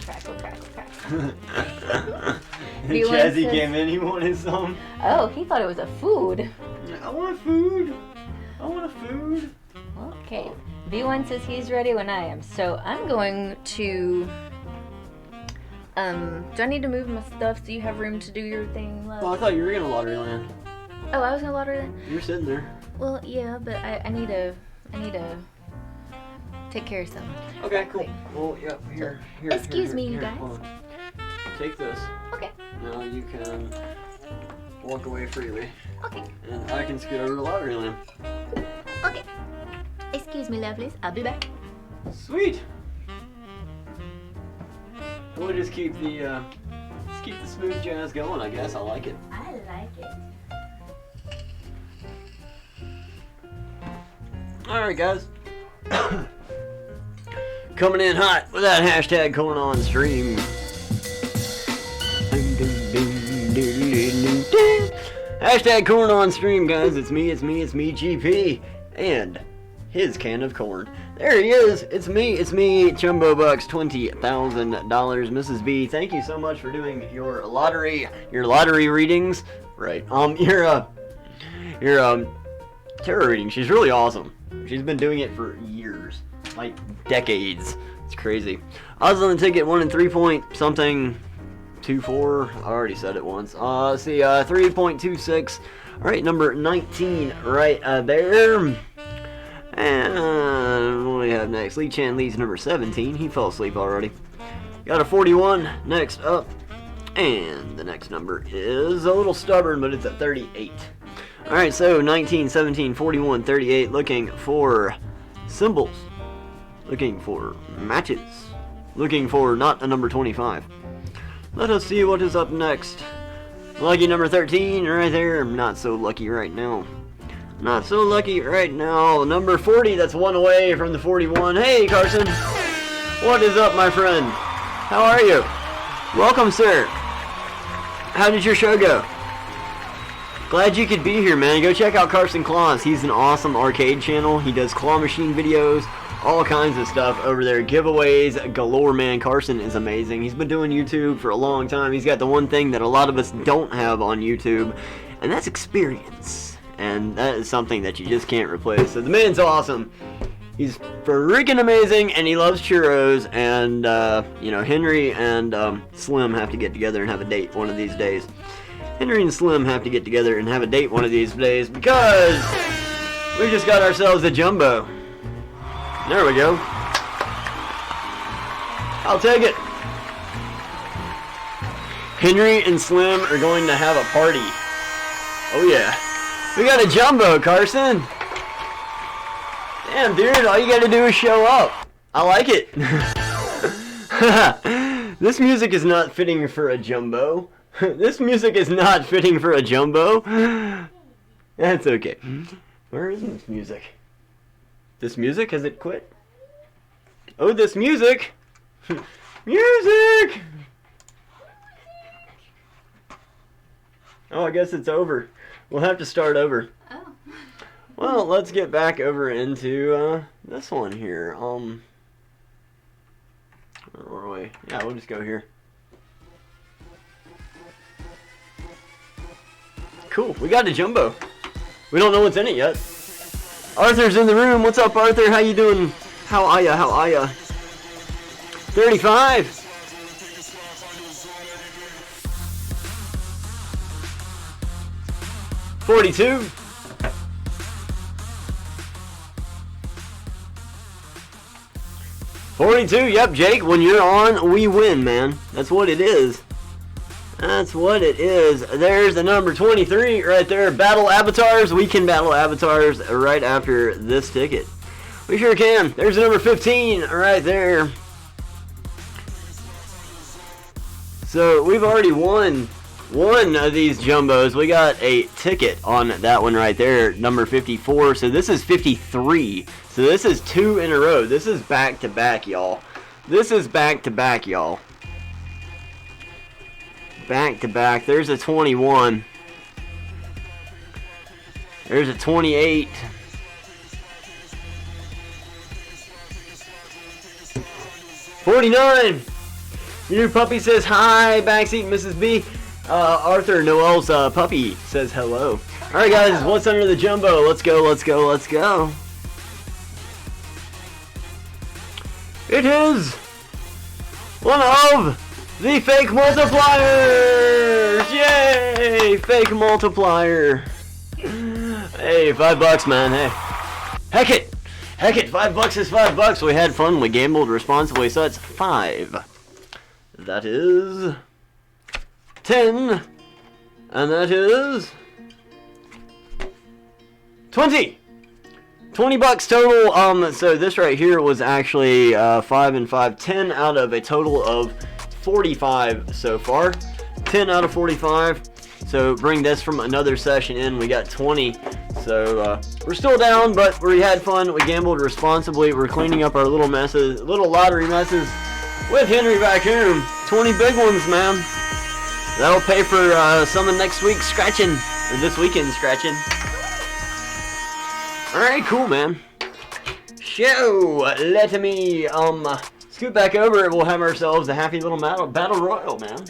Crackle. Jazzy came in, he wanted some. Oh, he thought it was a food. I want food. Okay. V1 says he's ready when I am. So I'm going to... do I need to move my stuff so you have room to do your thing, love? Oh, I thought you were gonna lottery land. Oh, I was gonna lottery then? You're sitting there. Well, yeah, but I need to take care of something. Okay, cool. Well, yeah, here. Excuse me, you guys. Hold on. Take this. Okay. Now you can walk away freely. Okay. And I can scoot over to lottery land. Okay. Excuse me, lovelies. I'll be back. Sweet. We'll just keep the smooth jazz going. I guess I like it. I like it. All right, guys. Coming in hot with that hashtag going on stream. Hashtag corn on stream, guys. It's me, GP, and his can of corn. There he is. It's me, P.O.Box, $20,000. Mrs. B, thank you so much for doing your lottery readings. Right. Your tarot reading. She's really awesome. She's been doing it for years, like decades. It's crazy. Odds on the ticket 1 in 3 point something. 2-4. I already said it once. Let's see. 3.26. All right, number 19 right there. And what do we have next? Lee Chan leads number 17. He fell asleep already. Got a 41 next up. And the next number is a little stubborn, but it's at 38. All right, so 19, 17, 41, 38. Looking for symbols. Looking for matches. Looking for not a number 25. Let us see what is up next. Lucky number 13 right there. Not so lucky right now. Not so lucky right now. Number 40, that's one away from the 41. Hey, Carson. What is up, my friend? How are you? Welcome, sir. How did your show go? Glad you could be here, man. Go check out Carson Claus. He's an awesome arcade channel. He does claw machine videos, all kinds of stuff over there. Giveaways galore, man. Carson is amazing. He's been doing YouTube for a long time. He's got the one thing that a lot of us don't have on YouTube, and that's experience. And that is something that you just can't replace. So the man's awesome. He's freaking amazing, and he loves churros. And, Henry and Slim have to get together and have a date one of these days. Henry and Slim have to get together and have a date one of these days because we just got ourselves a jumbo. There we go. I'll take it. Henry and Slim are going to have a party. Oh yeah. We got a jumbo, Carson. Damn, dude, all you gotta do is show up. I like it. This music is not fitting for a jumbo. This music is not fitting for a jumbo. That's okay. Where is this music? This music? Has it quit? Oh, this music! Music! Oh, I guess it's over. We'll have to start over. Oh. Well, let's get back over into this one here. Where are we? Yeah, we'll just go here. Cool, we got a jumbo. We don't know what's in it yet. Arthur's in the room. What's up, Arthur? How you doing? How are ya? How are ya? 35. 42. 42. Yep, Jake. When you're on, we win, man. That's what it is. That's what it is. There's the number 23 right there. Battle avatars. We can battle avatars right after this ticket. We sure can. There's the number 15 right there. So we've already won one of these jumbos. We got a ticket on that one right there, number 54. So this is 53. So this is 2 in a row. This is back to back, y'all. This is back to back, y'all. Back to back. There's a 21. There's a 28. $49. Your puppy says hi. Backseat, Mrs. B. Arthur Noel's puppy says hello. Alright guys, what's under the jumbo? Let's go, let's go, let's go. It is one of the fake multipliers! Yay! Fake multiplier. Hey, $5, man. Hey. Heck it! Heck it, $5 is $5. We had fun, we gambled responsibly, so that's 5. That is 10. And that is 20. $20 total. So this right here was actually 5 and 5. 10 out of a total of 45 so far. 10 out of 45. So bring this from another session in. We got 20. So we're still down, but we had fun. We gambled responsibly. We're cleaning up our little messes, little lottery messes with Henry back home. 20 big ones, man. That'll pay for some of next week's scratching, or this weekend's scratching. Alright, cool, man. So, let me scoot back over. We'll have ourselves a happy little battle royal, man.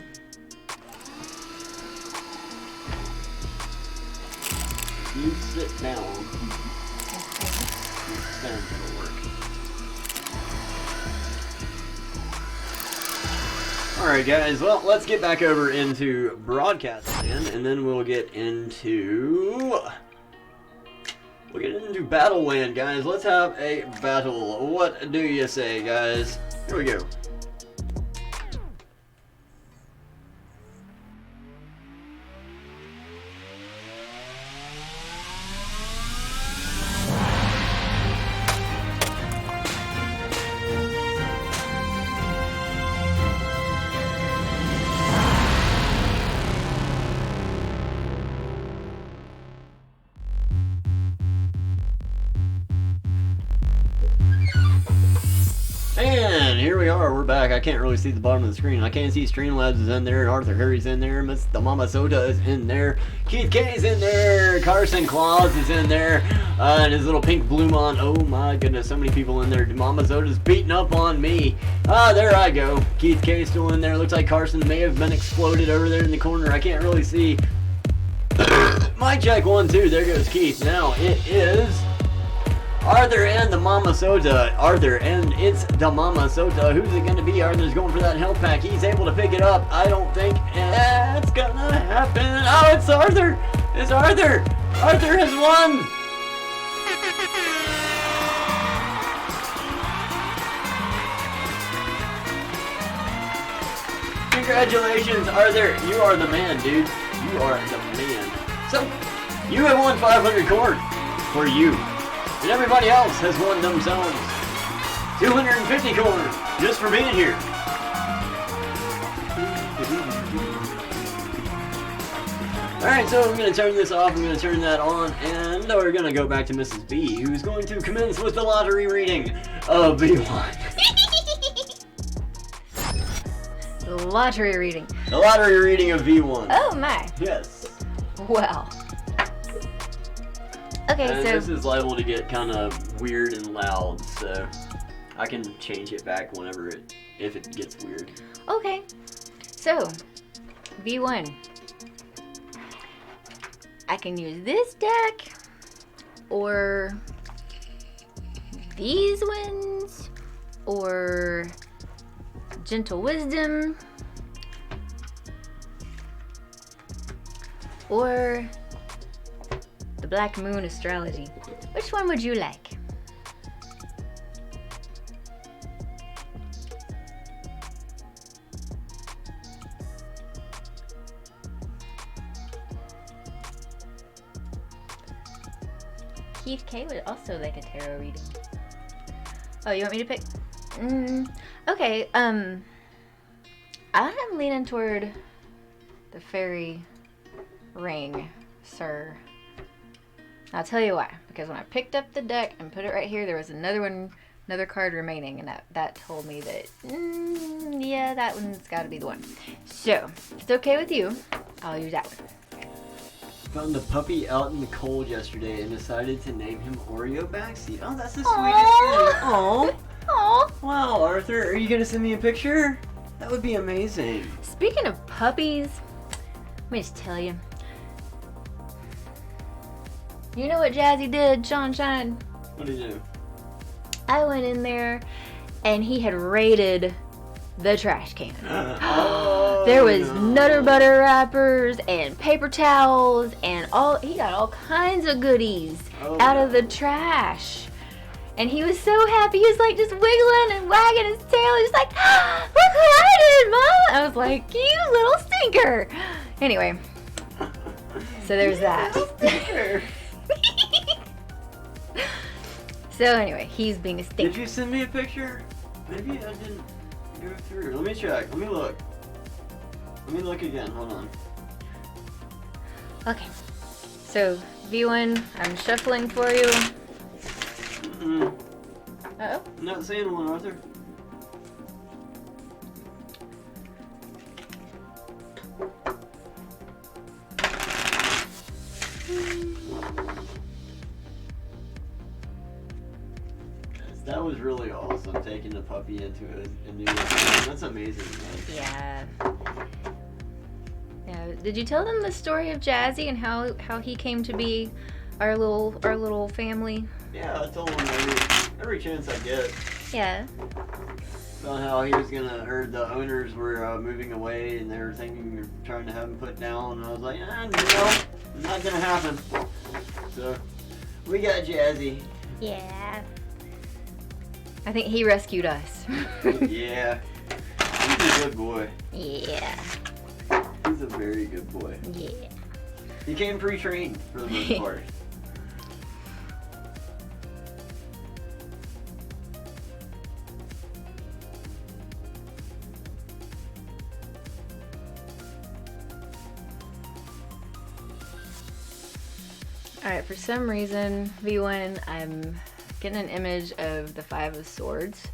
You sit down. That's gonna work. Alright guys, well, let's get back over into broadcast land, and then we'll get into battle land, guys. Let's have a battle. What do you say, guys? Here we go. And here we are, we're back. I can't really see the bottom of the screen. I can't see Streamlabs is in there, Arthur Harry's in there, Miss the Mama Soda is in there, Keith K's in there, Carson Claus is in there, and his little pink bloom on. Oh my goodness, so many people in there. Mama Soda's beating up on me. There I go. Keith K's still in there. Looks like Carson may have been exploded over there in the corner. I can't really see. Mic check 1, 2. There goes Keith. Now it is Arthur and the Mama Sota. Arthur and it's the Mama Sota. Who's it gonna be? Arthur's going for that health pack. He's able to pick it up. I don't think it's gonna happen. Oh, it's Arthur. It's Arthur. Arthur has won. Congratulations, Arthur. You are the man, dude. You are the man. So, you have won 500 corn for you. And everybody else has won themselves 250 corn just for being here. Alright, so I'm going to turn this off, I'm going to turn that on, and we're going to go back to Mrs. B, who's going to commence with the lottery reading of V1. The lottery reading. The lottery reading of V1. Oh my. Yes. Well. Okay, And so this is liable to get kind of weird and loud, so I can change it back whenever if it gets weird. okay. So V1. I can use this deck or these ones or Gentle Wisdom or the Black Moon Astrology. Which one would you like? Keith K would also like a tarot reading. Oh, you want me to pick? Okay, I'm leaning toward the fairy ring, sir. I'll tell you why. Because when I picked up the deck and put it right here, there was another card remaining, and that told me that, yeah, that one's got to be the one. So, if it's okay with you, I'll use that one. Found the puppy out in the cold yesterday and decided to name him Oreo Backseat. Oh, that's the sweetest Aww. thing. Aww. Aw. Wow, Arthur, are you gonna send me a picture? That would be amazing. Speaking of puppies, let me just tell you. You know what Jazzy did, Sunshine? What did you do? I went in there and he had raided the trash can. Oh, There was no. Nutter Butter wrappers and paper towels and he got all kinds of goodies Oh, out no. of the trash. And he was so happy. He was like just wiggling and wagging his tail. He was like, look what I did, Mom. I was like, you little stinker. Anyway, so there's that. Stinker. So anyway, he's being a stinker. Did you send me a picture? Maybe I didn't go through. Let me check. Let me look. Let me look again. Hold on. Okay. So V1, I'm shuffling for you. Uh-oh. I'm not seeing one, Arthur. That was really awesome, taking the puppy into a new restaurant. That's amazing, man. Yeah. Yeah. Did you tell them the story of Jazzy and how he came to be our little family? Yeah, I told him every chance I get. Yeah. About how he was or the owners were moving away and they were trying to have him put down. And I was like, no, not gonna happen. So, we got Jazzy. Yeah. I think he rescued us. Yeah. He's a good boy. Yeah. He's a very good boy. Yeah. He came pre-trained for the most part. Alright, for some reason, V1, I'm getting an image of the Five of Swords.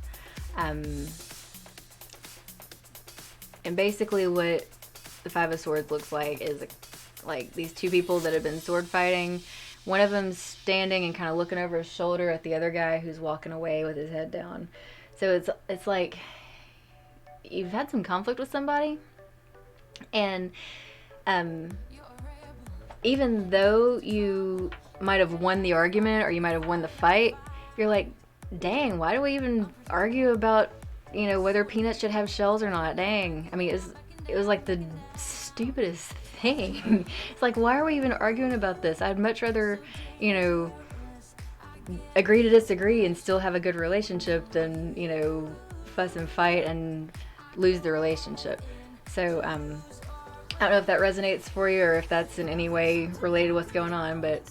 And basically what the Five of Swords looks like is like these two people that have been sword fighting. One of them's standing and kind of looking over his shoulder at the other guy who's walking away with his head down. So it's like you've had some conflict with somebody, and even though you might have won the argument or you might have won the fight, you're like, dang, why do we even argue about, you know, whether peanuts should have shells or not? Dang. I mean, it was like the stupidest thing. It's like, why are we even arguing about this? I'd much rather, you know, agree to disagree and still have a good relationship than, you know, fuss and fight and lose the relationship. So I don't know if that resonates for you or if that's in any way related to what's going on, but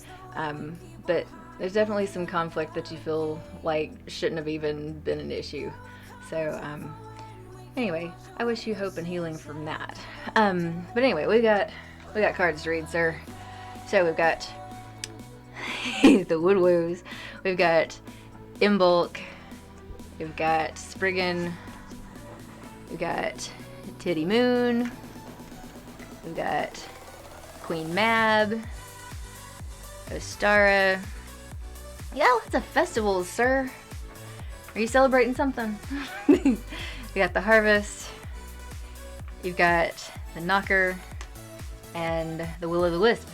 there's definitely some conflict that you feel like shouldn't have even been an issue. So anyway, I wish you hope and healing from that. But anyway, we got cards to read, sir. So we've got the Woodwoos, we've got Imbolc, we've got Spriggan, we've got Titty Moon, we've got Queen Mab, Ostara. Yeah, lots of festivals, sir. Are you celebrating something? We got the Harvest, you've got the Knocker, and the Will-o'-the-Wisp.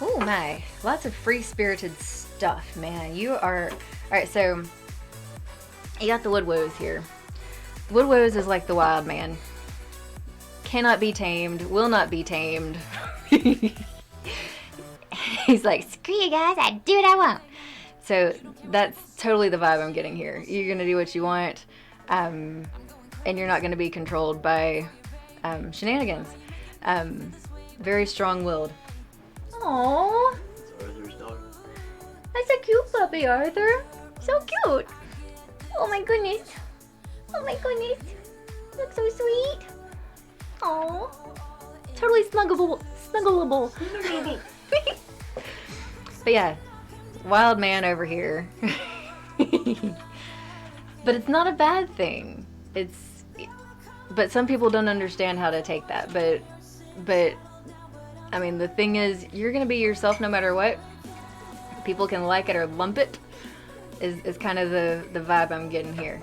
Oh my, lots of free-spirited stuff, man. You are... Alright, so you got the Woodwoos here. Woodwoos is like the wild man. Cannot be tamed, will not be tamed. He's like, screw you guys, I do what I want. So that's totally the vibe I'm getting here. You're gonna do what you want, and you're not gonna be controlled by shenanigans. Very strong-willed. Aww. Arthur's dog. That's a cute puppy, Arthur. So cute. Oh my goodness. Oh my goodness. Looks so sweet. Aww. Totally snuggleable. But yeah, wild man over here. But it's not a bad thing. But some people don't understand how to take that. But I mean, the thing is, you're gonna be yourself no matter what. People can like it or lump it. Is kind of the vibe I'm getting here.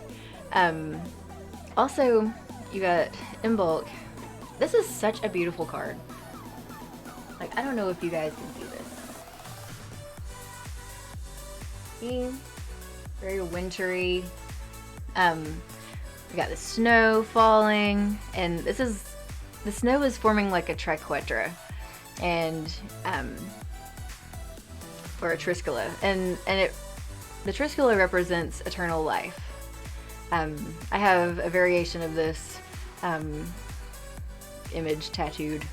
Also, you got Imbolc. This is such a beautiful card. Like, I don't know if you guys can see this. See? Very wintry. We got the snow falling, and the snow is forming like a triquetra, and or a triscula, and the triscula represents eternal life. I have a variation of this image tattooed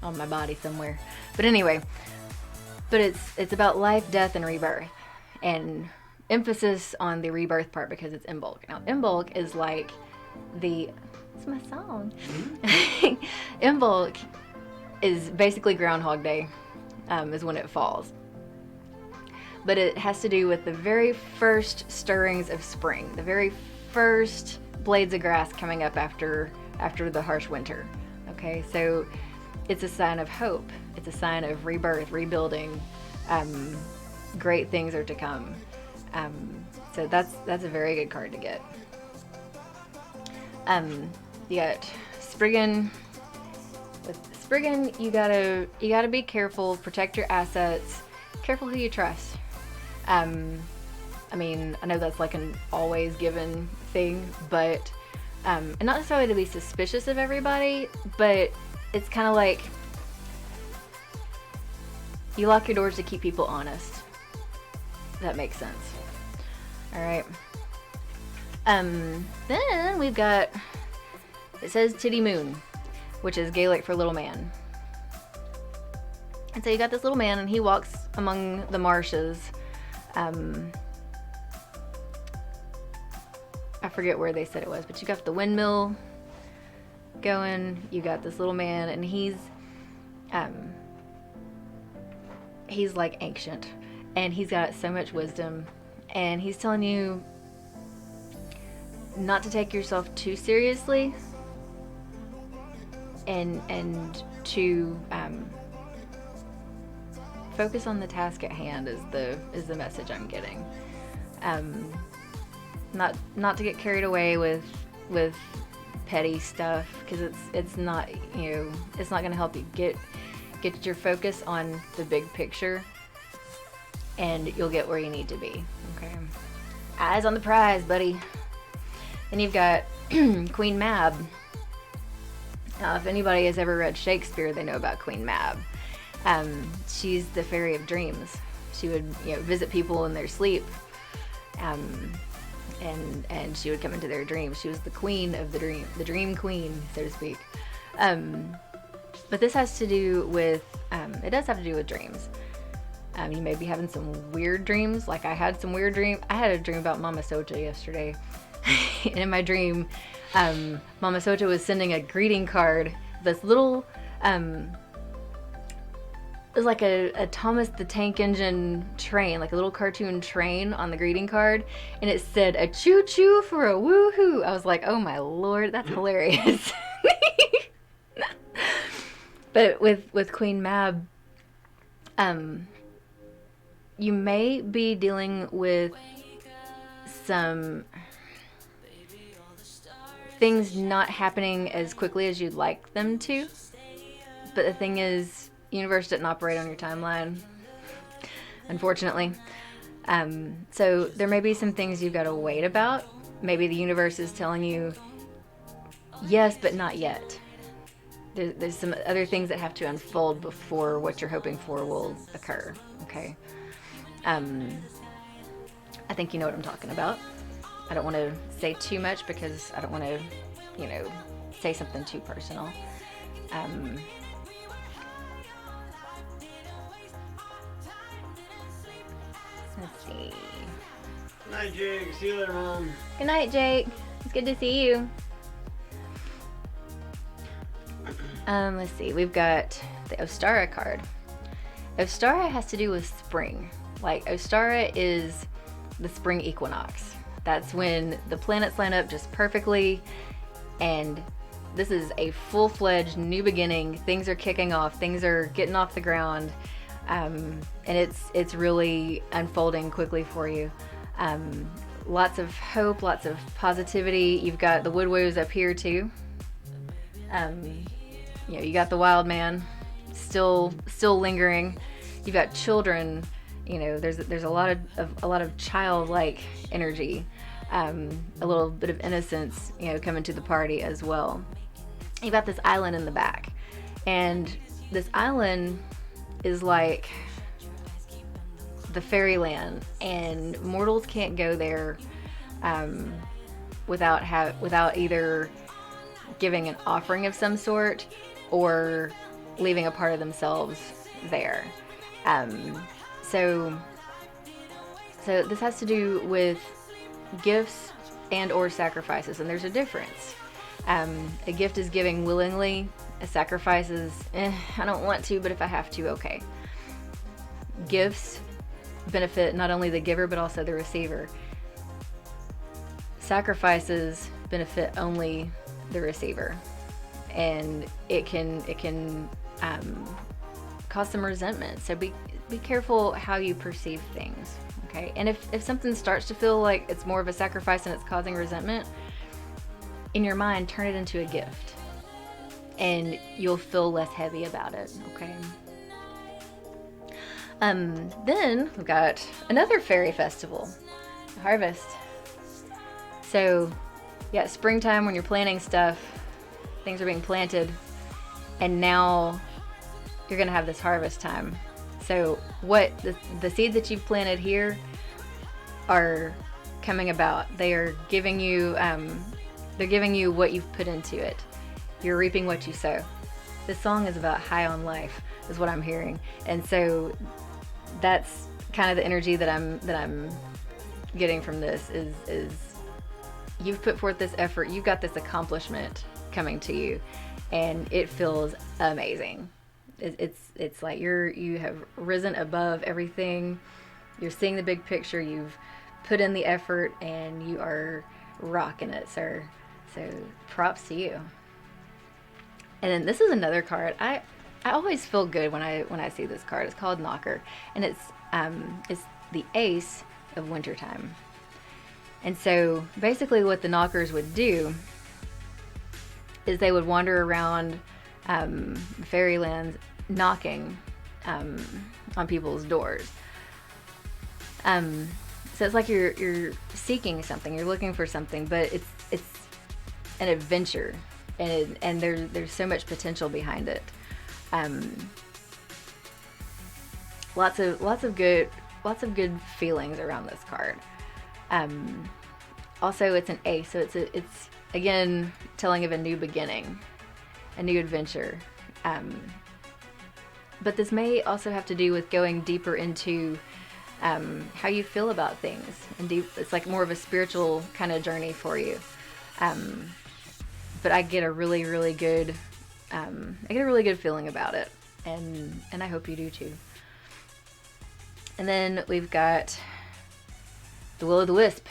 on my body somewhere, but anyway, it's about life, death, and rebirth, and emphasis on the rebirth part because it's Imbolc. Now, Imbolc is like it's my song. Imbolc is basically Groundhog Day, is when it falls. But it has to do with the very first stirrings of spring, the very first blades of grass coming up after the harsh winter. Okay, so it's a sign of hope. It's a sign of rebirth, rebuilding. Great things are to come. So that's a very good card to get. You got Spriggan. With Spriggan, you gotta be careful, protect your assets, careful who you trust. I mean, I know that's like an always given thing, but and not necessarily to be suspicious of everybody, but it's kind of like you lock your doors to keep people honest. That makes sense. All right. Then we've got, it says Titty Moon, which is Gaelic for little man. And so you got this little man, and he walks among the marshes. I forget where they said it was, but you got the windmill going. You got this little man, and he's like ancient, and he's got so much wisdom, and he's telling you not to take yourself too seriously, and to focus on the task at hand is the message I'm getting. Not to get carried away with petty stuff, because it's not, you know, it's not going to help you get your focus on the big picture, and you'll get where you need to be. Okay. Eyes on the prize, buddy. Then you've got Queen Mab. Now, if anybody has ever read Shakespeare, they know about Queen Mab. She's the fairy of dreams. She would, visit people in their sleep, and she would come into their dreams. She was the queen of the dream queen, so to speak. But this has to do with, it does have to do with dreams. You may be having some weird dreams, like I had some weird dream. I had a dream about Mama Socha yesterday. And in my dream, Mama Socha was sending a greeting card. This little, it was like a Thomas the Tank Engine train, like a little cartoon train on the greeting card. And it said, a choo-choo for a woohoo. I was like, oh my Lord, that's hilarious. But with Queen Mab, you may be dealing with some things not happening as quickly as you'd like them to. But the thing is, universe didn't operate on your timeline, unfortunately. So there may be some things you've got to wait about. Maybe the universe is telling you, yes, but not yet. There's some other things that have to unfold before what you're hoping for will occur, okay? I think you know what I'm talking about. I don't want to say too much because I don't want to, say something too personal. Let's see. Good night, Jake. See you later, Mom. Good night, Jake. It's good to see you. Let's see. We've got the Ostara card. Ostara has to do with spring. Like, Ostara is the spring equinox. That's when the planets line up just perfectly, and this is a full-fledged new beginning. Things are kicking off. Things are getting off the ground, and it's really unfolding quickly for you. Lots of hope, lots of positivity. You've got the woodwoos up here too. You got the wild man still lingering. You've got children. There's a lot of childlike energy, a little bit of innocence, coming to the party as well. You've got this island in the back, and this island is like the fairyland, and mortals can't go there without either giving an offering of some sort or leaving a part of themselves there. So this has to do with gifts and or sacrifices, and there's a difference. A gift is giving willingly. A sacrifice is, I don't want to, but if I have to, okay. Gifts benefit not only the giver, but also the receiver. Sacrifices benefit only the receiver, and it can cause some resentment. So be careful how you perceive things, okay? And if something starts to feel like it's more of a sacrifice and it's causing resentment, in your mind, turn it into a gift, and you'll feel less heavy about it, okay? Then we've got another fairy festival, harvest. So, yeah, springtime when you're planting stuff, things are being planted, and now you're gonna have this harvest time. So what the seeds that you've planted here are coming about. They are giving you, they're giving you what you've put into it. You're reaping what you sow. This song is about high on life, is what I'm hearing, and so that's kind of the energy that I'm getting from this. Is you've put forth this effort, you've got this accomplishment coming to you, and it feels amazing. It's like you have risen above everything. You're seeing the big picture. You've put in the effort, and you are rocking it, sir. So props to you. And then this is another card. I always feel good when I see this card. It's called Knocker, and it's the Ace of Wintertime. And so basically what the knockers would do is they would wander around fairylands knocking on people's doors. So it's like you're seeking something, you're looking for something, but it's an adventure, and there's so much potential behind it. Lots of good feelings around this card. Also, it's an ace, so it's again telling of a new beginning, a new adventure. But this may also have to do with going deeper into how you feel about things, and it's like more of a spiritual kind of journey for you. But I get a really good feeling about it, and I hope you do too. And then we've got the Will-O'-the-Wisp.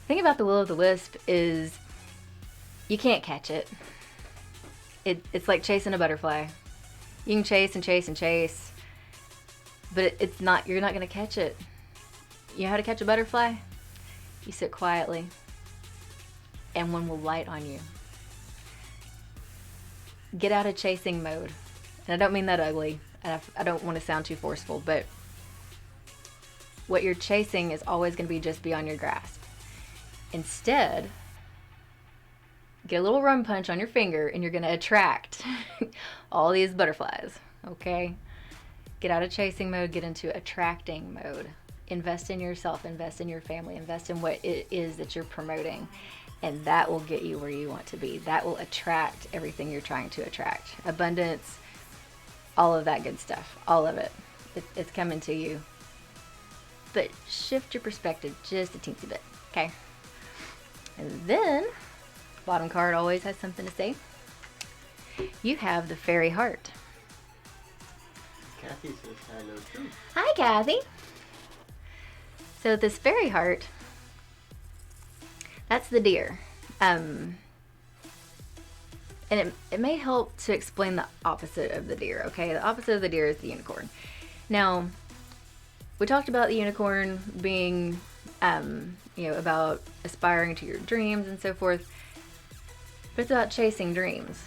The thing about the Will-O'-the-Wisp is you can't catch it. It's like chasing a butterfly. You can chase and chase and chase, but you're not going to catch it. You know how to catch a butterfly? You sit quietly, and one will light on you. Get out of chasing mode. And I don't mean that ugly. I don't want to sound too forceful, but what you're chasing is always going to be just beyond your grasp. Instead, get a little rum punch on your finger, and you're going to attract all these butterflies, okay? Get out of chasing mode, get into attracting mode. Invest in yourself, invest in your family, invest in what it is that you're promoting, and that will get you where you want to be. That will attract everything you're trying to attract. Abundance, all of that good stuff, all of it. It's coming to you. But shift your perspective just a teensy bit, okay? And then, bottom card always has something to say. You have the Fairy Heart. Kathy says hello too. Hi, Kathy. So this Fairy Heart, that's the deer. And it may help to explain the opposite of the deer, okay? The opposite of the deer is the unicorn. Now, we talked about the unicorn being, about aspiring to your dreams and so forth. But it's about chasing dreams.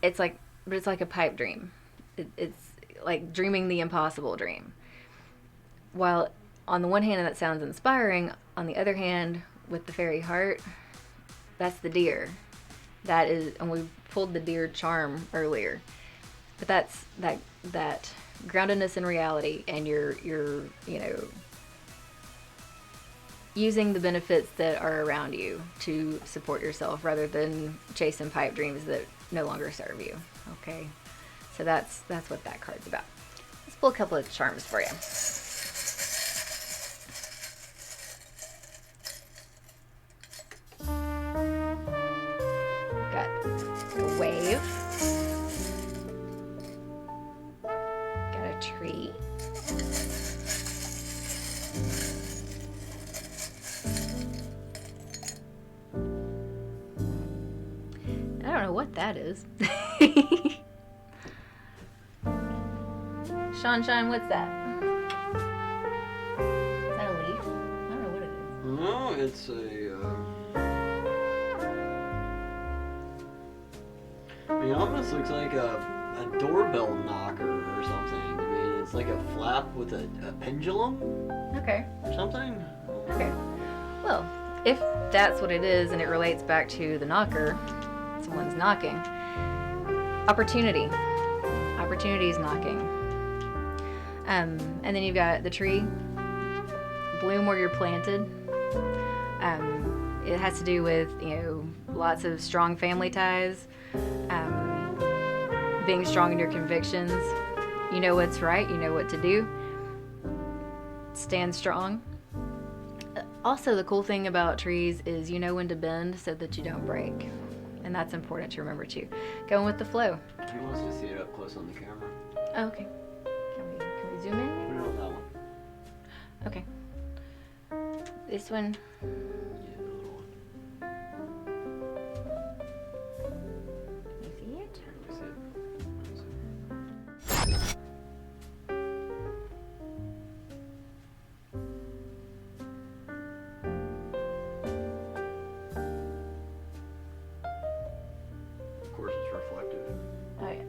It's like a pipe dream. It's like dreaming the impossible dream. While on the one hand, that sounds inspiring. On the other hand, with the Fairy Heart, that's the deer. That is, and we pulled the deer charm earlier. But that's that groundedness in reality, and you're using the benefits that are around you to support yourself rather than chasing pipe dreams that no longer serve you. Okay, so that's what that card's about. Let's pull a couple of charms for you. Got a wave. Got a tree. I don't know what that is. Shine, what's that? Is that a leaf? I don't know what it is. No, it's it almost looks like a doorbell knocker or something. I mean, it's like a flap with a pendulum Okay. or something. Okay. Well, if that's what it is and it relates back to the knocker, someone's knocking. Opportunity. Opportunity is knocking. And then you've got the tree. Bloom where you're planted. It has to do with, lots of strong family ties. Being strong in your convictions. You know what's right. You know what to do. Stand strong. Also, the cool thing about trees is you know when to bend so that you don't break. And that's important to remember too. Going with the flow. He wants to see it up close on the camera. Oh, okay. Can we zoom in? Put it on that one. Okay. This one. Yeah, the little one. Can you see it? Let me see it. Of course, it's reflective. Oh yeah.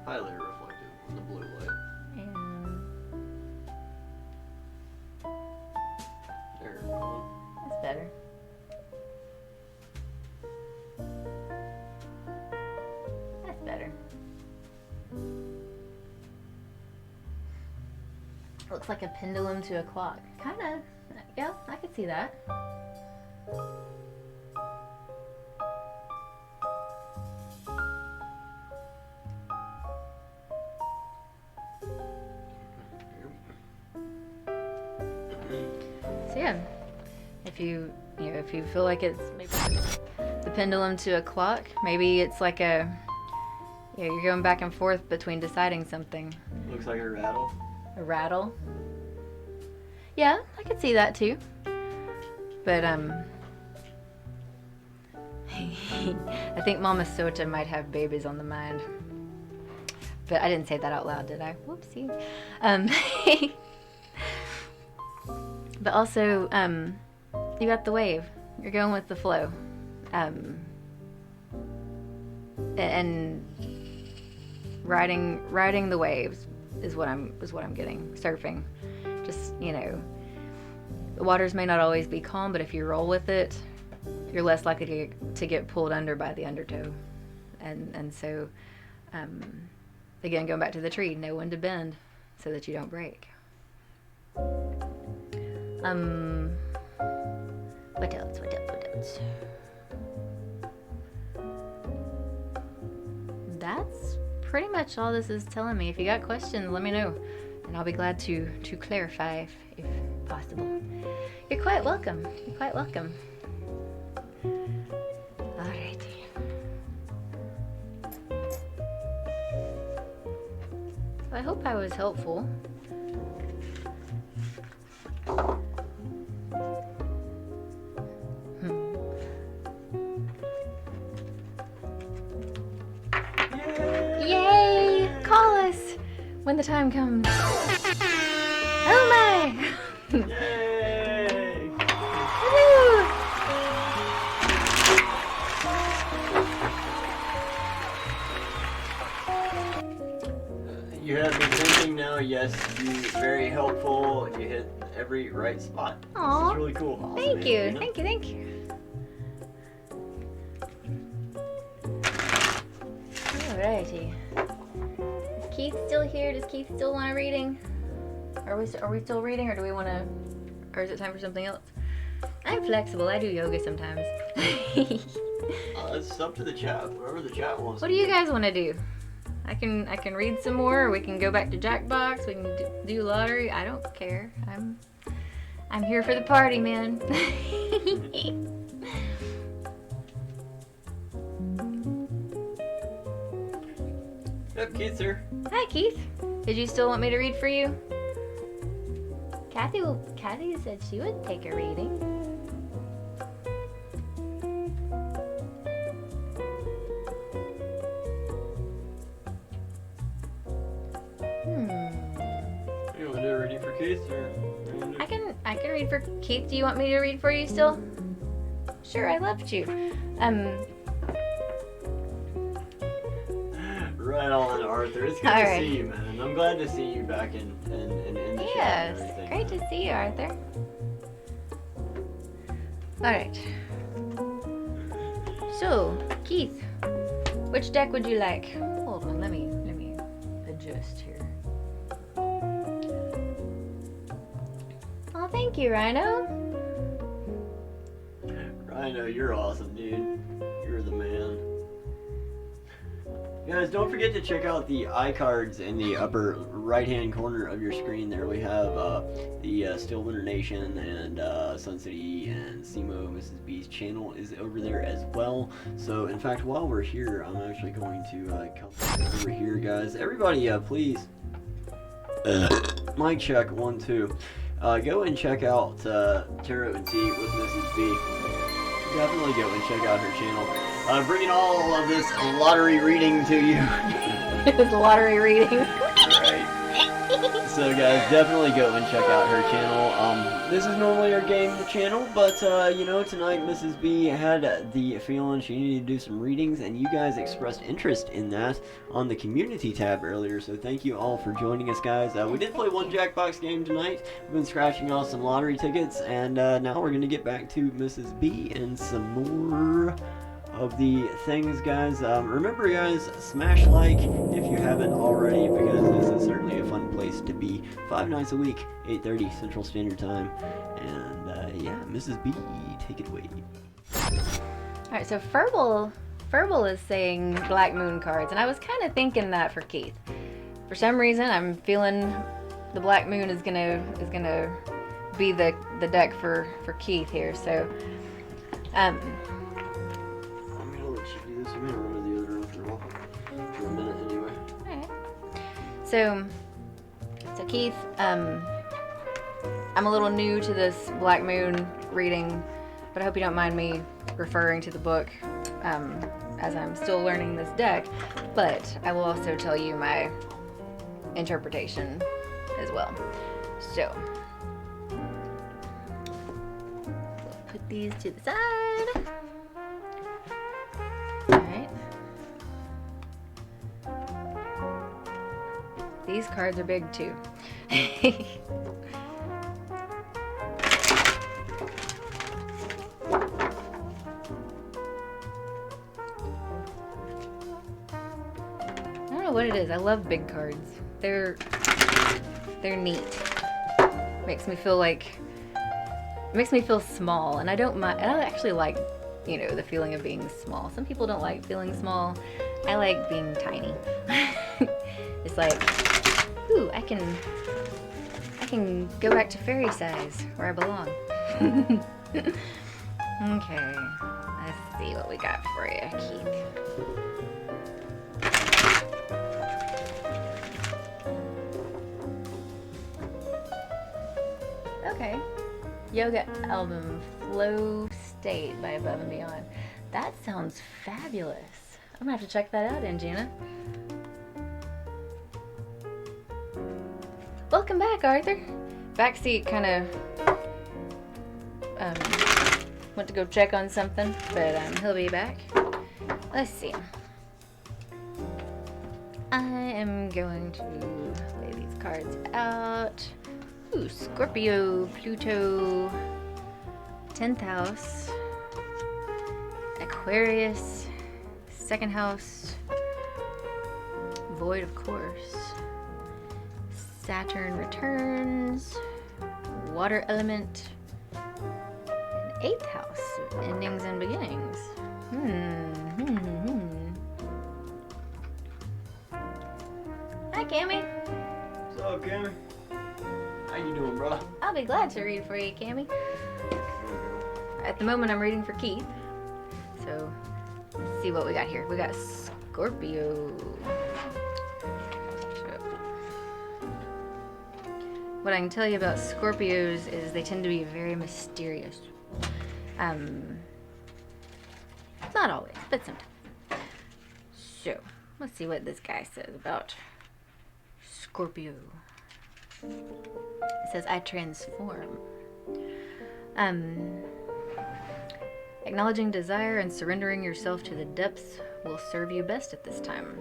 Highly reflective in the blue light. And Looks like a pendulum to a clock. Kinda. Yeah, I could see that. So yeah, if you feel like it's maybe the pendulum to a clock, maybe it's like a, you're going back and forth between deciding something. Looks like a rattle. A rattle. Yeah, I could see that too. But I think Mama Sota might have babies on the mind. But I didn't say that out loud, did I? Whoopsie. But also, you got the wave. You're going with the flow. And riding the waves is what I'm getting. Surfing. Just, the waters may not always be calm, but if you roll with it, you're less likely to get pulled under by the undertow. And so, again, going back to the tree, know when to bend so that you don't break. What else? That's pretty much all this is telling me. If you got questions, let me know, and I'll be glad to clarify if possible. You're quite welcome. Alrighty. So I hope I was helpful. Yay! Call us when the time comes. Oh my! Yay! Woo! You have me thinking now. Yes, you very helpful. You hit every right spot. Aw, This is really cool. Awesome, Thank man. you. know? Thank you. Alrighty. Is Keith still here? Does Keith still want a reading? Are we still reading, or do we want to, or is it time for something else? I'm flexible. I do yoga sometimes. It's up to the chat. Whatever the chat wants. What do you guys want to do? I can read some more, or we can go back to Jackbox. We can do lottery. I don't care. I'm here for the party, man. Yep, Keith, sir. Hi, Keith. Did you still want me to read for you? Kathy said she would take a reading. You want to do a reading for Keith, or? I can read for Keith. Do you want me to read for you still? Sure, I loved you. Right on, Arthur. It's good to see you, man. I'm glad to see you back in the chat Yes, and everything. great to see you, Arthur. Alright. So, Keith, which deck would you like? Hold on, let me adjust here. Oh, thank you, Rhino. Rhino, you're awesome, dude. You're the man. Guys, don't forget to check out the iCards in the upper right-hand corner of your screen. There we have the Still Winter Nation and Sun City and Simo. Mrs. B's channel is over there as well. So, in fact, while we're here, I'm actually going to come over here, guys. Everybody, please. Mic check 1 2. Go and check out Tarot and Tea with Mrs. B. Definitely go and check out her channel. Bringing all of this lottery reading to you. It's lottery reading. Right. So guys, definitely go and check out her channel. This is normally our game channel, but tonight Mrs. B had the feeling she needed to do some readings, and you guys expressed interest in that on the community tab earlier, so thank you all for joining us, guys. We did play one Jackbox game tonight. We've been scratching off some lottery tickets, and now we're going to get back to Mrs. B and some more of the things, guys. Remember, guys, smash like if you haven't already, because this is certainly a fun place to be 5 nights a week, 8:30 Central Standard Time. And yeah, Mrs. B, take it away. Alright, so Furball is saying Black Moon cards, and I was kind of thinking that for Keith. For some reason, I'm feeling the Black Moon is gonna be the deck for Keith here. So, I'm gonna let you do this. I'm gonna run to the other room for a minute anyway. alright. So Keith, I'm a little new to this Black Moon reading, but I hope you don't mind me referring to the book as I'm still learning this deck. But I will also tell you my interpretation as well. So, put these to the side. Alright. These cards are big too. I don't know what it is. I love big cards. They're neat. Makes me feel small, and I don't mind. I actually like, you know, the feeling of being small. Some people don't like feeling small. I like being tiny. It's like, ooh, I can go back to fairy size where I belong. Okay, let's see what we got for you, Keith. Okay. Yoga album Flow State by Above and Beyond. That sounds fabulous. I'm gonna have to check that out, Angina. Welcome back, Arthur. Backseat kind of went to go check on something, but he'll be back. Let's see. I am going to lay these cards out. Ooh, Scorpio, Pluto, 10th house, Aquarius, 2nd house, Void, of course, Saturn returns, water element, and 8th house, endings and beginnings. Hi, Cammy. What's up, Cammy? How you doing, brother? I'll be glad to read for you, Cammy. At the moment, I'm reading for Keith. So, let's see what we got here. We got Scorpio. What I can tell you about Scorpios is they tend to be very mysterious. Not always, but sometimes. So, let's see what this guy says about Scorpio. It says, I transform. Acknowledging desire and surrendering yourself to the depths will serve you best at this time.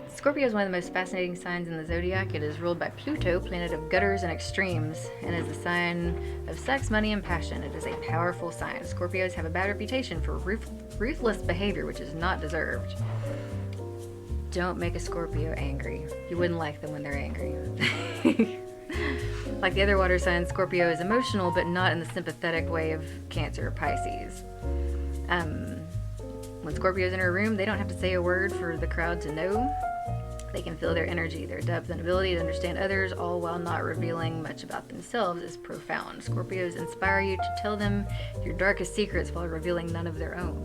Scorpio is one of the most fascinating signs in the zodiac. It is ruled by Pluto, planet of gutters and extremes, and is the sign of sex, money, and passion. It is a powerful sign. Scorpios have a bad reputation for ruthless behavior, which is not deserved. Don't make a Scorpio angry. You wouldn't like them when they're angry. Like the other water signs, Scorpio is emotional, but not in the sympathetic way of Cancer or Pisces. When Scorpios enter a room, they don't have to say a word for the crowd to know. They can feel their energy, their depth, and ability to understand others, all while not revealing much about themselves, is profound. Scorpios inspire you to tell them your darkest secrets while revealing none of their own.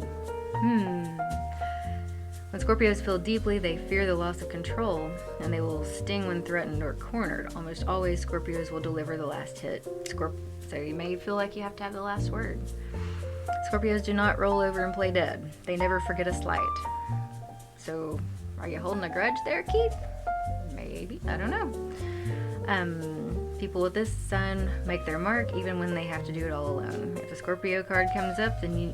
When Scorpios feel deeply, they fear the loss of control, and they will sting when threatened or cornered. Almost always, Scorpios will deliver the last hit. So you may feel like you have to have the last word. Scorpios do not roll over and play dead. They never forget a slight. So, are you holding a grudge there, Keith? Maybe. I don't know. People with this sign make their mark even when they have to do it all alone. If a Scorpio card comes up, then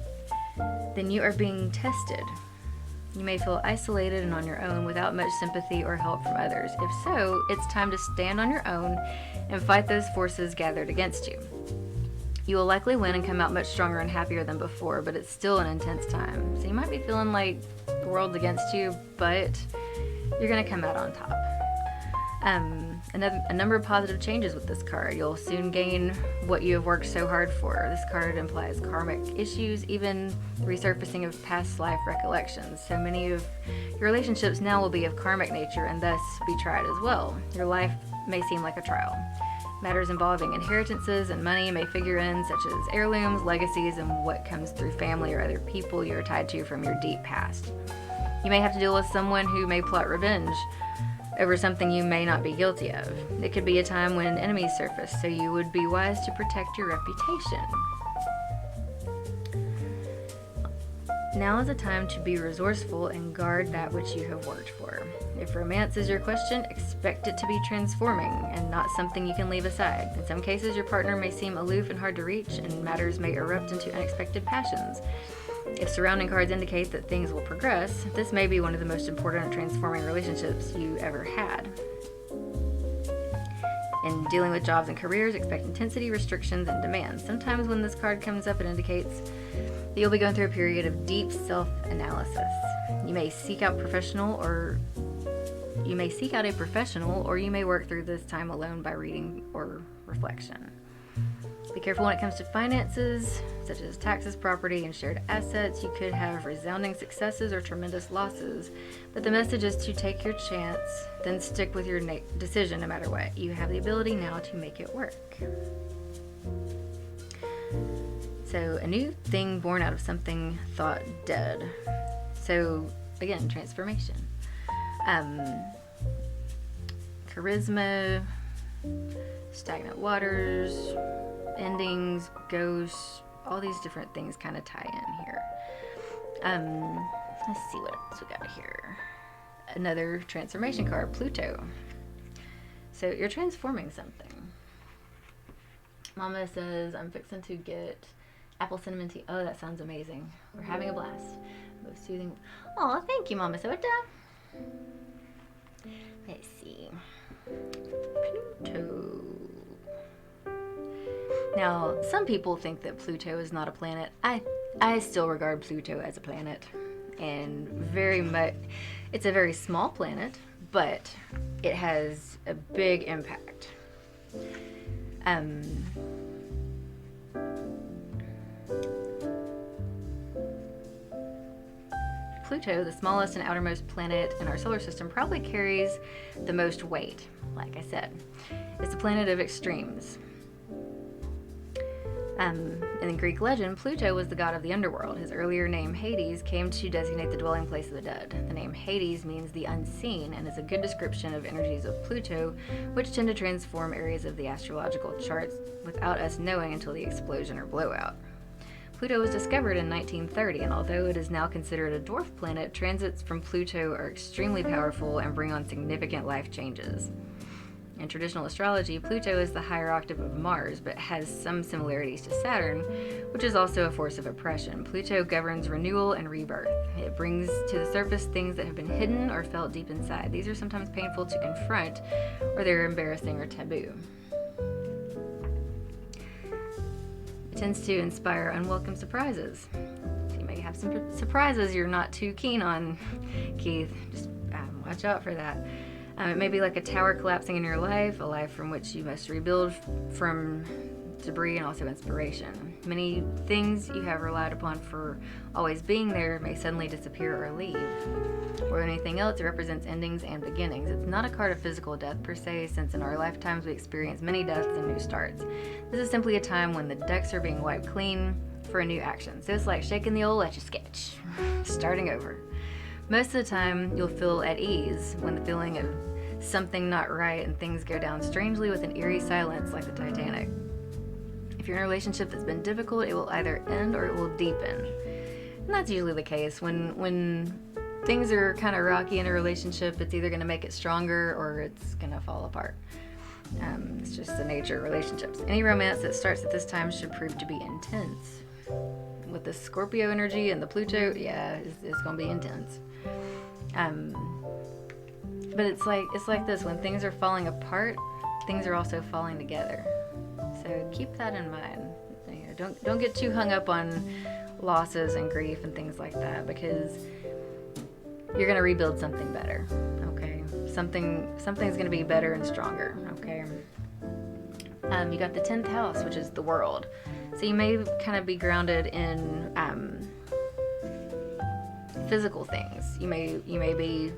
you are being tested. You may feel isolated and on your own without much sympathy or help from others. If so, it's time to stand on your own and fight those forces gathered against you. You will likely win and come out much stronger and happier than before, but it's still an intense time. So you might be feeling like the world's against you, but you're going to come out on top. A number of positive changes with this card. You'll soon gain what you have worked so hard for. This card implies karmic issues, even resurfacing of past life recollections. So many of your relationships now will be of karmic nature and thus be tried as well. Your life may seem like a trial. Matters involving inheritances and money may figure in, such as heirlooms, legacies, and what comes through family or other people you are tied to from your deep past. You may have to deal with someone who may plot revenge over something you may not be guilty of. It could be a time when enemies surface, so you would be wise to protect your reputation. Now is a time to be resourceful and guard that which you have worked for. If romance is your question, expect it to be transforming and not something you can leave aside. In some cases, your partner may seem aloof and hard to reach, and matters may erupt into unexpected passions. If surrounding cards indicate that things will progress, this may be one of the most important transforming relationships you ever had. In dealing with jobs and careers, expect intensity, restrictions, and demands. Sometimes when this card comes up, it indicates that you'll be going through a period of deep self-analysis. You may seek out a professional, or you may work through this time alone by reading or reflection. Be careful when it comes to finances, such as taxes, property, and shared assets. You could have resounding successes or tremendous losses, but the message is to take your chance, then stick with your decision no matter what. You have the ability now to make it work. So, a new thing born out of something thought dead. So, again, transformation. Charisma, stagnant waters, endings, ghosts, all these different things kind of tie in here. Let's see what else we got here. Another transformation card, Pluto. So you're transforming something. Mama says, I'm fixing to get apple cinnamon tea. Oh, that sounds amazing. We're having a blast. Most soothing. Oh, thank you, Mama Sota. Let's see. Pluto. Now, some people think that Pluto is not a planet. I still regard Pluto as a planet, and very much, it's a very small planet, but it has a big impact. Pluto, the smallest and outermost planet in our solar system, probably carries the most weight. Like I said, it's a planet of extremes. In the Greek legend, Pluto was the god of the underworld. His earlier name, Hades, came to designate the dwelling place of the dead. The name Hades means the unseen and is a good description of energies of Pluto, which tend to transform areas of the astrological charts without us knowing until the explosion or blowout. Pluto was discovered in 1930, and although it is now considered a dwarf planet, transits from Pluto are extremely powerful and bring on significant life changes. In traditional astrology, Pluto is the higher octave of Mars, but has some similarities to Saturn, which is also a force of oppression. Pluto governs renewal and rebirth. It brings to the surface things that have been hidden or felt deep inside. These are sometimes painful to confront, or they're embarrassing or taboo. It tends to inspire unwelcome surprises. So you may have some surprises you're not too keen on, Keith. Just watch out for that. It may be like a tower collapsing in your life, a life from which you must rebuild from debris and also inspiration. Many things you have relied upon for always being there may suddenly disappear or leave. Or anything else, it represents endings and beginnings. It's not a card of physical death per se, since in our lifetimes we experience many deaths and new starts. This is simply a time when the decks are being wiped clean for a new action. So it's like shaking the old Etch-a-Sketch, starting over. Most of the time, you'll feel at ease when the feeling of something not right and things go down strangely with an eerie silence like the Titanic. If you're in a relationship that's been difficult, it will either end or it will deepen. And that's usually the case. When things are kind of rocky in a relationship, it's either going to make it stronger or it's going to fall apart. It's just the nature of relationships. Any romance that starts at this time should prove to be intense. With the Scorpio energy and the Pluto, yeah, it's going to be intense. But it's like this, when things are falling apart, things are also falling together. So keep that in mind. You know, don't get too hung up on losses and grief and things like that, because you're going to rebuild something better, okay? something's going to be better and stronger, okay? You got the 10th house, which is the world. So you may kind of be grounded in physical things. You may be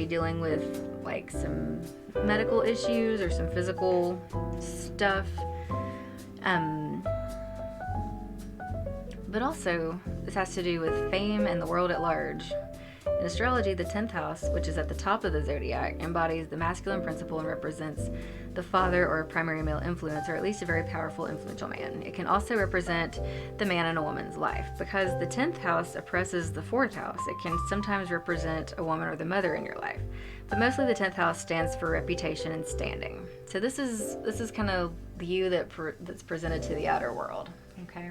dealing with like some medical issues or some physical stuff. But also, this has to do with fame and the world at large. In astrology, the 10th house, which is at the top of the zodiac, embodies the masculine principle and represents the father or primary male influence, or at least a very powerful, influential man. It can also represent the man in a woman's life. Because the 10th house oppresses the 4th house, it can sometimes represent a woman or the mother in your life. But mostly the 10th house stands for reputation and standing. So this is kind of the you that's presented to the outer world, okay?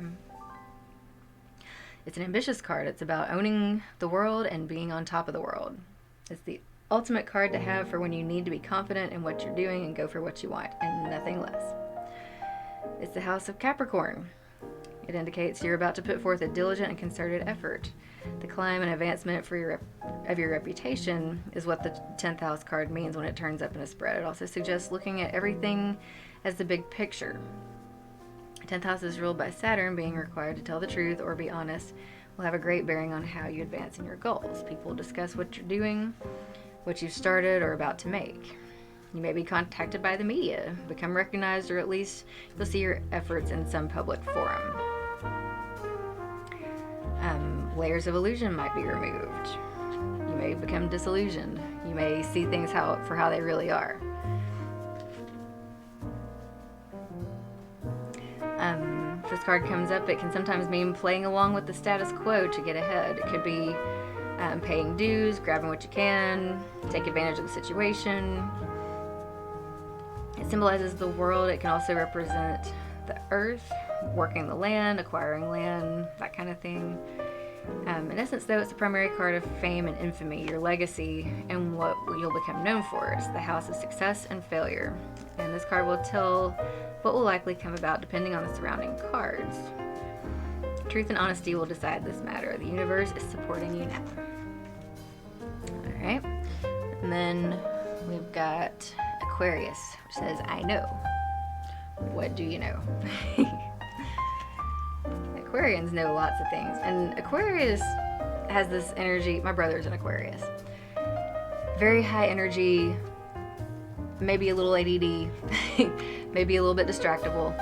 It's an ambitious card. It's about owning the world and being on top of the world. It's the ultimate card to have for when you need to be confident in what you're doing and go for what you want, and nothing less. It's the house of Capricorn. It indicates you're about to put forth a diligent and concerted effort. The climb and advancement for your reputation is what the 10th house card means when it turns up in a spread. It also suggests looking at everything as the big picture. 10th house is ruled by Saturn. Being required to tell the truth or be honest will have a great bearing on how you advance in your goals. People discuss what you're doing, what you've started or about to make. You may be contacted by the media, become recognized, or at least you'll see your efforts in some public forum. Layers of illusion might be removed. You may become disillusioned. You may see things for how they really are. If this card comes up, it can sometimes mean playing along with the status quo to get ahead. It could be paying dues, grabbing what you can, take advantage of the situation. It symbolizes the world. It can also represent the earth, working the land, acquiring land, that kind of thing. In essence, though, it's the primary card of fame and infamy, your legacy, and what you'll become known for. It's the house of success and failure. And this card will tell what will likely come about depending on the surrounding cards. Truth and honesty will decide this matter. The universe is supporting you now. Alright. And then we've got Aquarius, which says, I know. What do you know? Aquarians know lots of things. And Aquarius has this energy. My brother's an Aquarius. Very high energy, maybe a little ADD, maybe a little bit distractible,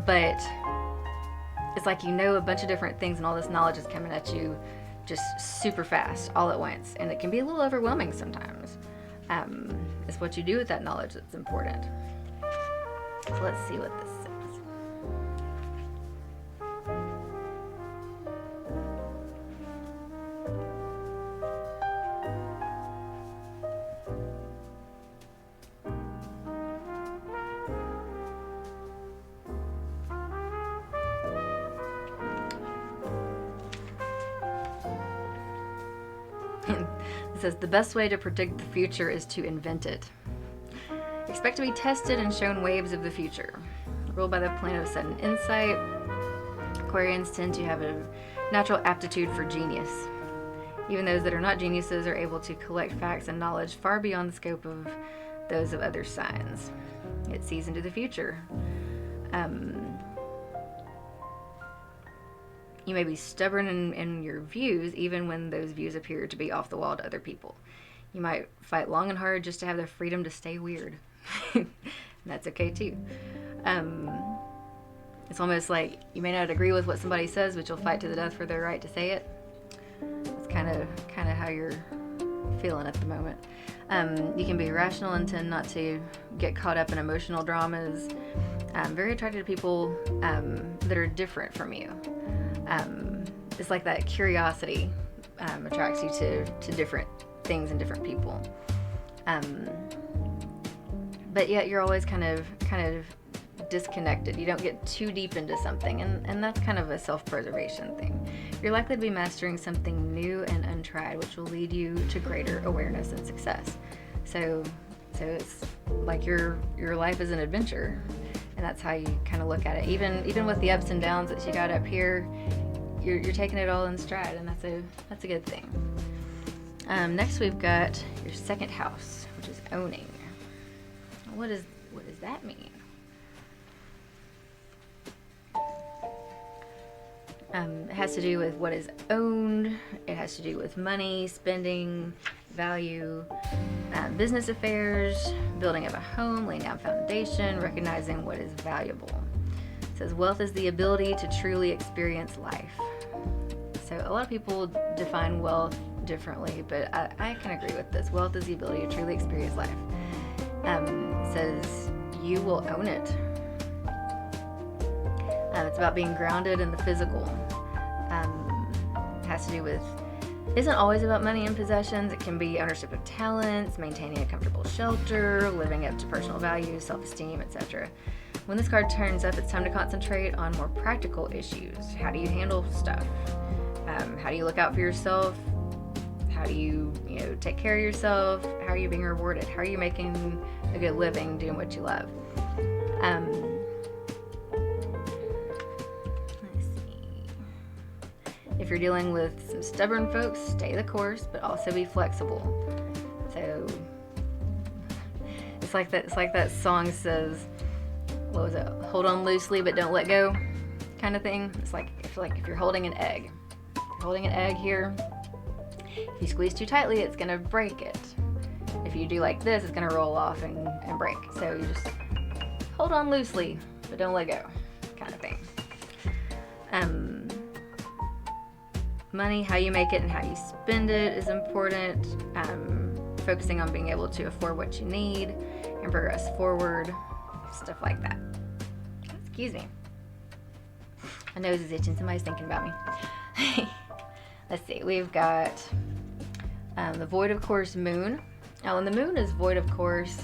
but it's like you know a bunch of different things and all this knowledge is coming at you just super fast all at once, and it can be a little overwhelming sometimes. It's what you do with that knowledge that's important. So let's see what this says. It says, the best way to predict the future is to invent it. Expect to be tested and shown waves of the future. Ruled by the planet of sudden insight, Aquarians tend to have a natural aptitude for genius. Even those that are not geniuses are able to collect facts and knowledge far beyond the scope of those of other signs. It sees into the future. You may be stubborn in your views, even when those views appear to be off the wall to other people. You might fight long and hard just to have the freedom to stay weird. And that's okay too. It's almost like you may not agree with what somebody says, but you'll fight to the death for their right to say it. It's kind of how you're feeling at the moment. You can be irrational and tend not to get caught up in emotional dramas. Very attracted to people that are different from you. It's like that curiosity attracts you to different things and different people. But yet you're always kind of disconnected. You don't get too deep into something, and that's kind of a self-preservation thing. You're likely to be mastering something new and untried, which will lead you to greater awareness and success. So it's like your life is an adventure, and that's how you kind of look at it. Even with the ups and downs that you got up here, you're taking it all in stride, and that's a good thing. Next we've got your second house, which is owning. What does that mean? It has to do with what is owned. It has to do with money, spending, value, business affairs, building of a home, laying down foundation, recognizing what is valuable. It says wealth is the ability to truly experience life. So a lot of people define wealth differently, but I can agree with this. Wealth is the ability to truly experience life. It says you will own it. It's about being grounded in the physical. It has to do with, isn't always about money and possessions. It can be ownership of talents, maintaining a comfortable shelter, living up to personal values, self-esteem, etc. When this card turns up, it's time to concentrate on more practical issues. How do you handle stuff? How do you look out for yourself? How do you take care of yourself? How are you being rewarded? How are you making a good living doing what you love? If you're dealing with some stubborn folks, stay the course, but also be flexible. So it's like that song says, what was it? Hold on loosely, but don't let go, kind of thing. It's like if you're holding an egg. You're holding an egg here. If you squeeze too tightly, it's gonna break it. If you do like this, it's gonna roll off and break. So you just hold on loosely, but don't let go, kind of thing. Money, how you make it and how you spend it is important. Focusing on being able to afford what you need and progress forward, stuff like that. Excuse me. My nose is itching, somebody's thinking about me. Let's see, we've got the void of course moon. Now when the moon is void of course,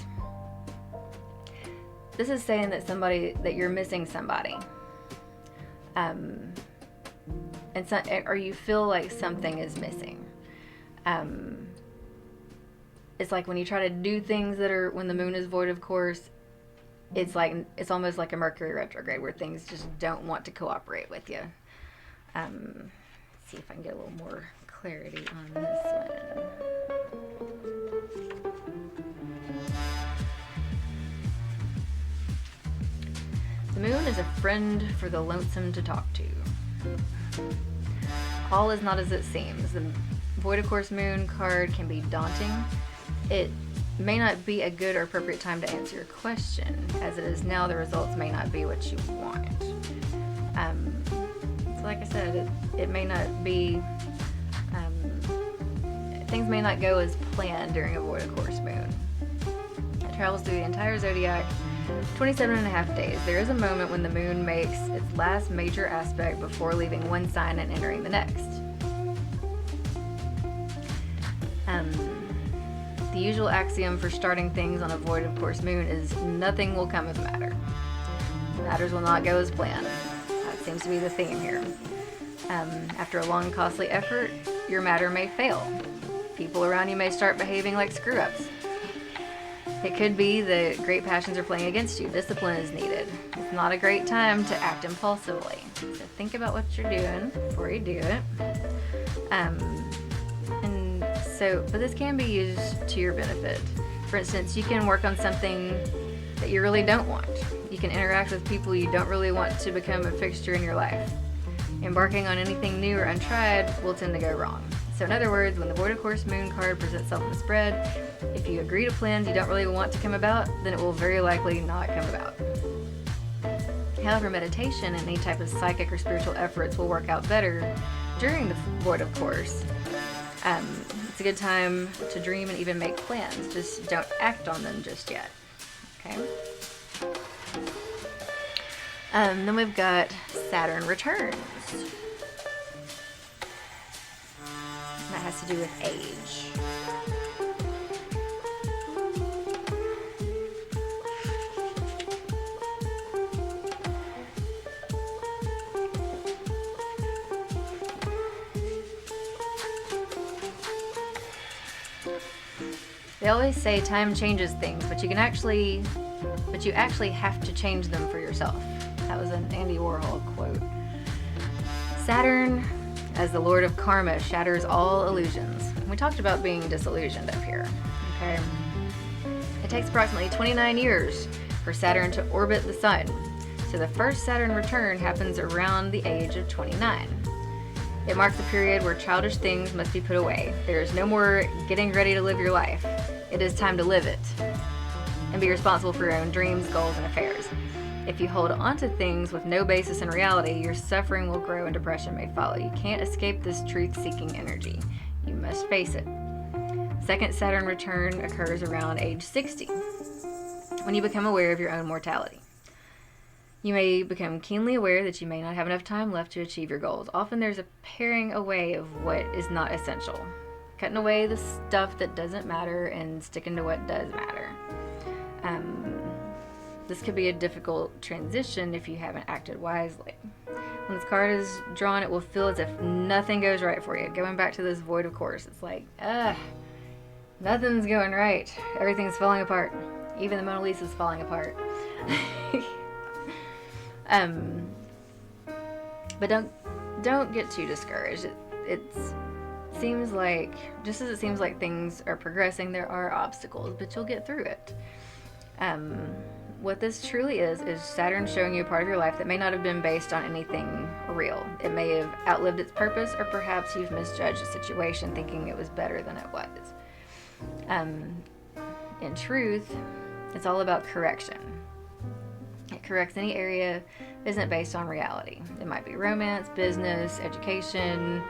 this is saying that you're missing somebody. Or you feel like something is missing. It's like when you try to do things when the moon is void of course, it's almost like a Mercury retrograde where things just don't want to cooperate with you. Let's see if I can get a little more clarity on this one. The moon is a friend for the lonesome to talk to. All is not as it seems. The void of course moon card can be daunting. It may not be a good or appropriate time to answer your question. As it is now, the results may not be what you want. So like I said, it may not be, things may not go as planned during a void of course moon. It travels through the entire zodiac, 27 and a half days. There is a moment when the moon makes its last major aspect before leaving one sign and entering the next. The usual axiom for starting things on a void of course moon is nothing will come of matter. Matters will not go as planned. That seems to be the theme here. After a long costly effort, your matter may fail. People around you may start behaving like screw-ups. It could be that great passions are playing against you. Discipline is needed. It's not a great time to act impulsively. So think about what you're doing before you do it. But this can be used to your benefit. For instance, you can work on something that you really don't want. You can interact with people you don't really want to become a fixture in your life. Embarking on anything new or untried will tend to go wrong. So in other words, when the void of course moon card presents itself in the spread, if you agree to plans you don't really want to come about, then it will very likely not come about. However, meditation and any type of psychic or spiritual efforts will work out better during the void of course. It's a good time to dream and even make plans. Just don't act on them just yet. Okay? Then we've got Saturn returns. That has to do with age. They always say time changes things, but you actually have to change them for yourself. That was an Andy Warhol quote. Saturn, as the lord of karma, shatters all illusions. we talked about being disillusioned up here. Okay. It takes approximately 29 years for Saturn to orbit the Sun. So the first Saturn return happens around the age of 29. It marks a period where childish things must be put away. There is no more getting ready to live your life. It is time to live it and be responsible for your own dreams, goals, and affairs. If you hold on to things with no basis in reality, your suffering will grow and depression may follow. You can't escape this truth-seeking energy. You must face it. Second Saturn return occurs around age 60, when you become aware of your own mortality. You may become keenly aware that you may not have enough time left to achieve your goals. Often there's a paring away of what is not essential, cutting away the stuff that doesn't matter and sticking to what does matter. This could be a difficult transition if you haven't acted wisely. When this card is drawn, it will feel as if nothing goes right for you. Going back to this void, of course, it's like, nothing's going right. Everything's falling apart. Even the Mona Lisa's falling apart. But don't get too discouraged. It seems like, just as it seems like things are progressing, there are obstacles, but you'll get through it. What this truly is Saturn showing you a part of your life that may not have been based on anything real. It may have outlived its purpose, or perhaps you've misjudged the situation thinking it was better than it was. In truth, it's all about correction. It corrects any area that isn't based on reality. It might be romance, business, education,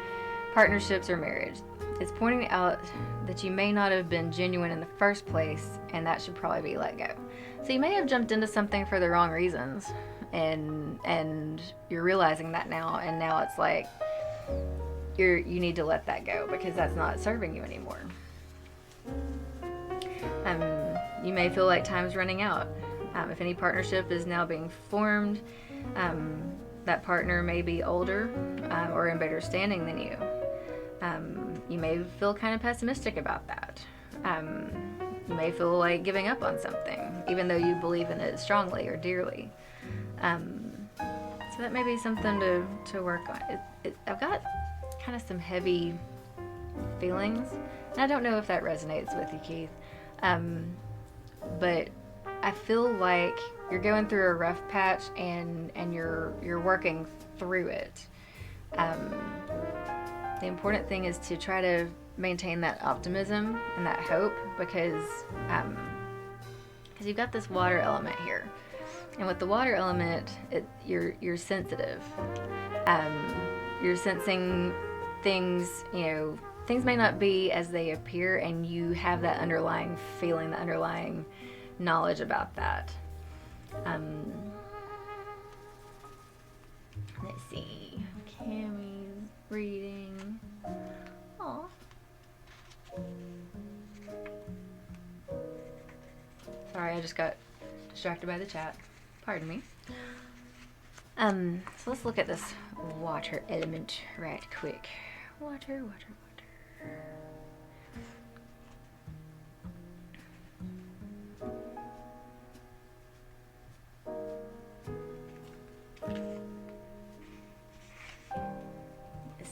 partnerships, or marriage. It's pointing out that you may not have been genuine in the first place, and that should probably be let go. So you may have jumped into something for the wrong reasons, and you're realizing that now, and now it's like you need to let that go because that's not serving you anymore. You may feel like time's running out. If any partnership is now being formed, that partner may be older or in better standing than you. You may feel kind of pessimistic about that. You may feel like giving up on something, even though you believe in it strongly or dearly. So that may be something to work on. I've got kind of some heavy feelings, and I don't know if that resonates with you, Keith. But I feel like you're going through a rough patch, and you're working through it. The important thing is to try to maintain that optimism and that hope, because you've got this water element here, and with the water element, you're sensitive. You're sensing things. Things may not be as they appear, and you have that underlying feeling, the underlying knowledge about that. Let's see. Cammy's reading. Aw. Sorry, I just got distracted by the chat. Pardon me. So let's look at this water element right quick. Water.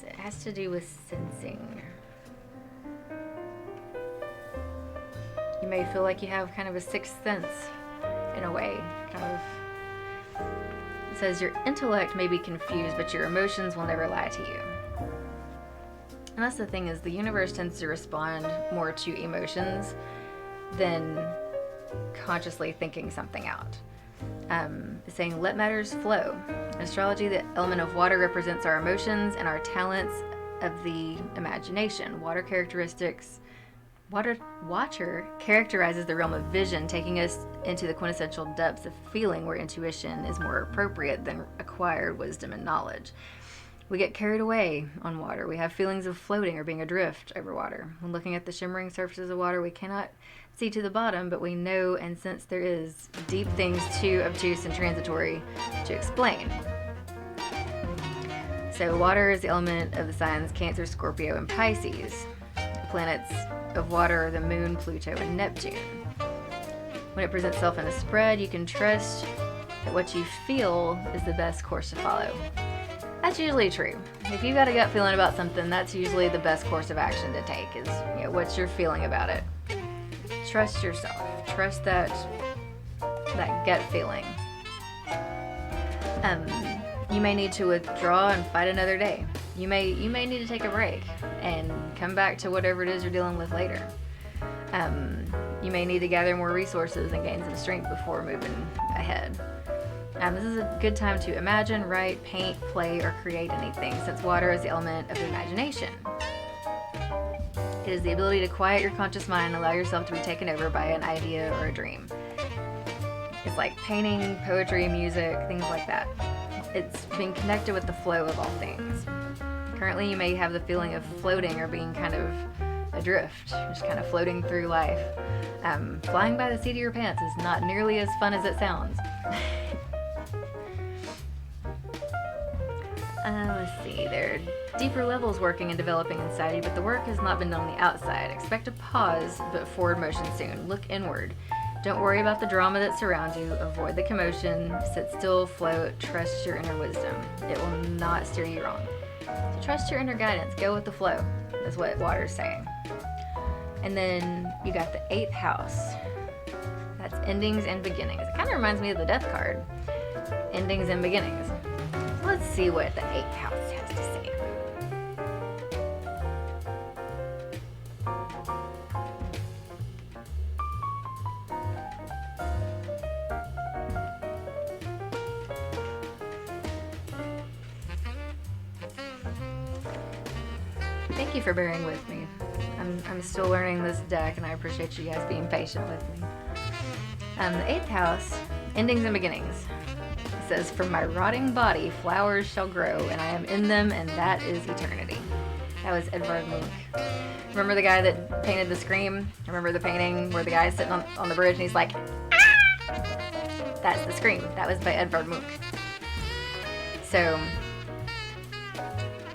It has to do with sensing. You may feel like you have kind of a sixth sense in a way. It says your intellect may be confused, but your emotions will never lie to you. And that's the thing, is the universe tends to respond more to emotions than consciously thinking something out. It's saying, let matters flow. In astrology, the element of water represents our emotions and our talents of the imagination. Water characterizes the realm of vision, taking us into the quintessential depths of feeling, where intuition is more appropriate than acquired wisdom and knowledge. We get carried away on water. We have feelings of floating or being adrift over water. When looking at the shimmering surfaces of water, we cannot see to the bottom, but we know and sense there is deep things too obtuse and transitory to explain. So water is the element of the signs Cancer, Scorpio, and Pisces. The planets of water are the Moon, Pluto, and Neptune. When it presents itself in a spread, you can trust that what you feel is the best course to follow. That's usually true. If you've got a gut feeling about something, that's usually the best course of action to take is, what's your feeling about it. Trust yourself. Trust that gut feeling. You may need to withdraw and fight another day. You may need to take a break and come back to whatever it is you're dealing with later. You may need to gather more resources and gain some strength before moving ahead. This is a good time to imagine, write, paint, play, or create anything, since water is the element of imagination. It is the ability to quiet your conscious mind and allow yourself to be taken over by an idea or a dream. It's like painting, poetry, music, things like that. It's being connected with the flow of all things. Currently, you may have the feeling of floating or being kind of adrift, just kind of floating through life. Flying by the seat of your pants is not nearly as fun as it sounds. Let's see, there are deeper levels working and developing inside you, but the work has not been done on the outside. Expect a pause, but forward motion soon. Look inward. Don't worry about the drama that surrounds you. Avoid the commotion. Sit still, float, trust your inner wisdom. It will not steer you wrong. So trust your inner guidance. Go with the flow. That's what water's saying. And then you got the 8th house. That's endings and beginnings. It kind of reminds me of the death card. Endings and beginnings. So let's see what the 8th house has to say. Thank you for bearing with me. I'm still learning this deck, and I appreciate you guys being patient with me. The 8th house, endings and beginnings. It says, "From my rotting body, flowers shall grow, and I am in them, and that is eternity." That was Edvard Munch. Remember the guy that painted the Scream? Remember the painting where the guy's sitting on the bridge and he's like, "Ah!" That's the Scream. That was by Edvard Munch. So,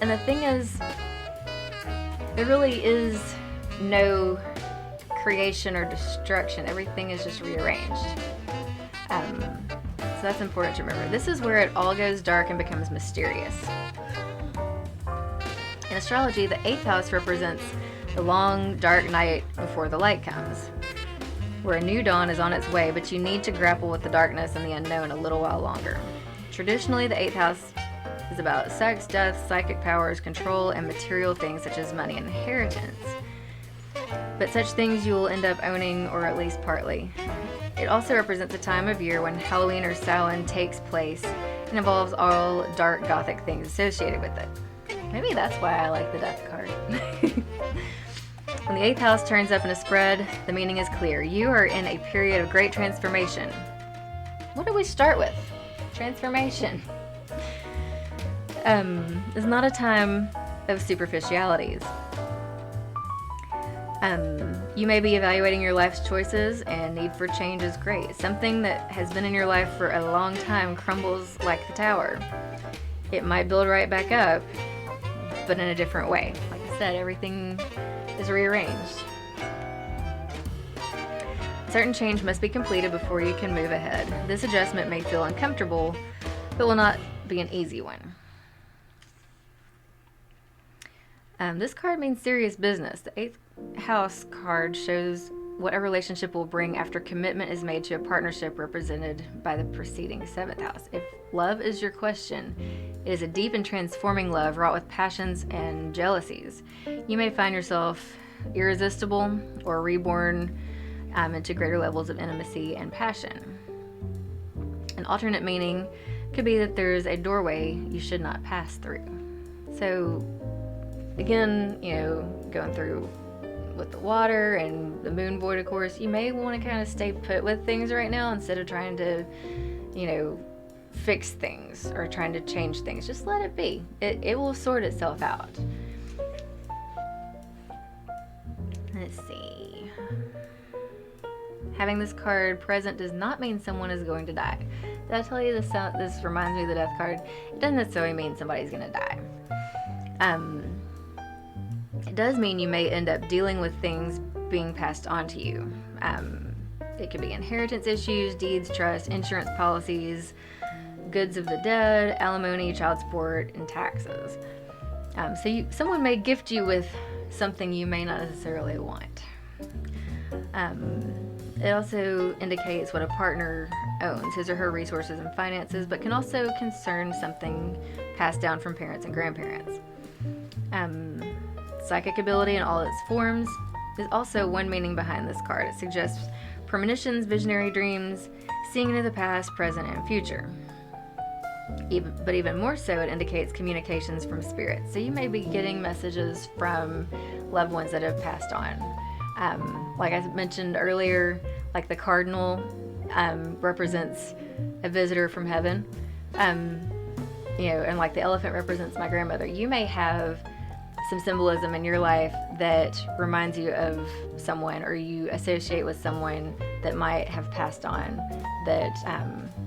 and the thing is, there really is no creation or destruction. Everything is just rearranged. So that's important to remember. This is where it all goes dark and becomes mysterious. In astrology, the 8th house represents the long, dark night before the light comes, where a new dawn is on its way, but you need to grapple with the darkness and the unknown a little while longer. Traditionally, the 8th house is about sex, death, psychic powers, control, and material things such as money and inheritance. But such things you will end up owning, or at least partly. It also represents a time of year when Halloween or Samhain takes place and involves all dark gothic things associated with it. Maybe that's why I like the death card. When the 8th house turns up in a spread, the meaning is clear. You are in a period of great transformation. What do we start with? Transformation. It's not a time of superficialities. You may be evaluating your life's choices, and need for change is great. Something that has been in your life for a long time crumbles like the tower. It might build right back up, but in a different way. Like I said, everything is rearranged. Certain change must be completed before you can move ahead. This adjustment may feel uncomfortable, but will not be an easy one. This card means serious business. The 8th house card shows what a relationship will bring after commitment is made to a partnership represented by the preceding 7th house. If love is your question, it is a deep and transforming love wrought with passions and jealousies. You may find yourself irresistible or reborn into greater levels of intimacy and passion. An alternate meaning could be that there's a doorway you should not pass through. So, again, going through with the water and the moon void, of course, you may want to kind of stay put with things right now instead of trying to, fix things or trying to change things. Just let it be. It will sort itself out. Let's see. Having this card present does not mean someone is going to die. Did I tell you this reminds me of the death card? It doesn't necessarily mean somebody's going to die. It does mean you may end up dealing with things being passed on to you. It could be inheritance issues, deeds, trust, insurance policies, goods of the dead, alimony, child support, and taxes. Someone may gift you with something you may not necessarily want. It also indicates what a partner owns, his or her resources and finances, but can also concern something passed down from parents and grandparents. Psychic ability in all its forms is also one meaning behind this card. It suggests premonitions, visionary dreams, seeing into the past, present, and future. But even more so, it indicates communications from spirits. So you may be getting messages from loved ones that have passed on. Like I mentioned earlier, like the cardinal represents a visitor from heaven. And like the elephant represents my grandmother. You may have some symbolism in your life that reminds you of someone, or you associate with someone that might have passed on, that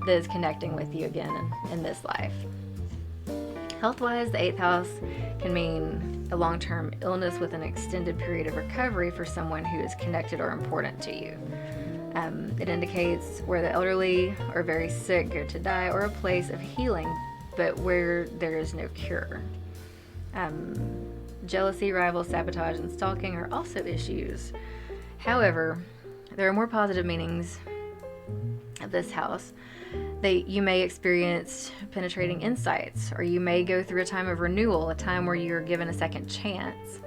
is connecting with you again in this life. Health-wise, the 8th house can mean a long-term illness with an extended period of recovery for someone who is connected or important to you. It indicates where the elderly or very sick go to die, or a place of healing, but where there is no cure. Jealousy, rival, sabotage, and stalking are also issues. However, there are more positive meanings of this house. You may experience penetrating insights, or you may go through a time of renewal, a time where you're given a second chance.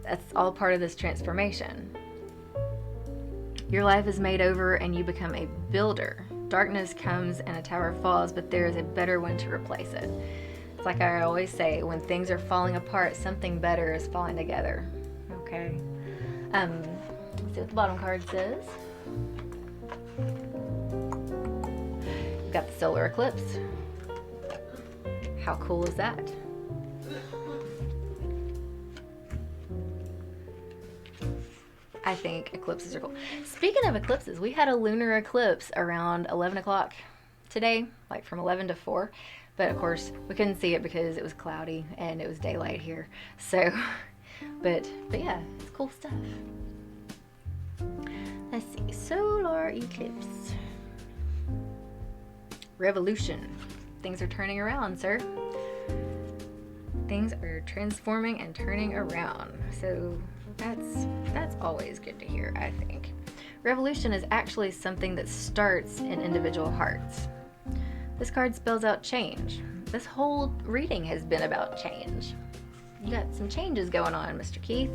That's all part of this transformation. Your life is made over and you become a builder. Darkness comes and a tower falls, but there is a better one to replace it. It's like I always say, when things are falling apart, something better is falling together. Okay? Let's see what the bottom card says. We've got the solar eclipse. How cool is that? I think eclipses are cool. Speaking of eclipses, we had a lunar eclipse around 11 o'clock today, like from 11 to 4. But of course, we couldn't see it because it was cloudy and it was daylight here. So, but yeah, it's cool stuff. Let's see, solar eclipse. Revolution. Things are turning around, sir. Things are transforming and turning around. So that's always good to hear, I think. Revolution is actually something that starts in individual hearts. This card spells out change. This whole reading has been about change. You got some changes going on, Mr. Keith.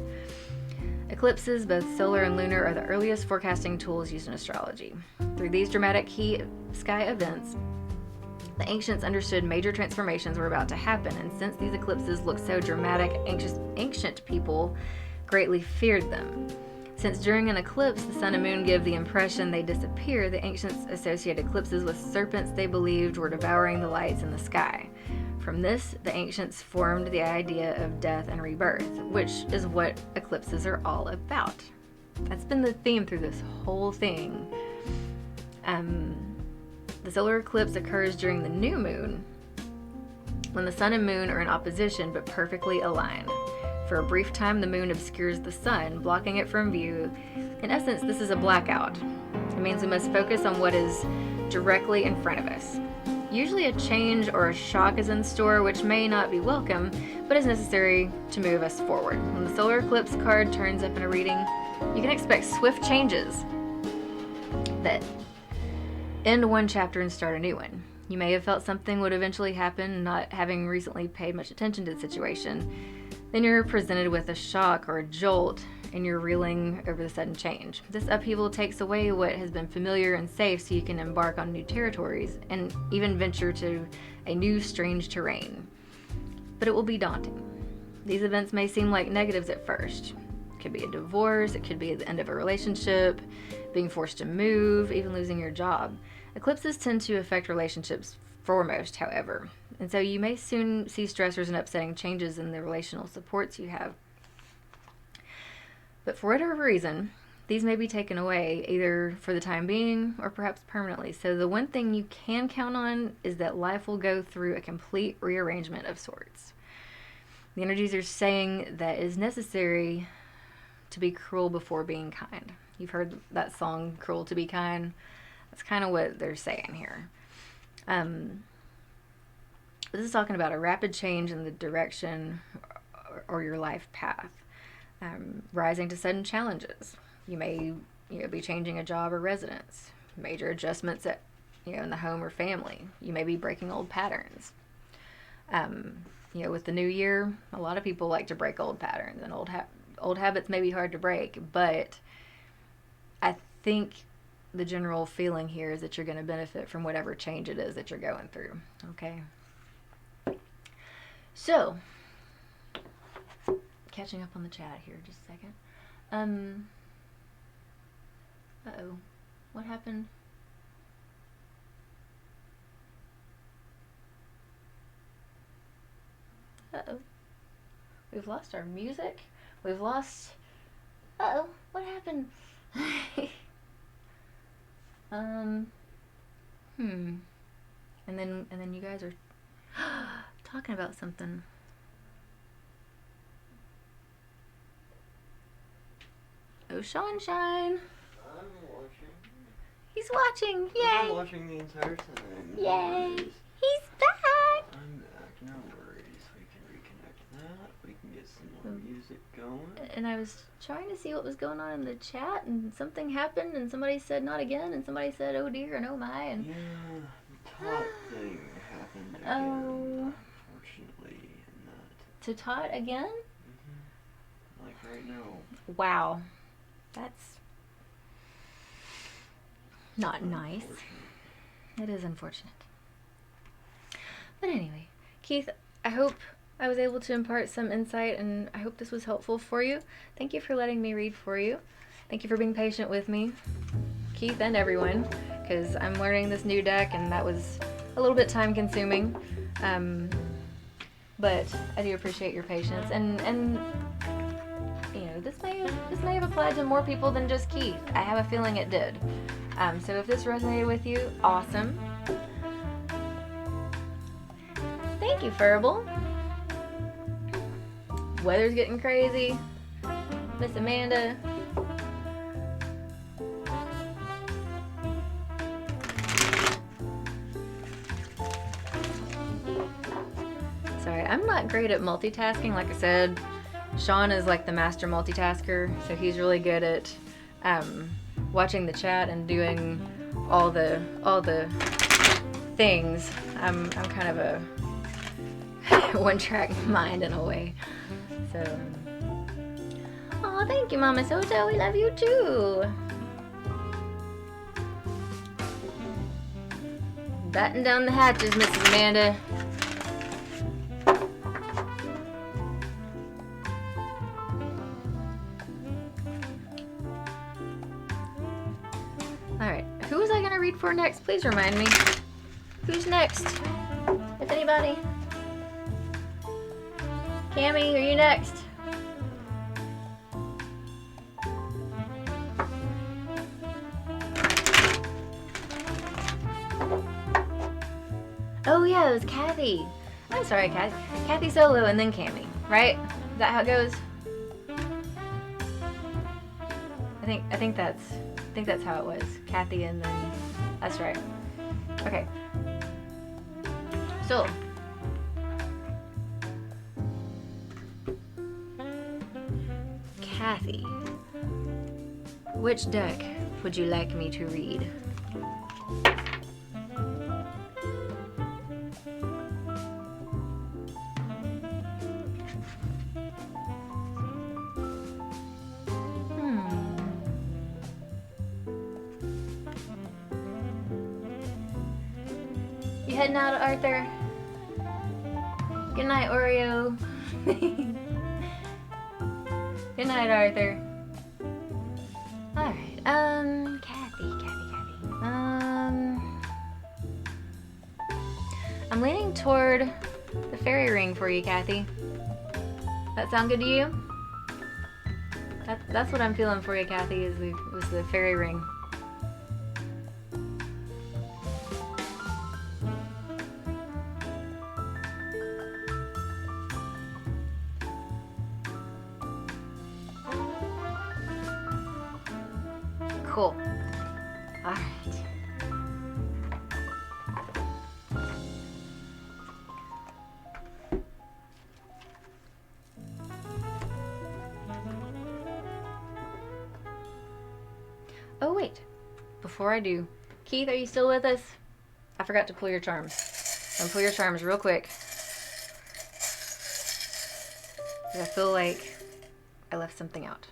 Eclipses, both solar and lunar, are the earliest forecasting tools used in astrology. Through these dramatic key sky events, the ancients understood major transformations were about to happen, and since these eclipses looked so dramatic, ancient people greatly feared them. Since during an eclipse, the sun and moon give the impression they disappear, the ancients associated eclipses with serpents they believed were devouring the lights in the sky. From this, the ancients formed the idea of death and rebirth, which is what eclipses are all about. That's been the theme through this whole thing. The solar eclipse occurs during the new moon, when the sun and moon are in opposition but perfectly aligned. For a brief time, the moon obscures the sun, blocking it from view. In essence, this is a blackout. It means we must focus on what is directly in front of us. Usually a change or a shock is in store, which may not be welcome, but is necessary to move us forward. When the solar eclipse card turns up in a reading, you can expect swift changes that end one chapter and start a new one. You may have felt something would eventually happen, not having recently paid much attention to the situation. Then you're presented with a shock or a jolt, and you're reeling over the sudden change. This upheaval takes away what has been familiar and safe, so you can embark on new territories and even venture to a new strange terrain. But it will be daunting. These events may seem like negatives at first. It could be a divorce, it could be the end of a relationship, being forced to move, even losing your job. Eclipses tend to affect relationships foremost, however. And so you may soon see stressors and upsetting changes in the relational supports you have. But for whatever reason, these may be taken away, either for the time being or perhaps permanently. So the one thing you can count on is that life will go through a complete rearrangement of sorts. The energies are saying that it is necessary to be cruel before being kind. You've heard that song, Cruel to Be Kind? That's kind of what they're saying here. This is talking about a rapid change in the direction or your life path. Rising to sudden challenges. You may be changing a job or residence. Major adjustments at in the home or family. You may be breaking old patterns. With the new year, a lot of people like to break old patterns, and old habits may be hard to break, but I think the general feeling here is that you're going to benefit from whatever change it is that you're going through. Okay. So, catching up on the chat here, just a second. Uh-oh. What happened? Uh-oh. We've lost our music. We've lost... Uh-oh. What happened? And then you guys are talking about something. Oh, Sunshine. I'm watching. He's watching. Yay. I'm watching the entire time. Yay. He's back. I'm back. No worries. We can reconnect that. We can get some more music going. And I was trying to see what was going on in the chat, and something happened, and somebody said not again, and somebody said oh dear and oh my, and... Yeah, the tot thing happened again. Oh. Unfortunately. To Tot again? Mm-hmm. Like right now. Wow. That's not nice. It is unfortunate. But anyway, Keith, I hope I was able to impart some insight, and I hope this was helpful for you. Thank you for letting me read for you. Thank you for being patient with me, Keith and everyone, because I'm learning this new deck, and that was a little bit time consuming. But I do appreciate your patience, and this may have applied to more people than just Keith. I have a feeling it did. So if this resonated with you, awesome. Thank you, Furble. Weather's getting crazy. Miss Amanda. Sorry, I'm not great at multitasking. Like I said, Sean is like the master multitasker, so he's really good at watching the chat and doing all the things. I'm kind of a one-track mind in a way. So, oh, thank you, Mama Soto. We love you too. Batten down the hatches, Mrs. Amanda. Alright, who was I going to read for next? Please remind me. Who's next? If anybody. Cammy, are you next? Oh yeah, it was Kathy. I'm sorry, Kathy. Kathy solo and then Cammy, right? Is that how it goes? I think that's how it was. Kathy and then that's right. Okay. So Kathy, which deck would you like me to read? You heading out, Arthur? Good night, Oreo. Good night, Arthur. Alright, Kathy. I'm leaning toward the fairy ring for you, Kathy. That sound good to you? That's what I'm feeling for you, Kathy, was the fairy ring. Cool. Alright. wait. Before I do, Keith, are you still with us? I forgot to pull your charms. I'm gonna pull your charms real quick. 'Cause I feel like I left something out.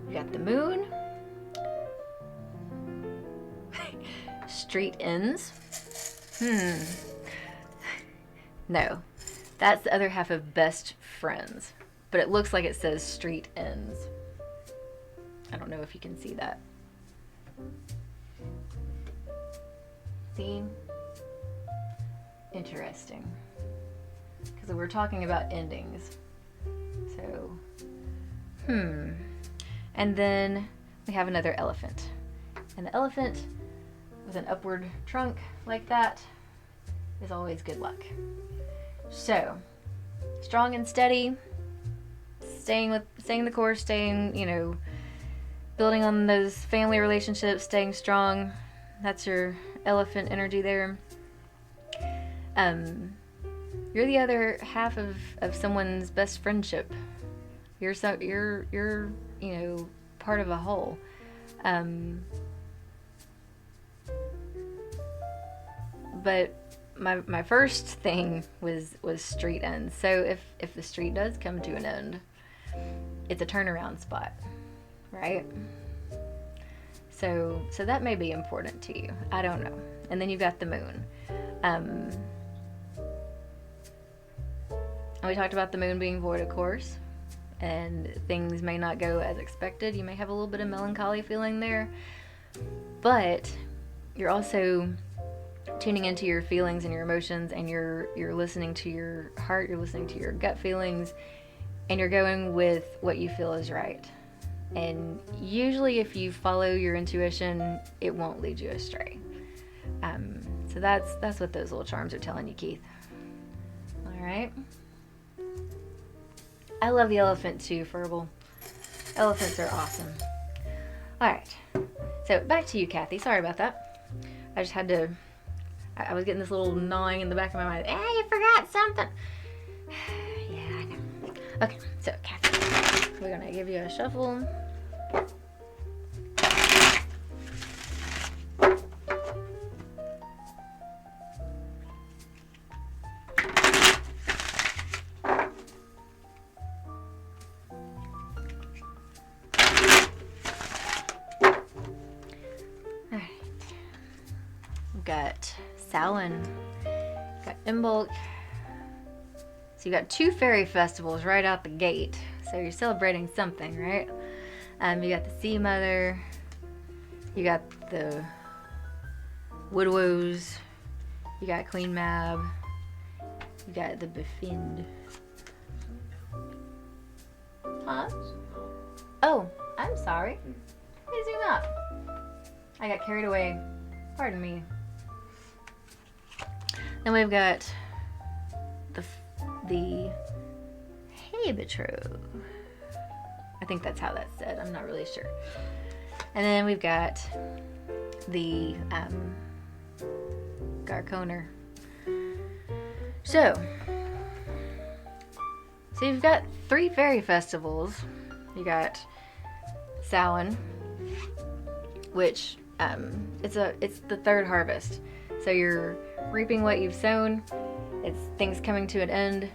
You got the moon. Street ends. No. That's the other half of best friends. But it looks like it says street ends. I don't know if you can see that. See? Interesting. Because we're talking about endings. So, And then we have another elephant. And the elephant with an upward trunk like that is always good luck. So, strong and steady, staying the course, building on those family relationships, staying strong. That's your elephant energy there. You're the other half of someone's best friendship. You're part of a whole. But my first thing was street ends. So if the street does come to an end, it's a turnaround spot, right? So that may be important to you. I don't know. And then you've got the moon. And we talked about the moon being void, of course, and things may not go as expected. You may have a little bit of melancholy feeling there, but you're also tuning into your feelings and your emotions, and you're listening to your heart, you're listening to your gut feelings, and you're going with what you feel is right. And usually if you follow your intuition, it won't lead you astray. So that's what those little charms are telling you, Keith. All right. I love the elephant too, Furball. Elephants are awesome. All right. So back to you, Kathy. Sorry about that. I just had to. I was getting this little gnawing in the back of my mind. Hey, you forgot something. Yeah, I know. Okay, so Kathy, we're gonna give you a shuffle. Got Samhain, got Imbolc. So you got 2 fairy festivals right out the gate. So you're celebrating something, right? You got the Sea Mother, you got the Woodwows, you got Queen Mab, you got the Befind. Huh? Oh, I'm sorry. Let me zoom out. I got carried away. Pardon me. Then we've got the Hey Betrothed. I think that's how that's said. I'm not really sure. And then we've got the Garconer. So you've got 3 fairy festivals. You got Samhain, which it's the 3rd harvest. So you're reaping what you've sown. It's things coming to an end.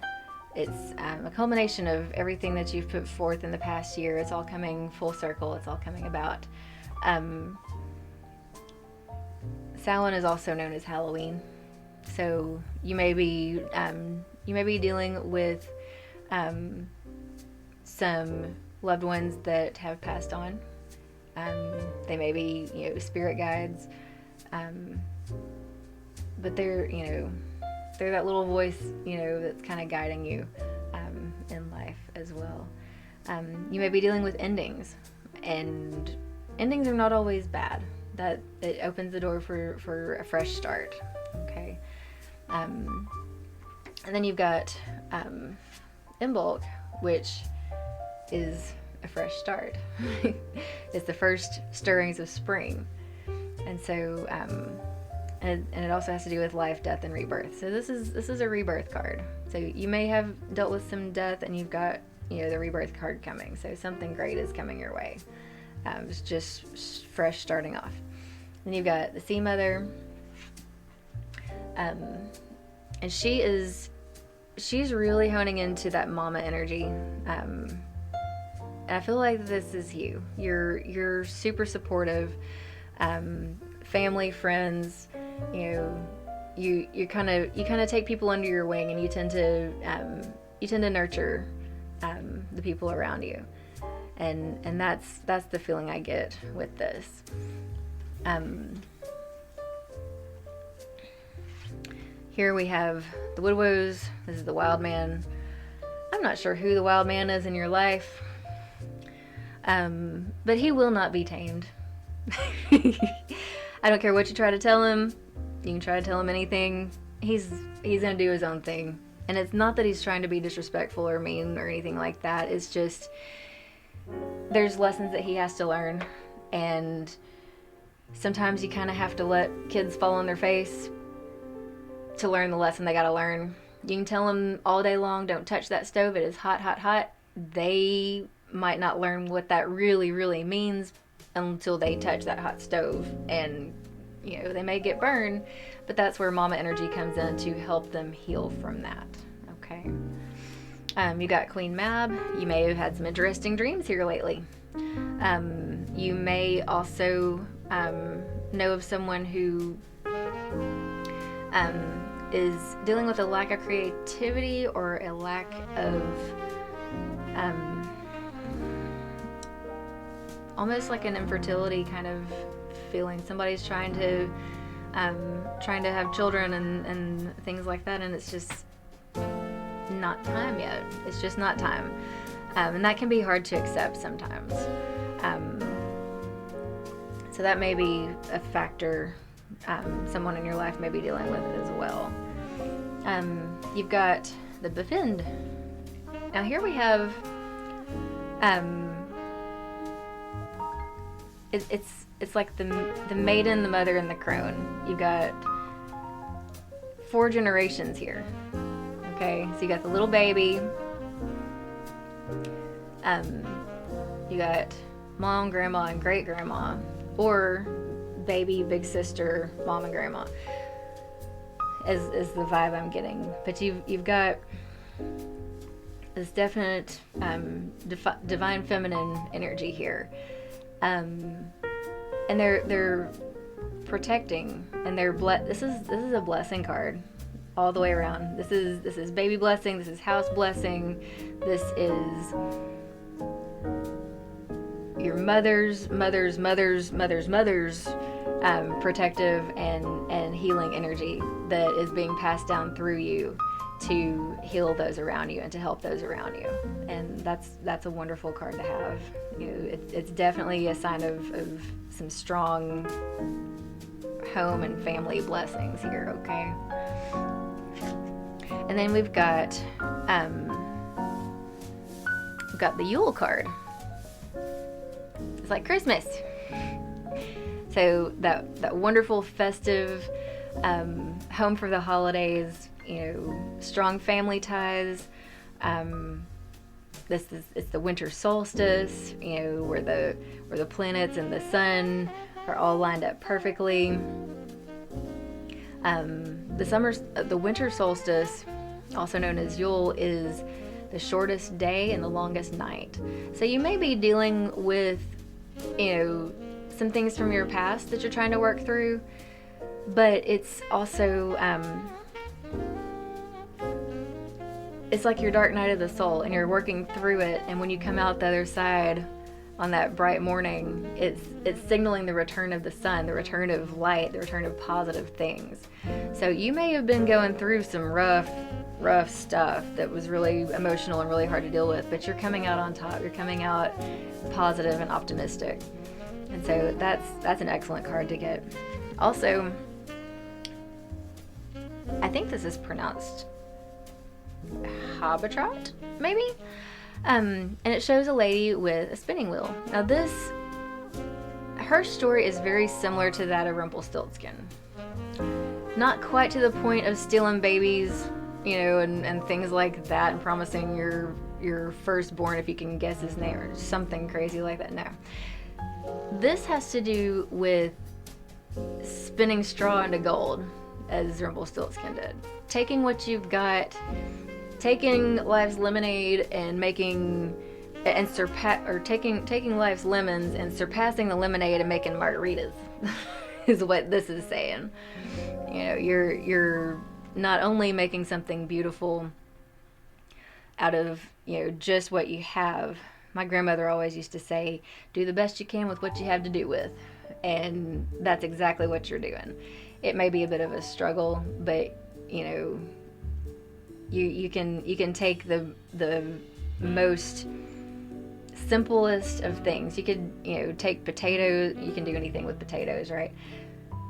It's a culmination of everything that you've put forth in the past year. It's all coming full circle. It's all coming about. Samhain is also known as Halloween. So you may be dealing with some loved ones that have passed on. They may be, spirit guides. But they're that little voice, that's kind of guiding you in life as well. You may be dealing with endings, and endings are not always bad. That it opens the door for a fresh start. Okay. And then you've got Imbolc, which is a fresh start. It's the first stirrings of spring, and so and it also has to do with life, death, and rebirth. So this is a rebirth card. So you may have dealt with some death, and you've got the rebirth card coming. So something great is coming your way. It's just fresh starting off. Then you've got the Sea Mother. And she's really honing into that mama energy. And I feel like this is you. You're super supportive. Family, friends, you kind of take people under your wing, and you tend to nurture the people around you, and that's the feeling I get with this. Here we have the Woodwoes. This is the Wild Man. I'm not sure who the Wild Man is in your life, but he will not be tamed. I don't care what you try to tell him. You can try to tell him anything. He's gonna do his own thing. And it's not that he's trying to be disrespectful or mean or anything like that. It's just there's lessons that he has to learn, and sometimes you kind of have to let kids fall on their face to learn the lesson they gotta learn. You can tell them all day long, don't touch that stove, it is hot, hot, hot. They might not learn what that really, really means until they touch that hot stove, and they may get burned, but that's where mama energy comes in to help them heal from that. Okay. You got Queen Mab. You may have had some interesting dreams here lately. You may also know of someone who is dealing with a lack of creativity or a lack of almost like an infertility kind of feeling. Somebody's trying to have children and things like that, and it's just not time yet. It's just not time, and that can be hard to accept sometimes. So that may be a factor someone in your life may be dealing with as well. You've got the Befriend. Now here we have it's like the maiden, the mother, and the crone. You've got 4 generations here. Okay, so you got the little baby. You got mom, grandma, and great grandma, or baby, big sister, mom, and grandma. Is the vibe I'm getting. But you've got this definite divine feminine energy here. And they're protecting, and this is a blessing card all the way around. This is baby blessing, this is house blessing, this is your mother's protective and healing energy that is being passed down through you to heal those around you and to help those around you. And that's a wonderful card to have. It's definitely a sign of some strong home and family blessings here, okay? And then we've got the Yule card. It's like Christmas. So that wonderful festive home for the holidays, strong family ties. It's the winter solstice, where the planets and the sun are all lined up perfectly. The winter solstice, also known as Yule, is the shortest day and the longest night. So you may be dealing with, some things from your past that you're trying to work through, but it's also it's like your dark night of the soul, and you're working through it, and when you come out the other side on that bright morning, it's signaling the return of the sun, the return of light, the return of positive things. So you may have been going through some rough stuff that was really emotional and really hard to deal with, but you're coming out on top. You're coming out positive and optimistic. And so that's an excellent card to get. Also, I think this is pronounced Habitrot, maybe? And it shows a lady with a spinning wheel. Now her story is very similar to that of Rumpelstiltskin. Not quite to the point of stealing babies, and things like that, and promising your firstborn if you can guess his name or something crazy like that. No. This has to do with spinning straw into gold, as Rumpelstiltskin did. Taking what you've got, taking life's lemonade and taking life's lemons and surpassing the lemonade and making margaritas is what this is saying. You know, you're not only making something beautiful out of, you know, just what you have. My grandmother always used to say, do the best you can with what you have to do with. And that's exactly what you're doing. It may be a bit of a struggle, but you know, you can take the most simplest of things. You could, you know, take potatoes. You can do anything with potatoes, right?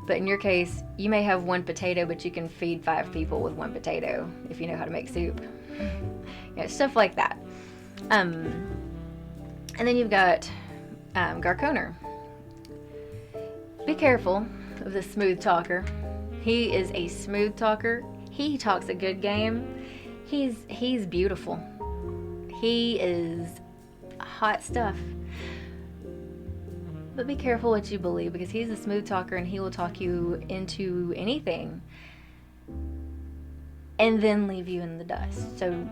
But in your case, you may have one potato, but you can feed 5 people with one potato if you know how to make soup. You know, stuff like that. And then you've got Garconer. Be careful of the smooth talker. He is a smooth talker. He talks a good game. He's beautiful. He is hot stuff. But be careful what you believe, because he's a smooth talker and he will talk you into anything and then leave you in the dust. So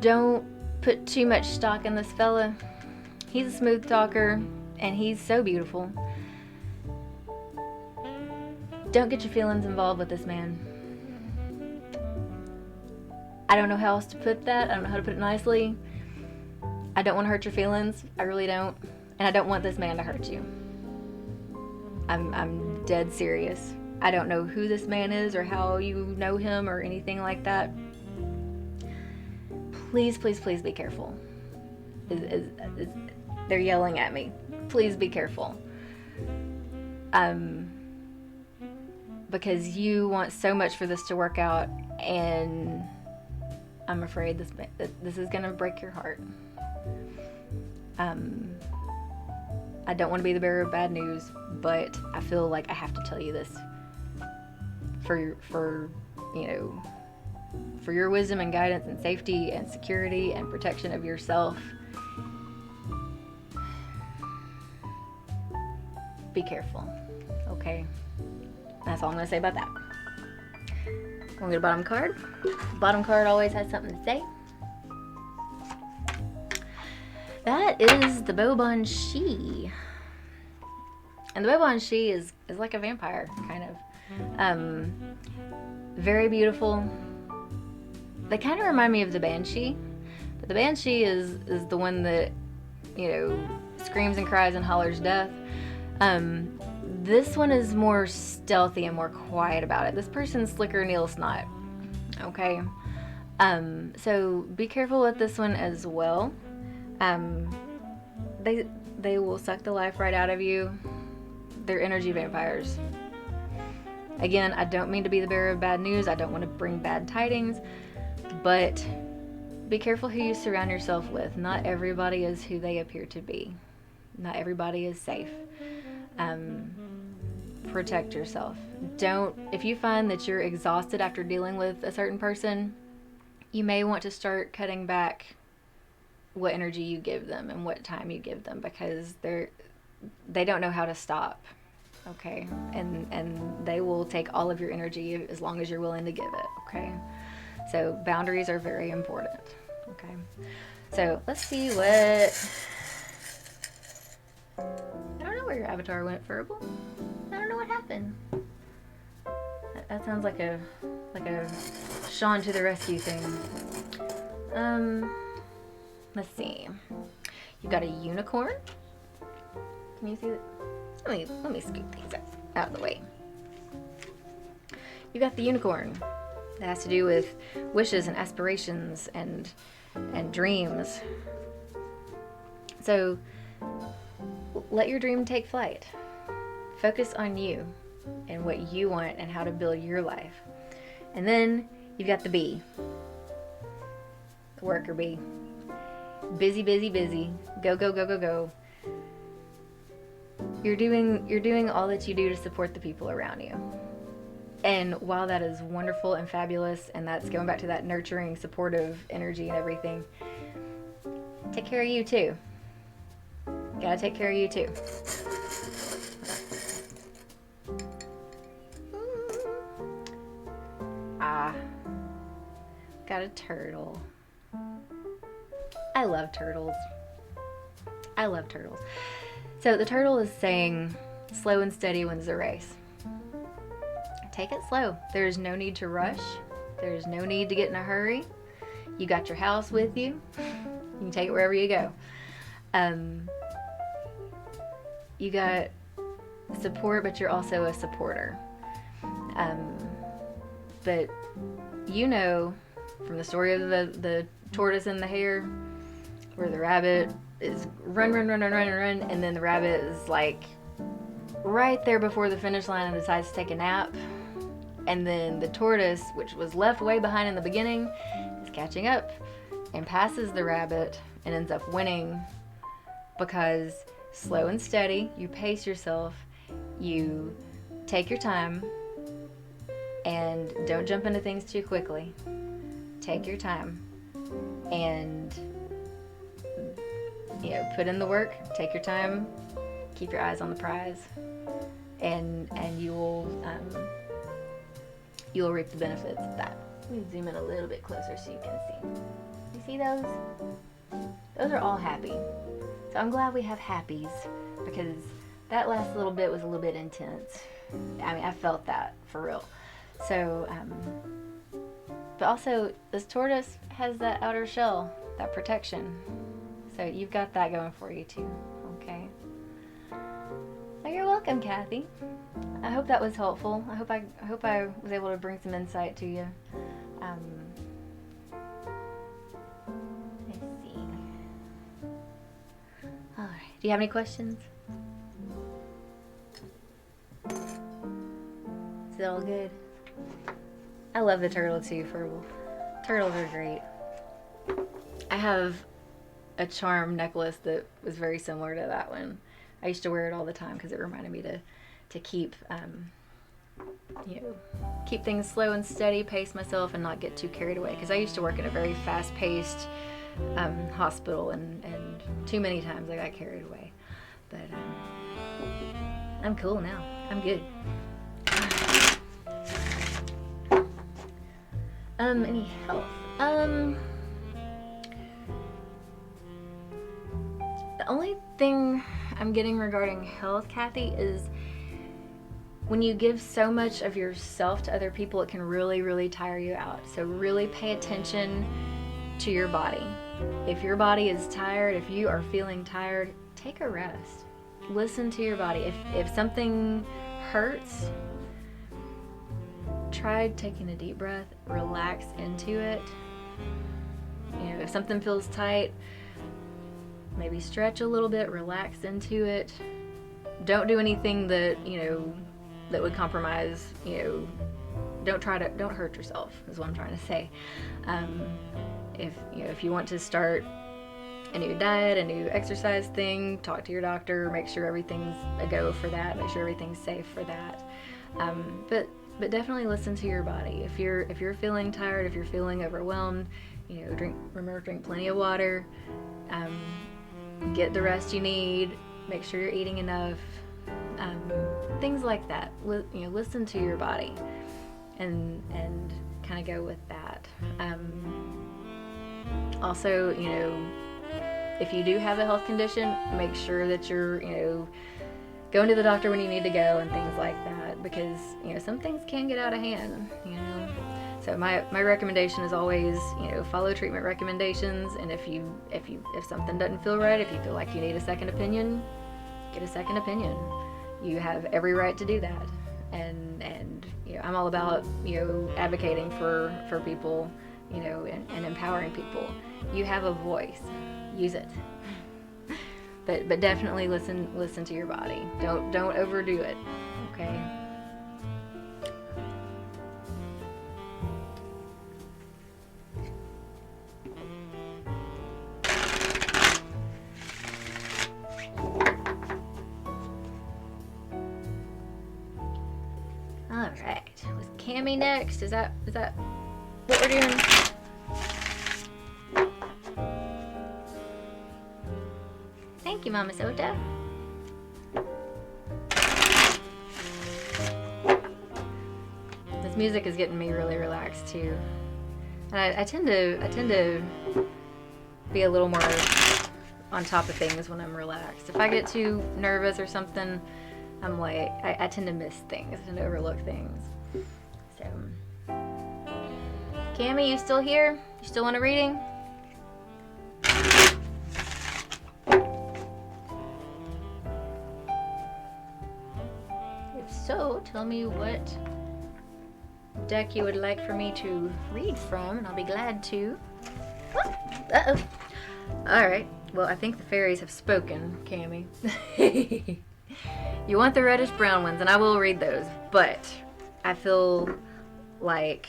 don't put too much stock in this fella. He's a smooth talker and he's so beautiful. Don't get your feelings involved with this man. I don't know how else to put that. I don't know how to put it nicely. I don't want to hurt your feelings. I really don't. And I don't want this man to hurt you. I'm dead serious. I don't know who this man is or how you know him or anything like that. Please, please, please be careful. They're yelling at me. Please be careful. Because you want so much for this to work out, and I'm afraid this is going to break your heart. I don't want to be the bearer of bad news, but I feel like I have to tell you this for you know, for your wisdom and guidance and safety and security and protection of yourself. Be careful, okay? That's all I'm going to say about that. I'm going to get a bottom card. Bottom card always has something to say. That is the Bobon She. And the Bobon She is like a vampire, kind of. Very beautiful. They kind of remind me of the Banshee. But the Banshee is the one that, you know, screams and cries and hollers death. This one is more stealthy and more quiet about it. This person's Slicker Neil Snot. Okay. So be careful with this one as well. They will suck the life right out of you. They're energy vampires. Again, I don't mean to be the bearer of bad news. I don't want to bring bad tidings, but be careful who you surround yourself with. Not everybody is who they appear to be. Not everybody is safe. Protect yourself. If you find that you're exhausted after dealing with a certain person, you may want to start cutting back what energy you give them and what time you give them, because they don't know how to stop. Okay, and they will take all of your energy as long as you're willing to give it. Okay, so boundaries are very important. Okay, so let's see what. I don't know where your avatar went, Verbal. I don't know what happened. That sounds like a Sean to the rescue thing. Let's see. You got a unicorn. Can you see that? Let me scoop these out of the way. You got the unicorn. That has to do with wishes and aspirations and dreams. So let your dream take flight. Focus on you and what you want and how to build your life. And then you've got the bee. The worker bee. Busy, busy, busy. Go, go, go, go, go. You're doing all that you do to support the people around you. And while that is wonderful and fabulous, and that's going back to that nurturing, supportive energy and everything, take care of you too. Gotta take care of you too. Ah, got a turtle. I love turtles. I love turtles. So the turtle is saying, slow and steady wins the race. Take it slow. There's no need to rush. There's no need to get in a hurry. You got your house with you. You can take it wherever you go. You got support, but you're also a supporter. But you know from the story of the tortoise and the hare, where the rabbit is run, and then the rabbit is like right there before the finish line and decides to take a nap. And then the tortoise, which was left way behind in the beginning, is catching up and passes the rabbit and ends up winning because slow and steady, you pace yourself, you take your time, and don't jump into things too quickly. Take your time and put in the work, take your time, keep your eyes on the prize, and you will reap the benefits of that. Let me zoom in a little bit closer so you can see. You see those? Those are all happy. So I'm glad we have happies, because that last little bit was a little bit intense. I mean, I felt that for real. So, but also this tortoise has that outer shell, that protection. So you've got that going for you too, okay? So you're welcome, Kathy. I hope that was helpful. I hope I was able to bring some insight to you. Let's see. All right. Do you have any questions? Is it all good? I love the turtle too, Furball. Turtles are great. I have a charm necklace that was very similar to that one. I used to wear it all the time because it reminded me to keep keep things slow and steady, pace myself, and not get too carried away. Because I used to work in a very fast-paced hospital, and too many times I got carried away. But I'm cool now. I'm good. Any health? The only thing I'm getting regarding health, Kathy, is when you give so much of yourself to other people, it can really, really tire you out. So really pay attention to your body. If your body is tired, if you are feeling tired, take a rest. Listen to your body. If something hurts, try taking a deep breath, relax into it. If something feels tight, maybe stretch a little bit, relax into it. Don't do anything that, that would compromise, don't hurt yourself, is what I'm trying to say. If you want to start a new diet, a new exercise thing, talk to your doctor, make sure everything's a go for that, make sure everything's safe for that. But definitely listen to your body. If you're feeling tired, if you're feeling overwhelmed, remember to drink plenty of water, get the rest you need, make sure you're eating enough, things like that. Listen to your body, and kind of go with that. Also, if you do have a health condition, make sure that you're, going to the doctor when you need to go and things like that, because some things can get out of hand. So my recommendation is always, follow treatment recommendations, and if something doesn't feel right, if you feel like you need a second opinion, get a second opinion. You have every right to do that, and I'm all about advocating for people, and empowering people. You have a voice, use it. But definitely listen to your body. Don't overdo it, okay? All right. Was Cammy next? Is that what we're doing? Thank Thank you, Mama Sota. This music is getting me really relaxed too. And I tend to be a little more on top of things when I'm relaxed. If I get too nervous or something, I'm like, I tend to miss things. I tend to overlook things. So, Cammy, you still here? You still want a reading? If so, tell me what deck you would like for me to read from, and I'll be glad to. Uh-oh. Alright, well, I think the fairies have spoken, Cammy. You want the reddish brown ones, and I will read those, but I feel like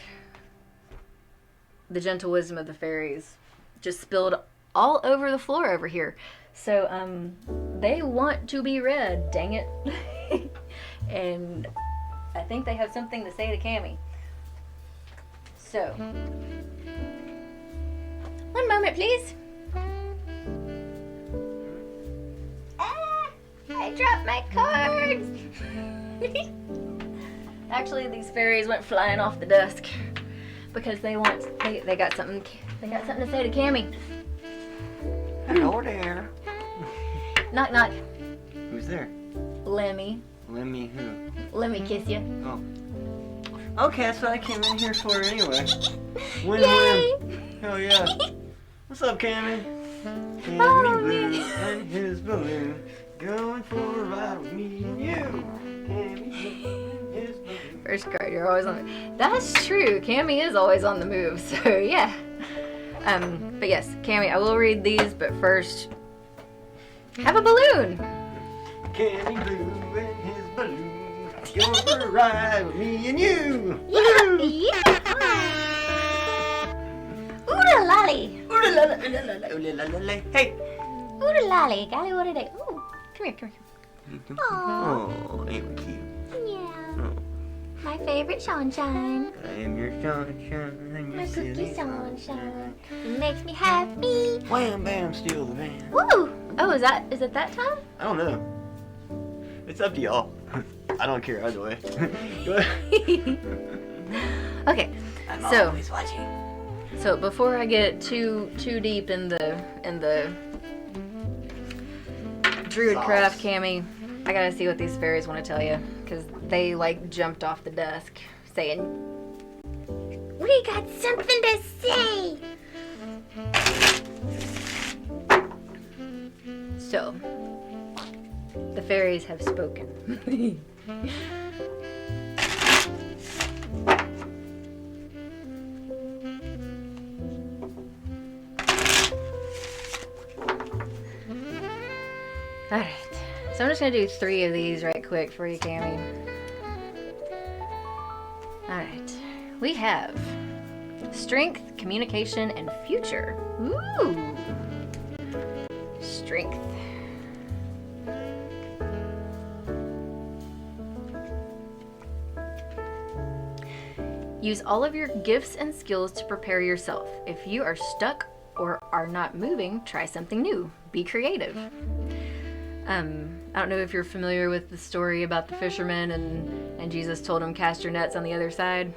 the gentle wisdom of the fairies just spilled all over the floor over here. So, they want to be read, dang it. And I think they have something to say to Cammy. So, one moment, please. Ah, I dropped my cards. Actually, these fairies went flying off the desk because they got something to say to Cammy. Hello there. Knock knock. Who's there? Lemmy. Lemmy who? Let me kiss you. Oh. Okay, that's what I came in here for anyway. Win Yay! win. Hell yeah. What's up, Cammy? Cammy Oh, Blue man. and his balloon. Going for a ride with me and you. Cammy Blue and his balloon. First card, you're always on the... That's true. Cammy is always on the move, so yeah. But yes, Cammy, I will read these, but first, have a balloon. Cammy Blue and his balloon. Going for a ride with me and you. Yeah, yeah. Ooda lolly. Hey. Ooda lolly. Golly, what a day. Ooh, come here. Oh, ain't we cute? Yeah. My favorite sunshine. I am your sunshine. My your cookie silly sunshine. It makes me happy. Wham bam, steal the van. Woo! Oh, is it that time? I don't know. It's up to y'all. I don't care either way. Go ahead. Okay. I'm So- always watching. So before I get too deep in the Druidcraft, Cammy, I gotta see what these fairies want to tell you, because they like jumped off the desk saying, "We got something to say." So the fairies have spoken. Alright, so I'm just gonna do 3 of these right quick for you, Cammy. Alright, we have Strength, Communication, and Future. Ooh! Strength. Use all of your gifts and skills to prepare yourself. If you are stuck or are not moving, try something new. Be creative. I don't know if you're familiar with the story about the fishermen and Jesus told them cast your nets on the other side.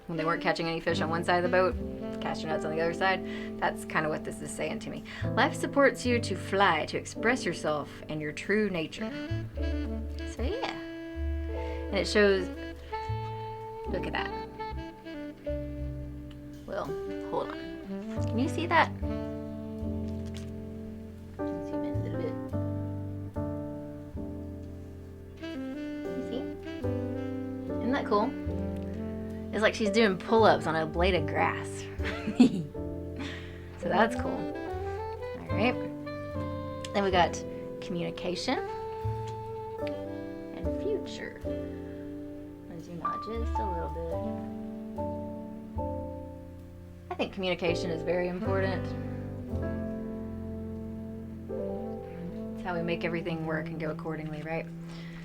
When they weren't catching any fish on one side of the boat, cast your nets on the other side. That's kind of what this is saying to me. Life supports you to fly, to express yourself and your true nature. So yeah. And it shows, look at that. Well, hold on. Can you see that? Zoom in a little bit. You see? Isn't that cool? It's like she's doing pull-ups on a blade of grass. So that's cool. Alright. Then we got communication and future. I'll zoom out just a little bit. I think communication is very important. It's how we make everything work and go accordingly, right?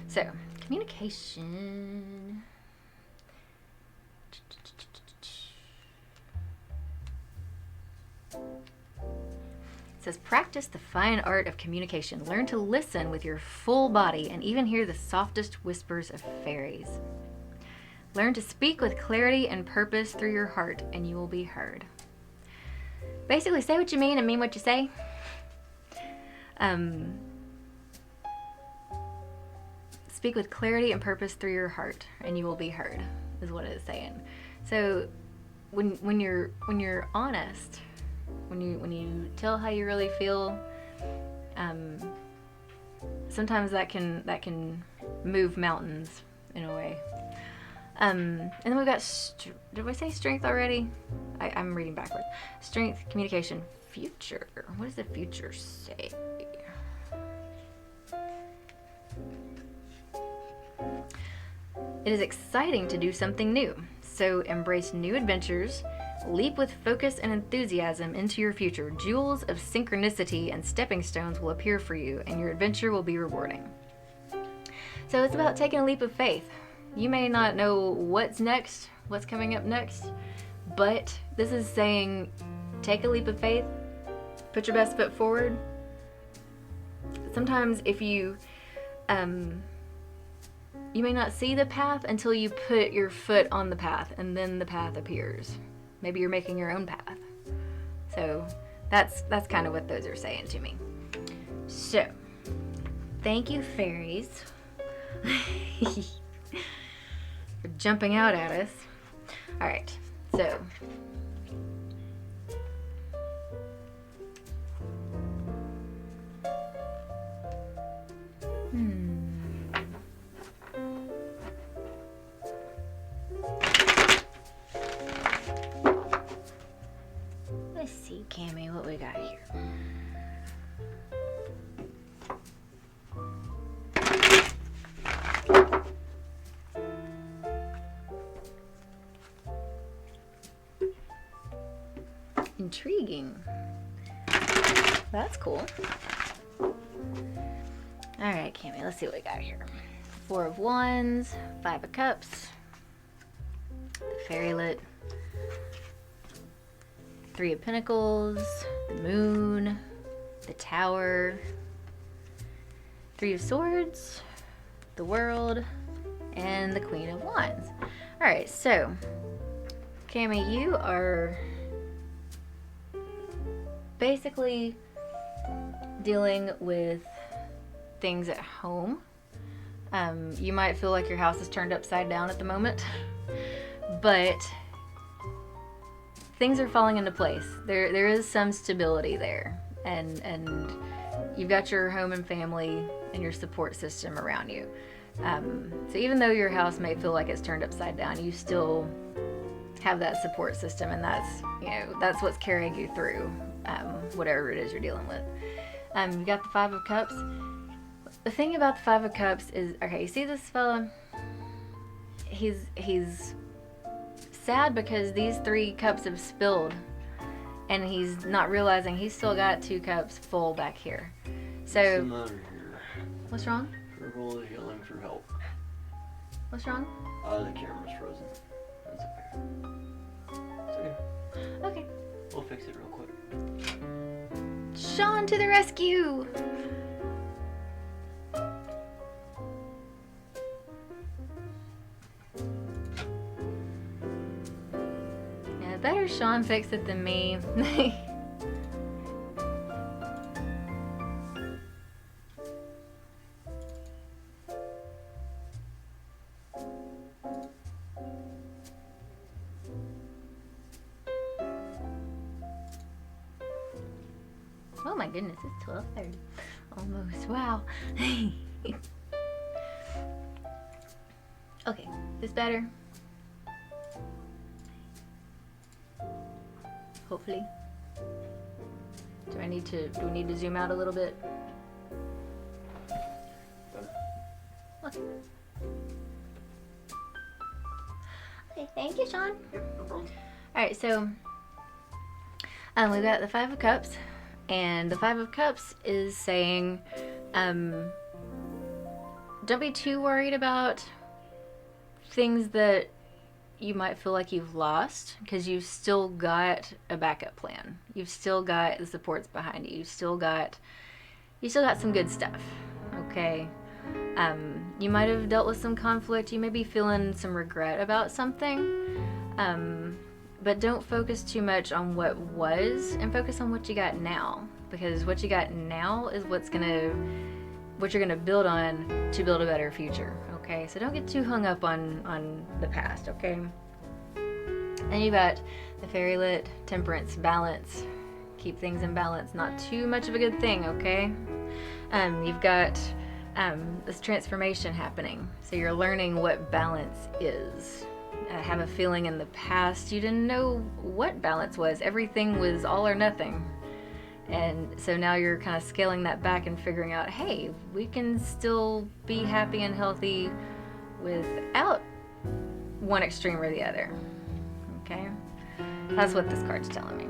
So, communication. It says, practice the fine art of communication. Learn to listen with your full body and even hear the softest whispers of fairies. Learn to speak with clarity and purpose through your heart, and you will be heard. Basically, say what you mean and mean what you say. Speak with clarity and purpose through your heart, and you will be heard, is what it's saying. So, when you're honest, when you tell how you really feel, sometimes that can move mountains in a way. And then we've got did we say strength already? I'm reading backwards. Strength, communication, future. What does the future say? It is exciting to do something new, so embrace new adventures. Leap with focus and enthusiasm into your future. Jewels of synchronicity and stepping stones will appear for you, and your adventure will be rewarding. So it's about taking a leap of faith. You may not know what's next, what's coming up next, but this is saying take a leap of faith, put your best foot forward. Sometimes if you may not see the path until you put your foot on the path, and then the path appears. Maybe you're making your own path. So that's kind of what those are saying to me. So, thank you, fairies, for jumping out at us. All right, so let's see, Cammy, what we got here. Intriguing. That's cool. Alright, Cammy, let's see what we got here. 4 of Wands, 5 of Cups, the Fairylet, 3 of Pentacles, the Moon, the Tower, 3 of Swords, the World, and the Queen of Wands. Alright, so, Cammy, you are basically dealing with things at home. You might feel like your house is turned upside down at the moment, but things are falling into place. There is some stability there, and you've got your home and family and your support system around you. So even though your house may feel like it's turned upside down, you still have that support system, and that's what's carrying you through whatever it is you're dealing with. You got the 5 of Cups. The thing about the 5 of Cups is, okay, you see this fella? He's sad because these 3 cups have spilled, and he's not realizing he's still got 2 cups full back here. What's So, the matter here? what's wrong? Purple is yelling for help. What's wrong? The camera's frozen. That's okay. It's okay. Okay. We'll fix it real quick. Sean to the rescue! Yeah, better Sean fix it than me. Oh my goodness, it's 12:30. Almost. Wow. Okay, this better? Hopefully. Do we need to zoom out a little bit? Okay. Okay, thank you, Sean. Yep, no problem. Alright, so we've got the 5 of Cups. And the 5 of Cups is saying, don't be too worried about things that you might feel like you've lost, because you've still got a backup plan. You've still got the supports behind you. You've still got some good stuff, okay? You might have dealt with some conflict. You may be feeling some regret about something, but don't focus too much on what was, and focus on what you got now, because what you got now is what you're gonna build on to build a better future, okay? So don't get too hung up on the past, okay? Then you've got the fairy-lit, temperance, balance. Keep things in balance. Not too much of a good thing, okay? You've got this transformation happening. So you're learning what balance is. I have a feeling in the past you didn't know what balance was. Everything was all or nothing. And so now you're kind of scaling that back and figuring out, hey, we can still be happy and healthy without one extreme or the other. Okay? That's what this card's telling me.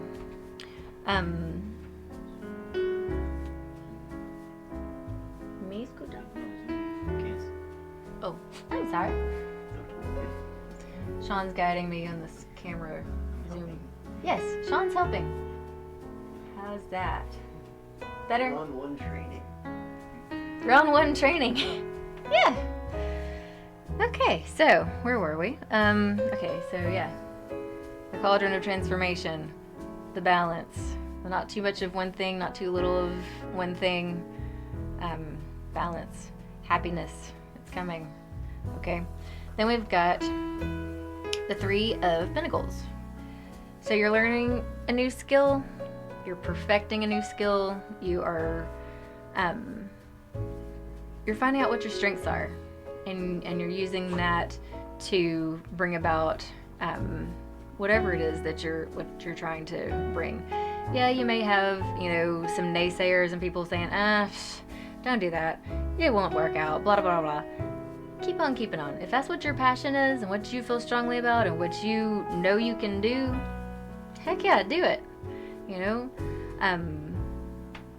Me scooter? Oh, I'm sorry. Sean's guiding me on this camera zoom. Yes, Sean's helping. How's that? Better? Round 1 training. Round 1 training. Yeah. Okay, so where were we? Okay, so yeah. The cauldron of transformation. The balance. Not too much of one thing, not too little of one thing. Balance. Happiness. It's coming. Okay. Then we've got the 3 of Pentacles. So you're learning a new skill. You're perfecting a new skill. You are, you're finding out what your strengths are, and you're using that to bring about whatever it is that what you're trying to bring. Yeah, you may have, some naysayers and people saying, don't do that. It won't work out, blah, blah, blah, blah. Keep on keeping on. If that's what your passion is and what you feel strongly about and what you know you can do, heck yeah, do it.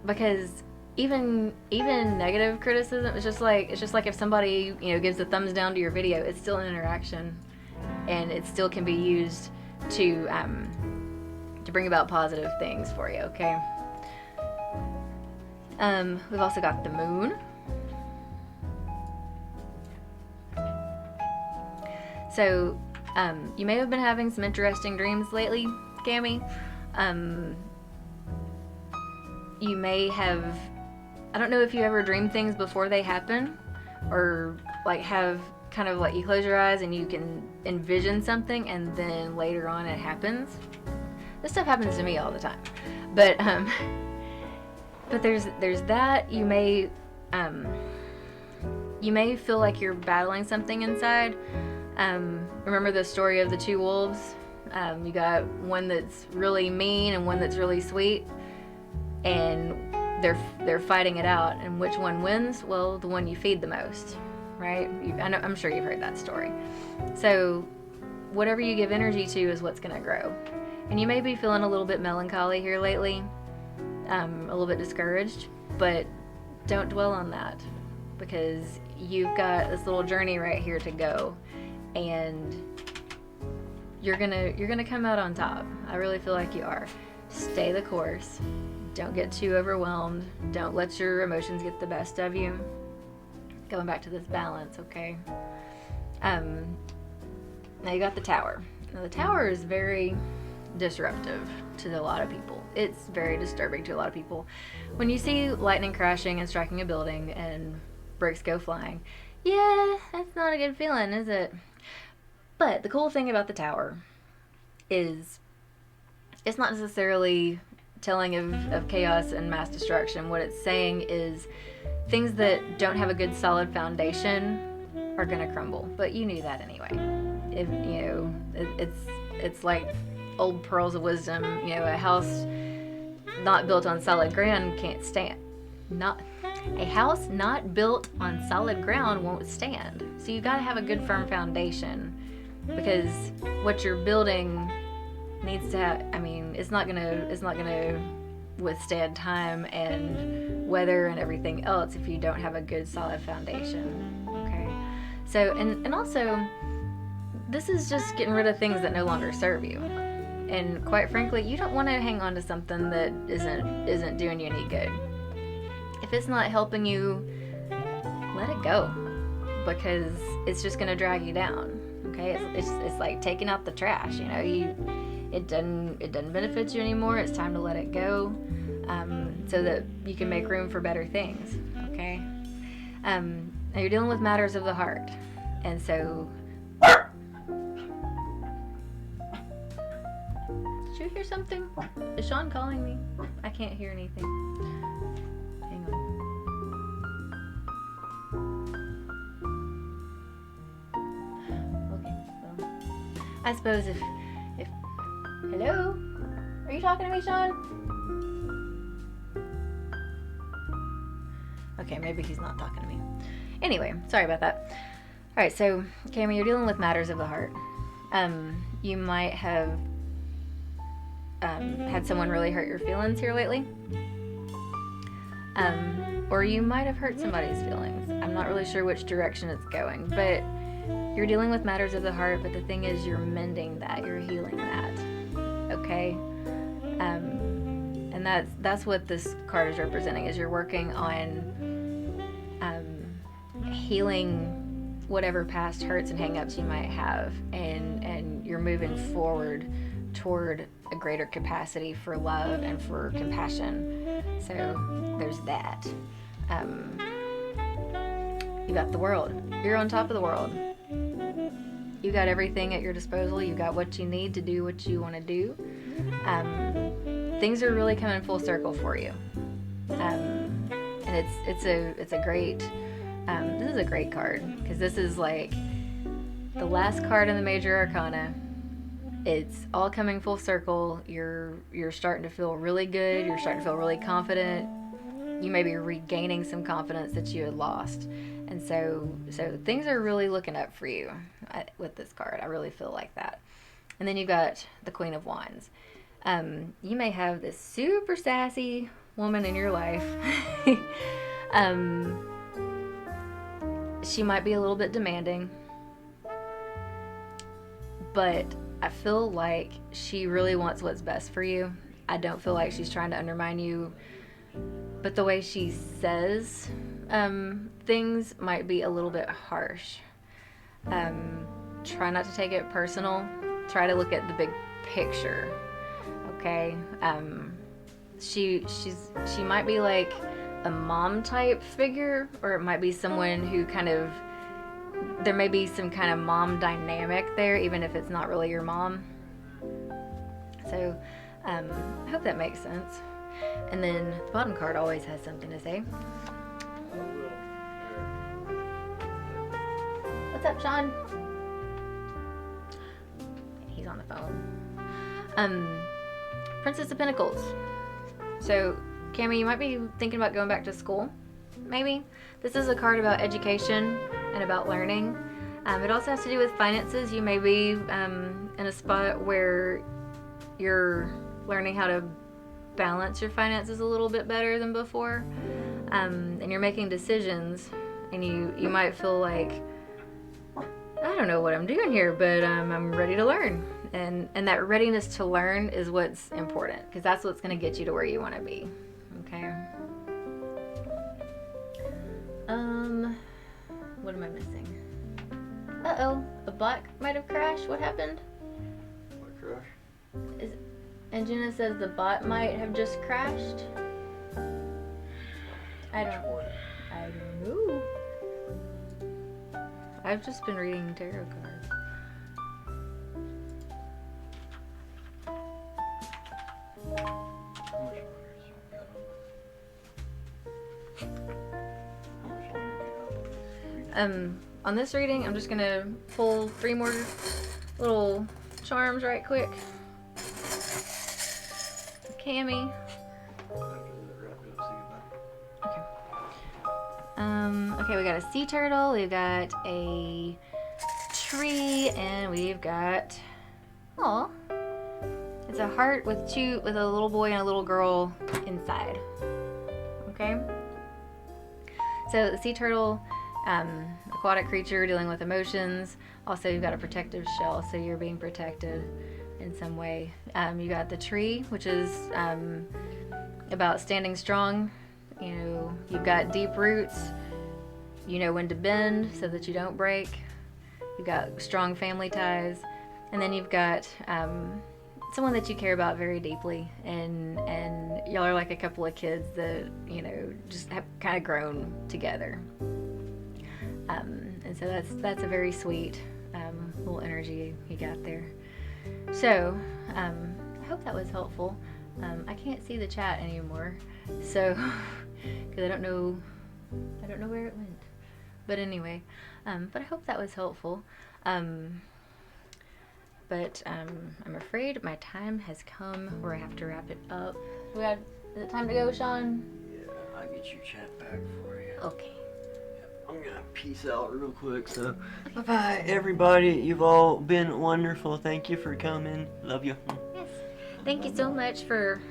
Because even negative criticism, it's just like if somebody gives a thumbs down to your video, it's still an interaction, and it still can be used to bring about positive things for you. Okay. We've also got the moon. So you may have been having some interesting dreams lately, Cammy. You may have, I don't know if you ever dream things before they happen, or have kind of you close your eyes and you can envision something and then later on it happens. This stuff happens to me all the time. But there's that. You may feel like you're battling something inside. Remember the story of the 2 wolves? You got one that's really mean and one that's really sweet, and they're fighting it out. And which one wins? Well, the one you feed the most, right? I'm sure you've heard that story. So whatever you give energy to is what's going to grow. And you may be feeling a little bit melancholy here lately, a little bit discouraged, but don't dwell on that, because you've got this little journey right here to go, and you're gonna come out on top. I really feel like you are. Stay the course. Don't get too overwhelmed. Don't let your emotions get the best of you. Going back to this balance, okay? Now you got the Tower. Now the Tower is very disruptive to a lot of people. It's very disturbing to a lot of people. When you see lightning crashing and striking a building and bricks go flying, yeah, that's not a good feeling, is it? But the cool thing about the Tower is it's not necessarily telling of chaos and mass destruction. What it's saying is things that don't have a good solid foundation are gonna crumble. But you knew that anyway. If it's like old pearls of wisdom. A house not built on solid ground can't stand. A house not built on solid ground won't stand. So you gotta have a good firm foundation, because what you're building needs to have, it's not gonna withstand time and weather and everything else if you don't have a good solid foundation. Okay. So and also this is just getting rid of things that no longer serve you. And quite frankly, you don't want to hang on to something that isn't doing you any good. If it's not helping you, let it go, because it's just going to drag you down. Okay, it's like taking out the trash. You know, it doesn't benefit you anymore. It's time to let it go, so that you can make room for better things. Okay. Now you're dealing with matters of the heart, and so. Did you hear something? Is Sean calling me? I can't hear anything. Hang on. Okay, well, I suppose if hello? Are you talking to me, Sean? Okay, maybe he's not talking to me. Anyway, sorry about that. All right, so Cammy, you're dealing with matters of the heart. You might have had someone really hurt your feelings here lately. Or you might have hurt somebody's feelings. I'm not really sure which direction it's going, but you're dealing with matters of the heart, but the thing is you're mending that, you're healing that. Okay? And that's what this card is representing, is you're working on healing whatever past hurts and hang-ups you might have, and you're moving forward toward a greater capacity for love and for compassion. So there's that. You got the world. You're on top of the world. You got everything at your disposal. You got what you need to do what you want to do. Things are really coming full circle for you. And it's a great, this is a great card, because this is like the last card in the major arcana. It's all coming full circle. You're starting to feel really good. You're starting to feel really confident. You may be regaining some confidence that you had lost. And so things are really looking up for you with this card. I really feel like that. And then you got the Queen of Wands. You may have this super sassy woman in your life. She might be a little bit demanding, but I feel like she really wants what's best for you. I don't feel like she's trying to undermine you, but the way she says things might be a little bit harsh. Try not to take it personal. Try to look at the big picture. Okay? She might be like a mom type figure, or it might be someone who there may be some kind of mom dynamic there, even if it's not really your mom. So I hope that makes sense. And then the bottom card always has something to say. What's up, Sean? He's on the phone. Princess of Pentacles. So Cammy, you might be thinking about going back to school, maybe. This is a card about education and about learning. It also has to do with finances. You may be in a spot where you're learning how to balance your finances a little bit better than before. And you're making decisions, and you might feel like, I don't know what I'm doing here, but I'm ready to learn. And that readiness to learn is what's important, because that's what's going to get you to where you want to be. Okay. What am I missing? Uh-oh, a bot might have crashed. What happened? What crash? And Jenna says the bot might have just crashed. I don't know. I've just been reading tarot cards. How much longer has you got on? How much longer do you got? On this reading, I'm just gonna pull 3 more little charms right quick. Cammy. Okay, we got a sea turtle, we've got a tree, and we've got, oh, it's a heart with a little boy and a little girl inside. Okay. So the sea turtle, aquatic creature dealing with emotions, Also, you've got a protective shell, so you're being protected in some way. You got the tree, which is about standing strong. You know, you've got deep roots. You know when to bend so that you don't break. You've got strong family ties. And then you've got someone that you care about very deeply, and y'all are like a couple of kids that, you know, just have kind of grown together. And so that's a very sweet little energy you got there. So I hope that was helpful. I can't see the chat anymore, so because I don't know where it went. But anyway, but I hope that was helpful. But I'm afraid my time has come where I have to wrap it up. Is it time to go, Sean? Yeah, I'll get your chat back for you. Okay. I'm gonna peace out real quick, so bye-bye, everybody. You've all been wonderful. Thank you for coming. Love you. Yes. Thank you so much for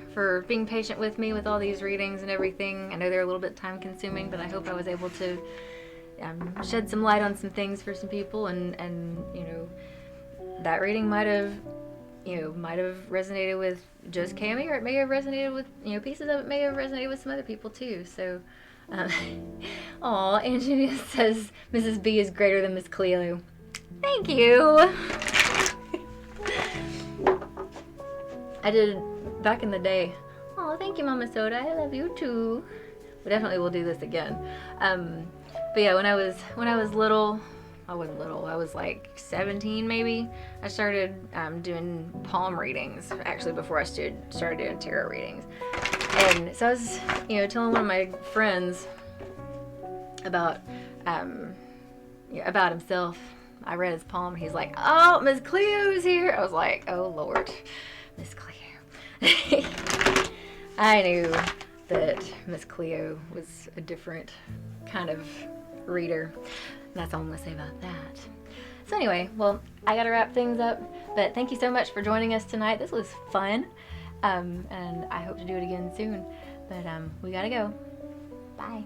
being patient with me with all these readings and everything. I know they're a little bit time consuming, but I hope I was able to shed some light on some things for some people, and you know, that reading might have resonated with just Cammie, or it may have resonated with, you know, pieces of it may have resonated with some other people too. So, Angelina says Mrs. B is greater than Miss Cleo. Thank you. I did back in the day. Oh, thank you, Mama Soda. I love you too. We definitely will do this again. But yeah, when I was little. I wasn't little, I was like 17 maybe. I started doing palm readings, actually before I started doing tarot readings. And so I was, you know, telling one of my friends about himself. I read his palm, and he's like, "Oh, Miss Cleo's here." I was like, "Oh Lord, Miss Cleo." I knew that Miss Cleo was a different kind of reader. That's all I'm going to say about that. So anyway, well, I got to wrap things up. But thank you so much for joining us tonight. This was fun. And I hope to do it again soon. But we got to go. Bye.